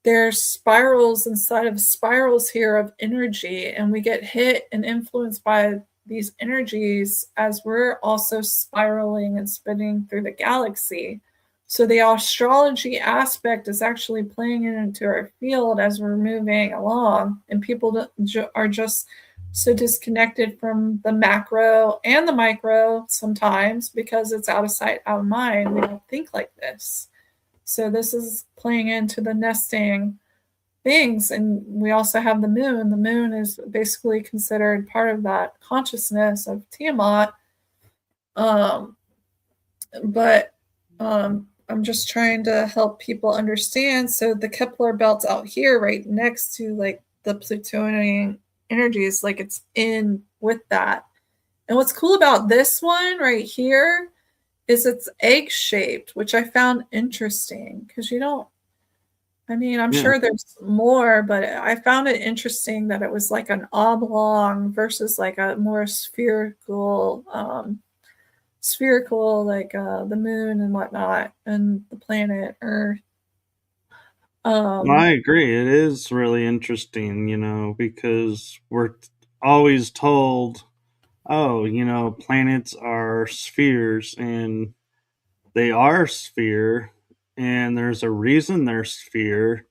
there's spirals inside of spirals here of energy, and we get hit and influenced by these energies as we're also spiraling and spinning through the galaxy. So the astrology aspect is actually playing into our field as we're moving along, and people are just so disconnected from the macro and the micro sometimes because it's out of sight, out of mind. We don't think like this. So this is playing into the nesting things. And we also have the moon. The moon is basically considered part of that consciousness of Tiamat. But I'm just trying to help people understand. So the Kepler belt's out here right next to like the Plutonian energies, like it's in with that. And what's cool about this one right here is it's egg shaped, which I found interesting because I'm sure there's more, but I found it interesting that it was like an oblong versus like a more spherical, like the moon and whatnot, and the planet Earth. I agree. It is really interesting, because we're always told, oh, planets are spheres, and they are sphere, and there's a reason they're sphere,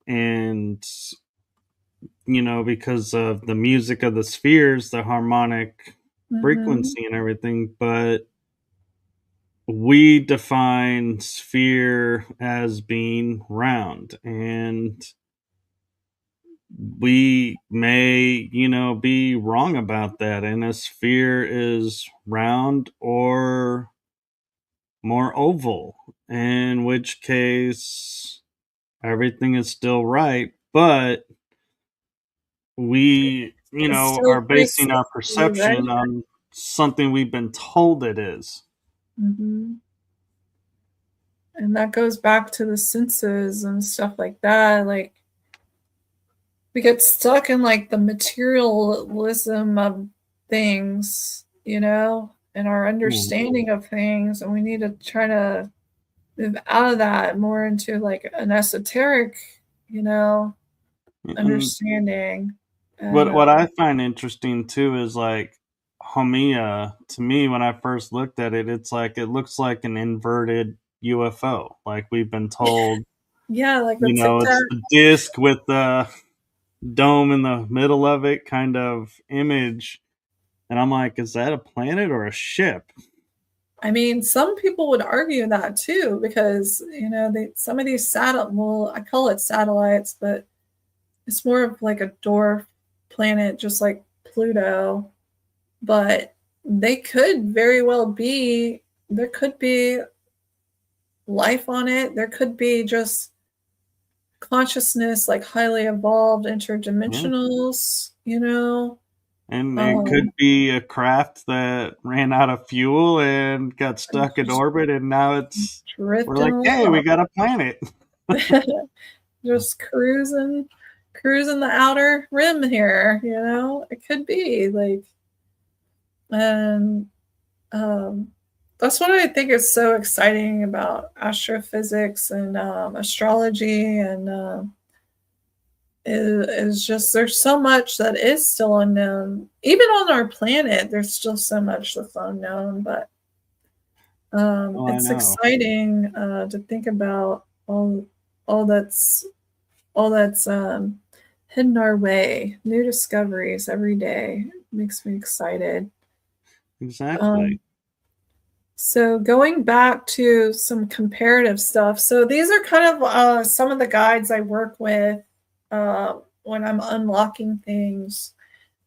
and because of the music of the spheres, the harmonic frequency and everything. But we define sphere as being round, and we may be wrong about that, and a sphere is round or more oval, in which case everything is still right, but we are basing our perception on something we've been told it is. And that goes back to the senses and stuff like that. Like we get stuck in like the materialism of things, and our understanding of things, and we need to try to move out of that more into like an esoteric, understanding. What I find interesting too is like Haumea. To me, when I first looked at it, it looks like an inverted UFO. Like we've been told, like it's the disc with the dome in the middle of it kind of image. And I'm like, is that a planet or a ship? I mean, some people would argue that too, because some of these I call it satellites, but it's more of like a dwarf planet, just like Pluto. But they could very well be. There could be life on it. There could be just consciousness, like highly evolved interdimensionals. And it could be a craft that ran out of fuel and got stuck in orbit, and now we're like, hey, we got a planet. Just cruising the outer rim here, it could be like, and that's what I think is so exciting about astrophysics and astrology, and is just there's so much that is still unknown. Even on our planet, there's still so much that's unknown, but it's exciting to think about all that's hidden our way. New discoveries every day. It makes me excited. Exactly. So going back to some comparative stuff. So these are kind of some of the guides I work with when I'm unlocking things,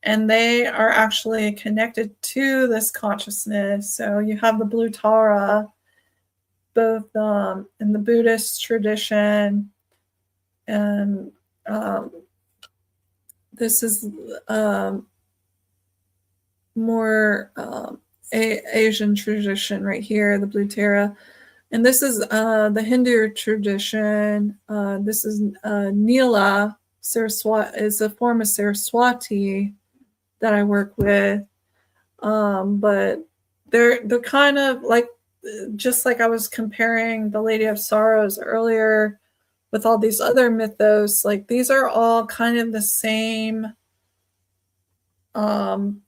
and they are actually connected to this consciousness. So you have the blue Tara, both in the Buddhist tradition, and this is more Asian tradition right here, the Blue Tara. And this is the Hindu tradition. This is Nila Saraswati, is a form of Saraswati that I work with. But they're kind of like, just like I was comparing the Lady of Sorrows earlier with all these other mythos, like these are all kind of the same,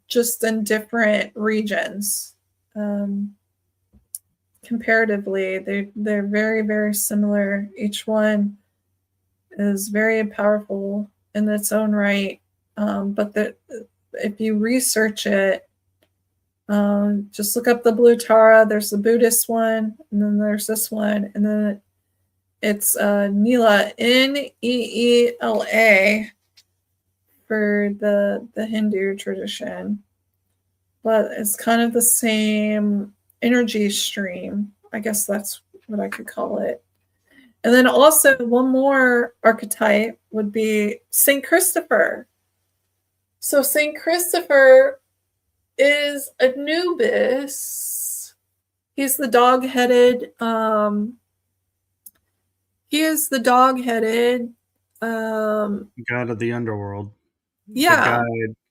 just in different regions. Comparatively, they're very, very similar. Each one is very powerful in its own right. But if you research it, just look up the Blue Tara. There's the Buddhist one, and then there's this one, and then it's Neela, Neela, for the Hindu tradition. But it's kind of the same energy stream. I guess that's what I could call it. And then also one more archetype would be Saint Christopher. So Saint Christopher is Anubis. He's the dog-headed. He is the dog-headed god of the underworld. Yeah.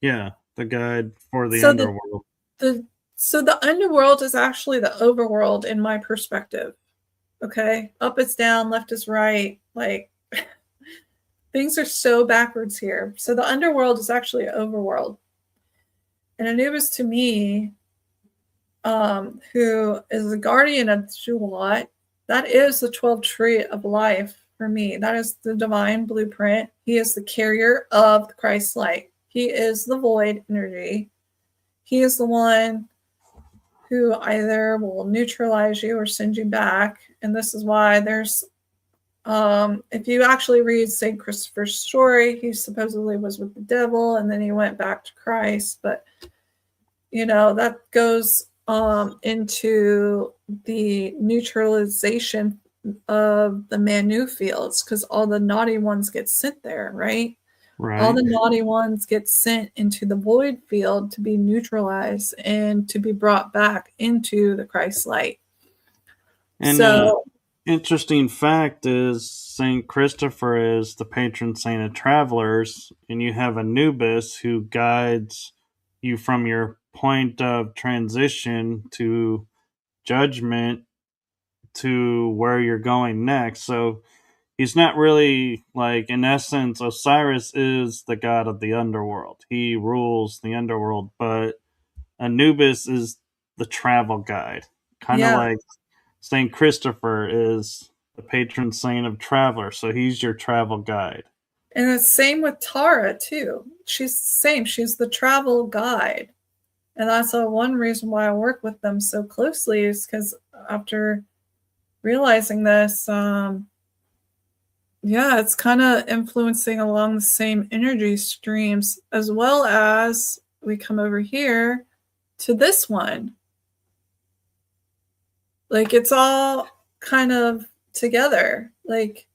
The guide for the underworld. So the underworld is actually the overworld in my perspective. Okay, up is down, left is right. Like things are so backwards here. So the underworld is actually overworld. And Anubis to me, who is the guardian of Shulat, that is the 12 tree of life for me. That is the divine blueprint. He is the carrier of the Christ light. He is the void energy. He is the one who either will neutralize you or send you back. And this is why there's, if you actually read St. Christopher's story, he supposedly was with the devil and then he went back to Christ. But, you know, that goes into the neutralization of the Manu fields, because all the naughty ones get sent there, right? Right. All the naughty ones get sent into the void field to be neutralized and to be brought back into the Christ light. And so, interesting fact is Saint Christopher is the patron saint of travelers, and you have Anubis who guides you from your point of transition to judgment to where you're going next. So he's not really, like, in essence, Osiris is the god of the underworld. He rules the underworld, but Anubis is the travel guide. Kind of like St. Christopher is the patron saint of travelers, so he's your travel guide. And the same with Tara, too. She's the same. She's the travel guide. And that's one reason why I work with them so closely, is because after realizing this, it's kind of influencing along the same energy streams, as well as we come over here to this one. Like it's all kind of together. Like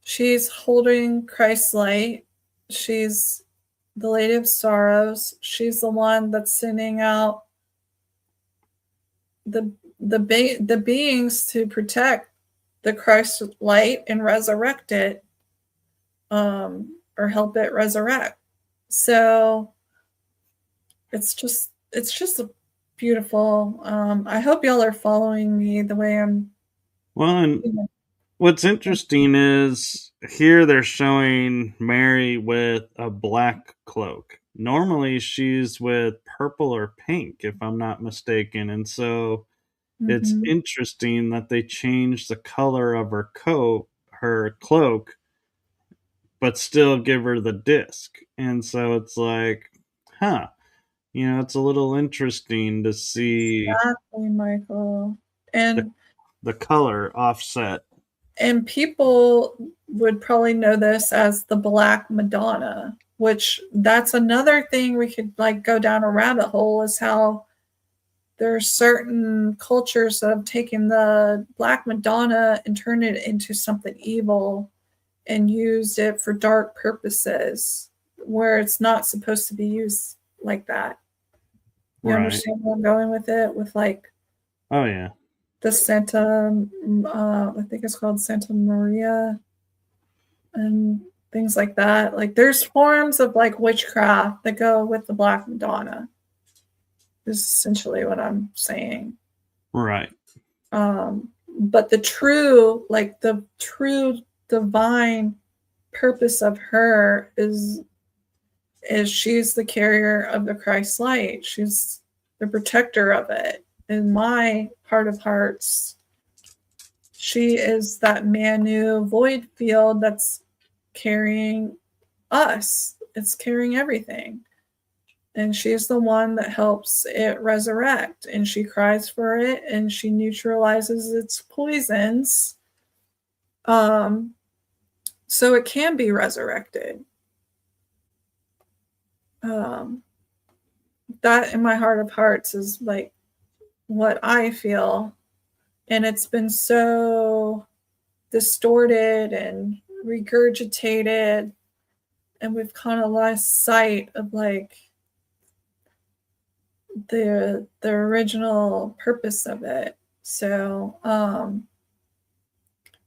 she's holding Christ's light. She's the Lady of Sorrows. She's the one that's sending out the beings to protect the Christ light and resurrect it, or help it resurrect. So it's just a beautiful. I hope y'all are following me the way I'm. Well, and what's interesting is here they're showing Mary with a black cloak. Normally she's with purple or pink, if I'm not mistaken. And so it's interesting that they changed the color of her cloak, but still give her the disc. And so it's like, it's a little interesting to see Exactly, Michael. And the color offset. And people would probably know this as the Black Madonna, which that's another thing we could like go down a rabbit hole, is how there are certain cultures that have taken the Black Madonna and turned it into something evil and used it for dark purposes where it's not supposed to be used like that. You understand where I'm going with it? With like, oh yeah, the Santa, I think it's called Santa Maria, and things like that. Like, there's forms of like witchcraft that go with the Black Madonna. Is essentially what I'm saying. Right. But the true divine purpose of her is she's the carrier of the Christ light. She's the protector of it. In my heart of hearts, she is that Manu void field that's carrying us. It's carrying everything. And she's the one that helps it resurrect. And she cries for it and she neutralizes its poisons. So it can be resurrected. That in my heart of hearts is like what I feel. And it's been so distorted and regurgitated. And we've kind of lost sight of like the original purpose of it. So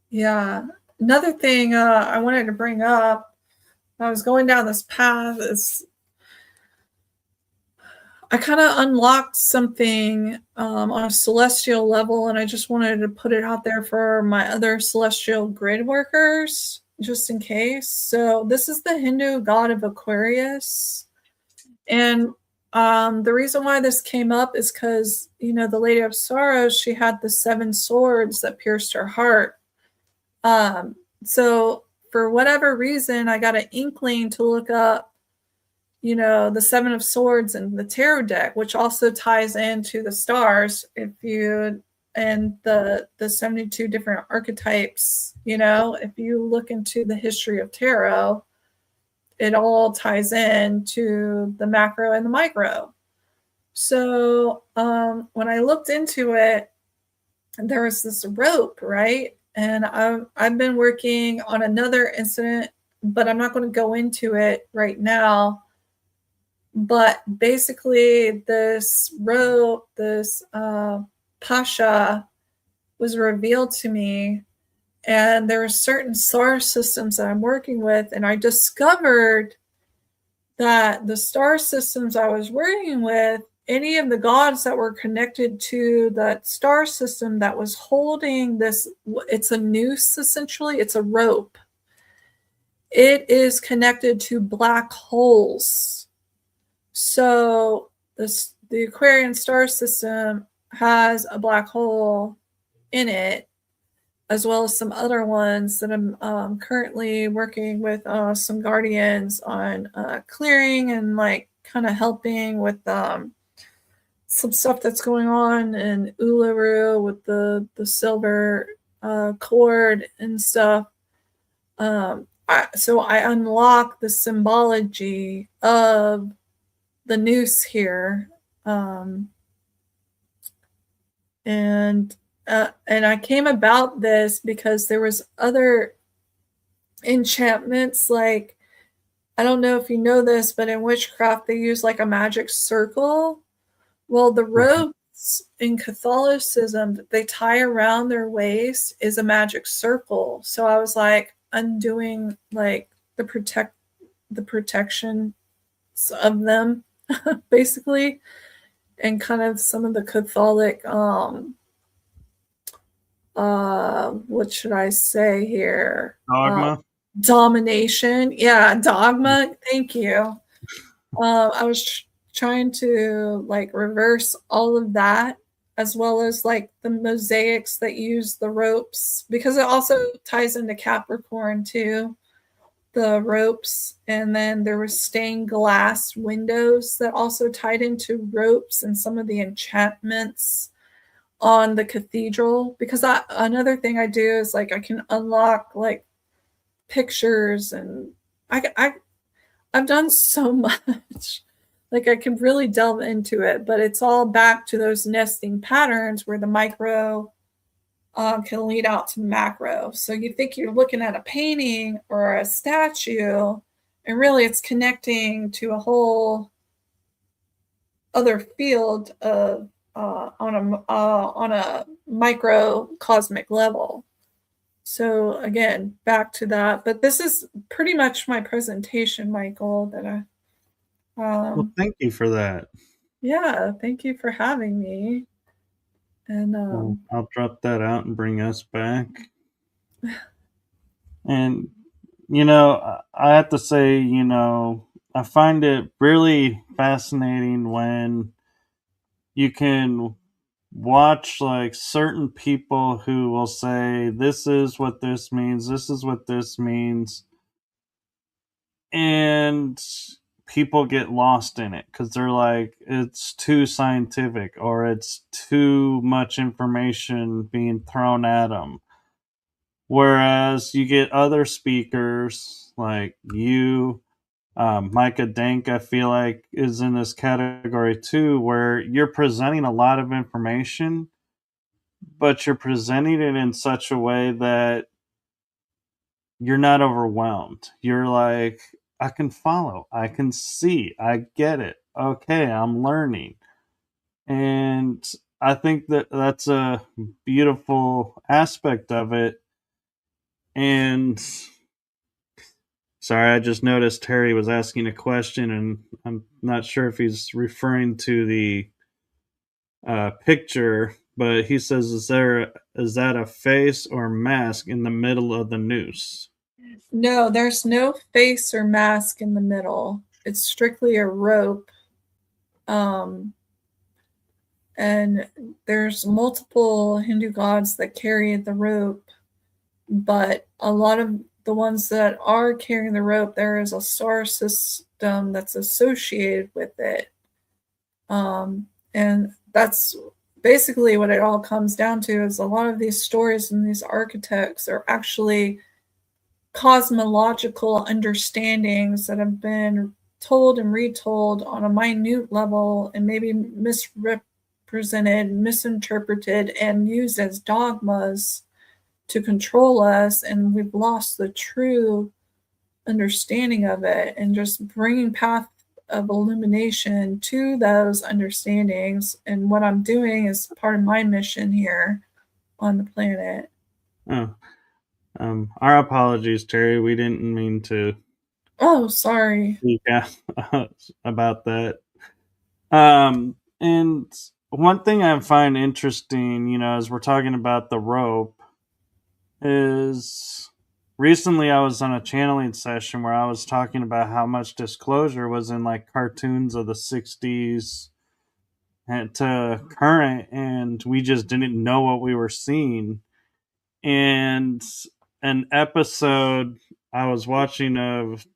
yeah, another thing I wanted to bring up, I was going down this path, is I kind of unlocked something on a celestial level, and I just wanted to put it out there for my other celestial grid workers, just in case. So this is the Hindu god of Aquarius. And the reason why this came up is because, you know, the Lady of Sorrows, she had the 7 swords that pierced her heart. So for whatever reason, I got an inkling to look up, you know, the 7 of Swords and the tarot deck, which also ties into the stars. And the 72 different archetypes, you know, if you look into the history of tarot, it all ties in to the macro and the micro. So when I looked into it, there was this rope, right? And I've been working on another incident, but I'm not going to go into it right now. But basically, this rope, this Pasha, was revealed to me. And there are certain star systems that I'm working with. And I discovered that the star systems I was working with, any of the gods that were connected to that star system that was holding this, it's a noose, essentially. It's a rope. It is connected to black holes. So the Aquarian star system has a black hole in it, as well as some other ones that I'm currently working with some guardians on clearing and like kind of helping with some stuff that's going on in Uluru with the silver cord and stuff. So I unlock the symbology of the noose here, and I came about this because there was other enchantments. Like, I don't know if you know this, but in witchcraft they use like a magic circle. Well, the ropes in Catholicism that they tie around their waist is a magic circle. So I was like undoing like the protection of them basically, and kind of some of the Catholic what should I say here? Dogma. Domination. Yeah, dogma. Thank you. I was trying to like reverse all of that, as well as like the mosaics that use the ropes, because it also ties into Capricorn too, the ropes. And then there was stained glass windows that also tied into ropes and some of the enchantments on the cathedral. Because another thing I do is like I can unlock like pictures, and I've done so much Like I could really delve into it, but it's all back to those nesting patterns where the micro can lead out to macro. So you think you're looking at a painting or a statue, and really it's connecting to a whole other field of on a microcosmic level. So again, back to that. But this is pretty much my presentation, Michael. That I Well, thank you for that. yeah, thank you for having me. And Well, I'll drop that out and bring us back. And, I have to say, I find it really fascinating when you can watch like certain people who will say, this is what this means, this is what this means. And people get lost in it because they're like, it's too scientific or it's too much information being thrown at them. Whereas you get other speakers like you, Micah Dank, I feel like is in this category too, where you're presenting a lot of information, but you're presenting it in such a way that you're not overwhelmed. You're like, I can follow, I can see, I get it. Okay, I'm learning. And I think that that's a beautiful aspect of it. And sorry, I just noticed Terry was asking a question, and I'm not sure if he's referring to the picture, but he says, is that a face or mask in the middle of the noose? no, there's no face or mask in the middle. It's strictly a rope. And there's multiple Hindu gods that carry the rope, but a lot of the ones that are carrying the rope, there is a star system that's associated with it. And that's basically what it all comes down to, is a lot of these stories and these archetypes are actually cosmological understandings that have been told and retold on a minute level and maybe misrepresented, misinterpreted, and used as dogmas to control us. And we've lost the true understanding of it, and just bringing path of illumination to those understandings. And what I'm doing is part of my mission here on the planet. Oh, our apologies, Terry. We didn't mean to Oh, sorry. speak out about that. And one thing I find interesting, as we're talking about the rope, is recently I was on a channeling session where I was talking about how much disclosure was in like cartoons of the 60s and to current, and we just didn't know what we were seeing. And an episode I was watching of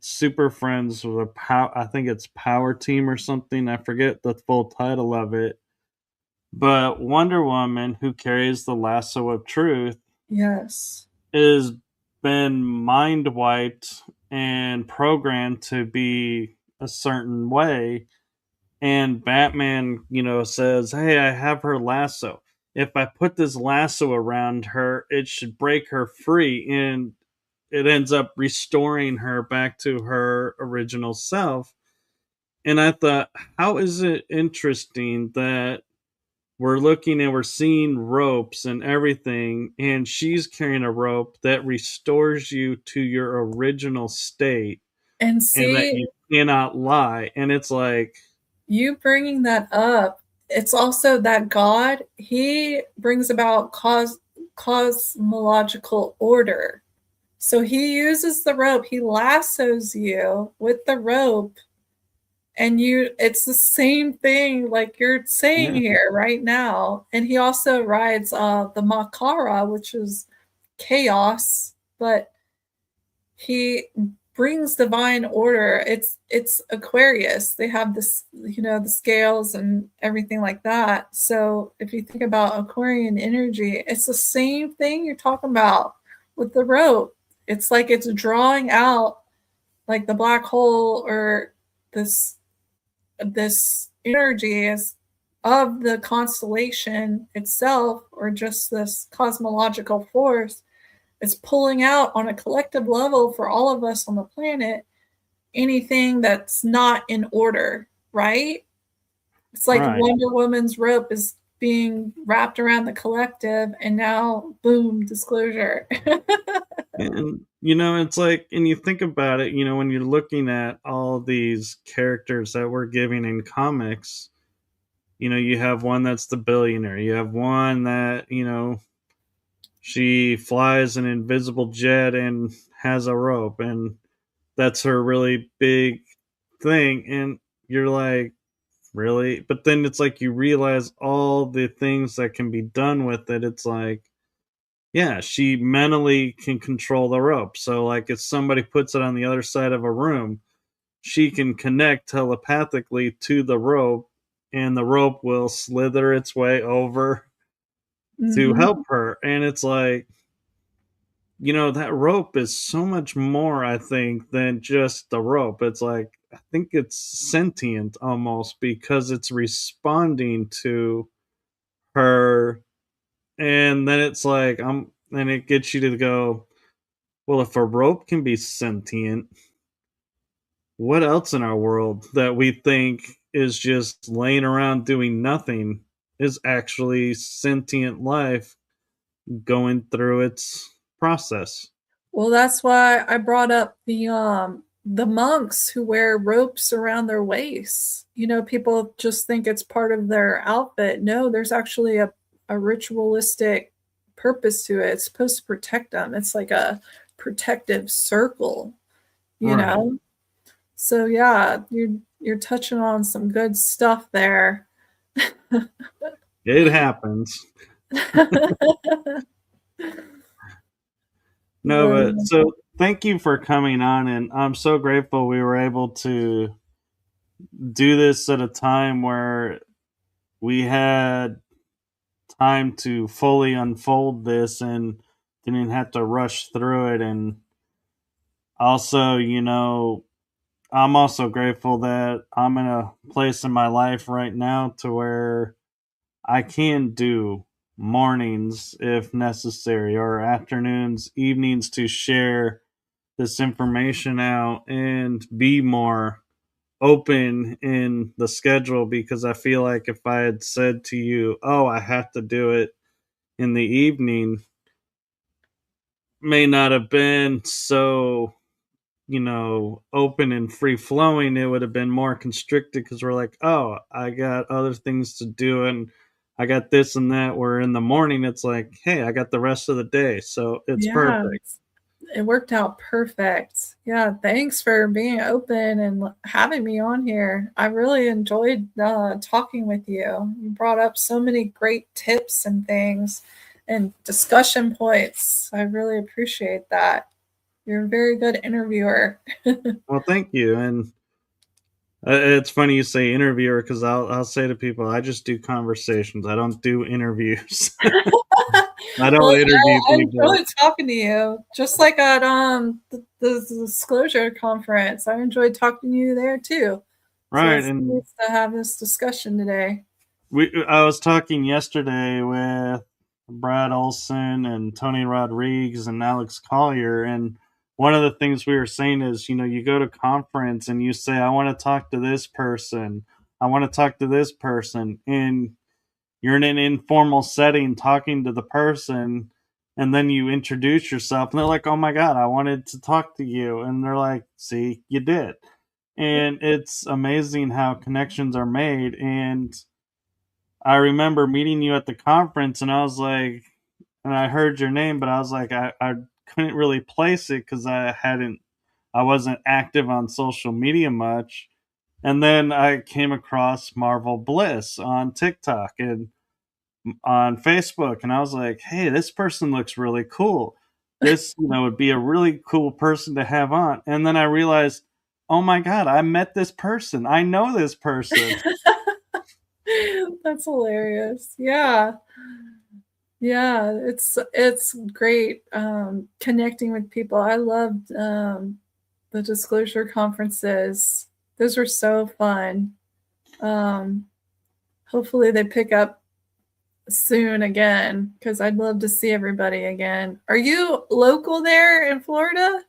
Super Friends with I think it's Power Team or something. I forget the full title of it. But Wonder Woman, who carries the lasso of truth, Yes. is been mind wiped and programmed to be a certain way. And Batman, says, hey, I have her lasso. If I put this lasso around her, it should break her free. And it ends up restoring her back to her original self. And I thought, how is it interesting that we're looking and we're seeing ropes and everything, and she's carrying a rope that restores you to your original state And and that see, you cannot lie. And it's like, you bringing that up, it's also that God, he brings about cosmological order. So he uses the rope, he lassos you with the rope, and it's the same thing like you're saying yeah, here right now. And he also rides the Makara, which is chaos, but he brings divine order. It's Aquarius. They have this, the scales and everything like that. So if you think about Aquarian energy, it's the same thing you're talking about with the rope. It's like it's drawing out like the black hole or this this energy is of the constellation itself, or just this cosmological force, is pulling out on a collective level for all of us on the planet anything that's not in order, right? It's like Right. Wonder Woman's rope is being wrapped around the collective, and now, boom, disclosure. And, it's like, and you think about it, when you're looking at all these characters that we're giving in comics, you have one that's the billionaire. You have one that, she flies an invisible jet and has a rope, and that's her really big thing. And you're like, really? But then it's like you realize all the things that can be done with it. It's like, yeah, she mentally can control the rope. So, like, if somebody puts it on the other side of a room, she can connect telepathically to the rope, and the rope will slither its way over to Mhm. help her. And it's like, that rope is so much more, I think, than just the rope. It's like, I think it's sentient almost, because it's responding to her. And then it's like, and it gets you to go, well, if a rope can be sentient, what else in our world that we think is just laying around doing nothing is actually sentient life going through its process? Well, that's why I brought up the monks who wear ropes around their waists. People just think it's part of their outfit. No, there's actually a ritualistic purpose to it. It's supposed to protect them. It's like a protective circle, you Right. know? So yeah, you're touching on some good stuff there. It happens. No, but The so thank you for coming on, and I'm so grateful we were able to do this at a time where we had time to fully unfold this and didn't have to rush through it. And also, I'm also grateful that I'm in a place in my life right now to where I can do mornings if necessary, or afternoons, evenings, to share this information out and be more open in the schedule. Because I feel like if I had said to you, oh, I have to do it in the evening, may not have been so, open and free flowing. It would have been more constricted, because we're like, oh, I got other things to do, and I got this and that. Where in the morning, it's like, hey, I got the rest of the day. So it's yeah, perfect. it worked out perfect. Yeah, thanks for being open and having me on here. I really enjoyed talking with you. You brought up so many great tips and things and discussion points. I really appreciate that. You're a very good interviewer. Well, thank you. And it's funny you say interviewer, because I'll say to people, I just do conversations. I don't do interviews. I Well, don't interview I people. enjoyed talking to you, just like at the disclosure conference. I enjoyed talking to you there too. So Right. it's And nice to have this discussion today. I was talking yesterday with Brad Olson and Tony Rodriguez and Alex Collier, and one of the things we were saying is, you go to conference and you say, I want to talk to this person, I want to talk to this person, and you're in an informal setting talking to the person, and then you introduce yourself, and they're like, oh my god, I wanted to talk to you, and they're like, see, you did. And it's amazing how connections are made. And I remember meeting you at the conference, and I was like, and I heard your name, but I was like, I couldn't really place it because I wasn't active on social media much. And then I came across Marvel Bliss on TikTok and on Facebook, and I was like, hey, this person looks really cool. This, would be a really cool person to have on. And then I realized, oh my God, I met this person. I know this person. That's hilarious. Yeah. Yeah, it's great connecting with people. I loved the disclosure conferences. Those were so fun. Hopefully they pick up soon again, because I'd love to see everybody again. Are you local there in Florida?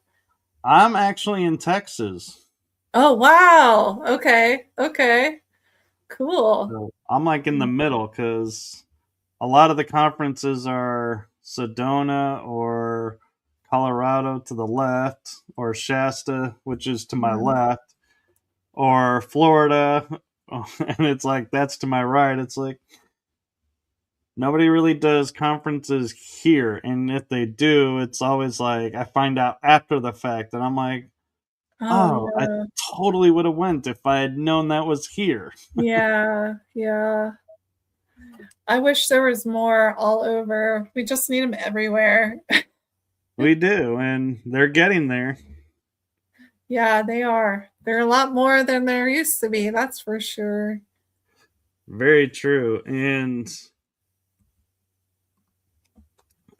I'm actually in Texas. Oh, wow. Okay. Okay. Cool. So I'm like in the middle because a lot of the conferences are Sedona or Colorado to the left, or Shasta, which is to my left, or Florida. And it's like, that's to my right. It's like, nobody really does conferences here. And if they do, it's always like, I find out after the fact. And I'm like, Oh, oh, I yeah. totally would have went if I had known that was here. Yeah. Yeah. I wish there was more all over. We just need them everywhere. We do, and they're getting there. Yeah, they are. They're a lot more than there used to be. That's for sure. Very true. And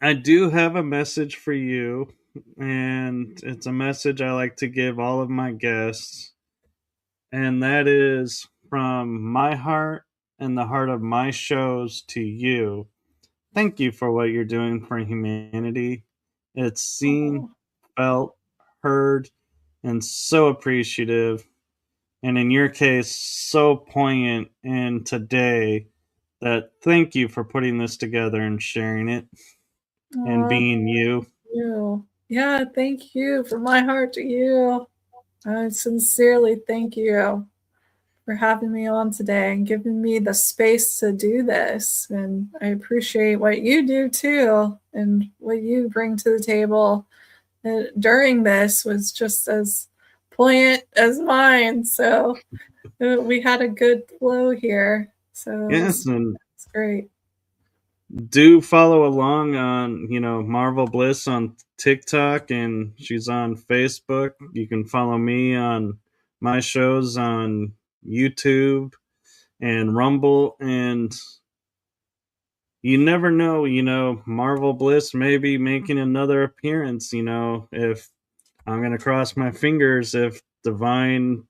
I do have a message for you, and it's a message I like to give all of my guests. And that is from my heart and the heart of my shows to you. Thank you for what you're doing for humanity. It's seen, Oh, felt, heard, and so appreciative. And in your case, so poignant in today, that thank you for putting this together and sharing it and oh, being you. you. Yeah, thank you from my heart to you. I sincerely thank you for having me on today and giving me the space to do this. And I appreciate what you do too, and what you bring to the table during this was just as poignant as mine. So we had a good flow here. So Yes, and it's great. do follow along on, Marvel Bliss on TikTok, and she's on Facebook. You can follow me on my shows on YouTube and Rumble. And you never know, Marvel Bliss may be making another appearance. If I'm going to cross my fingers, if divine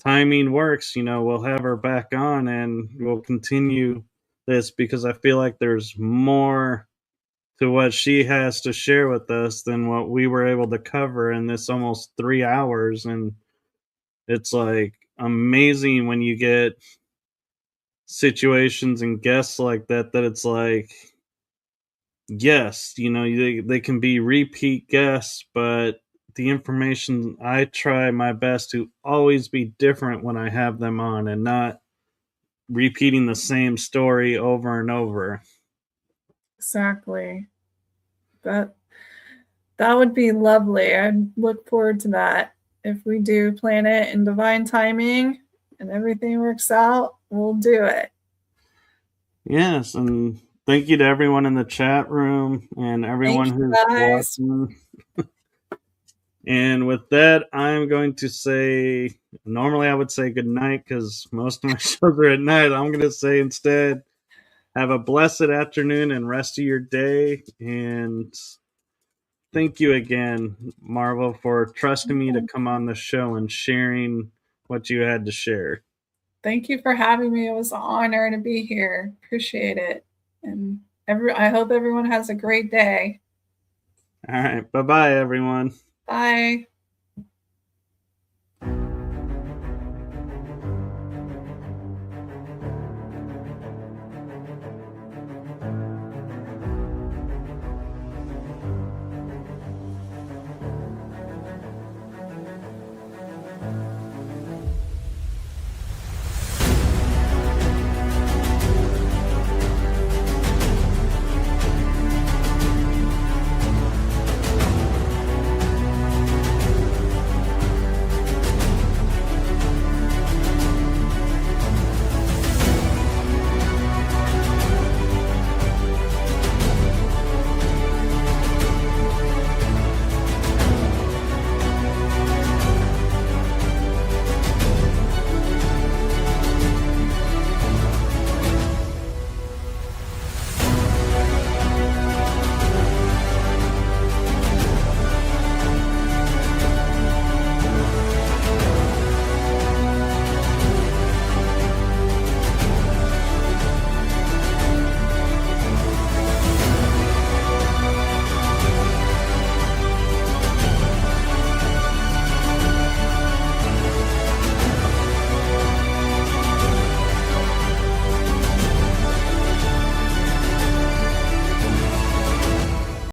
timing works, we'll have her back on and we'll continue this, because I feel like there's more to what she has to share with us than what we were able to cover in this almost 3 hours. And it's like amazing when you get situations and guests like that, that it's like, yes, they can be repeat guests, but the information, I try my best to always be different when I have them on and not repeating the same story over and over. Exactly. That that would be lovely. I'd look forward to that. If we do plan it in divine timing and everything works out, we'll do it. Yes, and thank you to everyone in the chat room and Thank everyone you who's guys. watching. And with that, I'm going to say, normally I would say good night because most of my shows are at night. I'm going to say instead, have a blessed afternoon and rest of your day. And thank you again, Marvel, for trusting me to come on the show and sharing what you had to share. Thank you for having me. It was an honor to be here. Appreciate it. And I hope everyone has a great day. All right. Bye bye, everyone. Bye.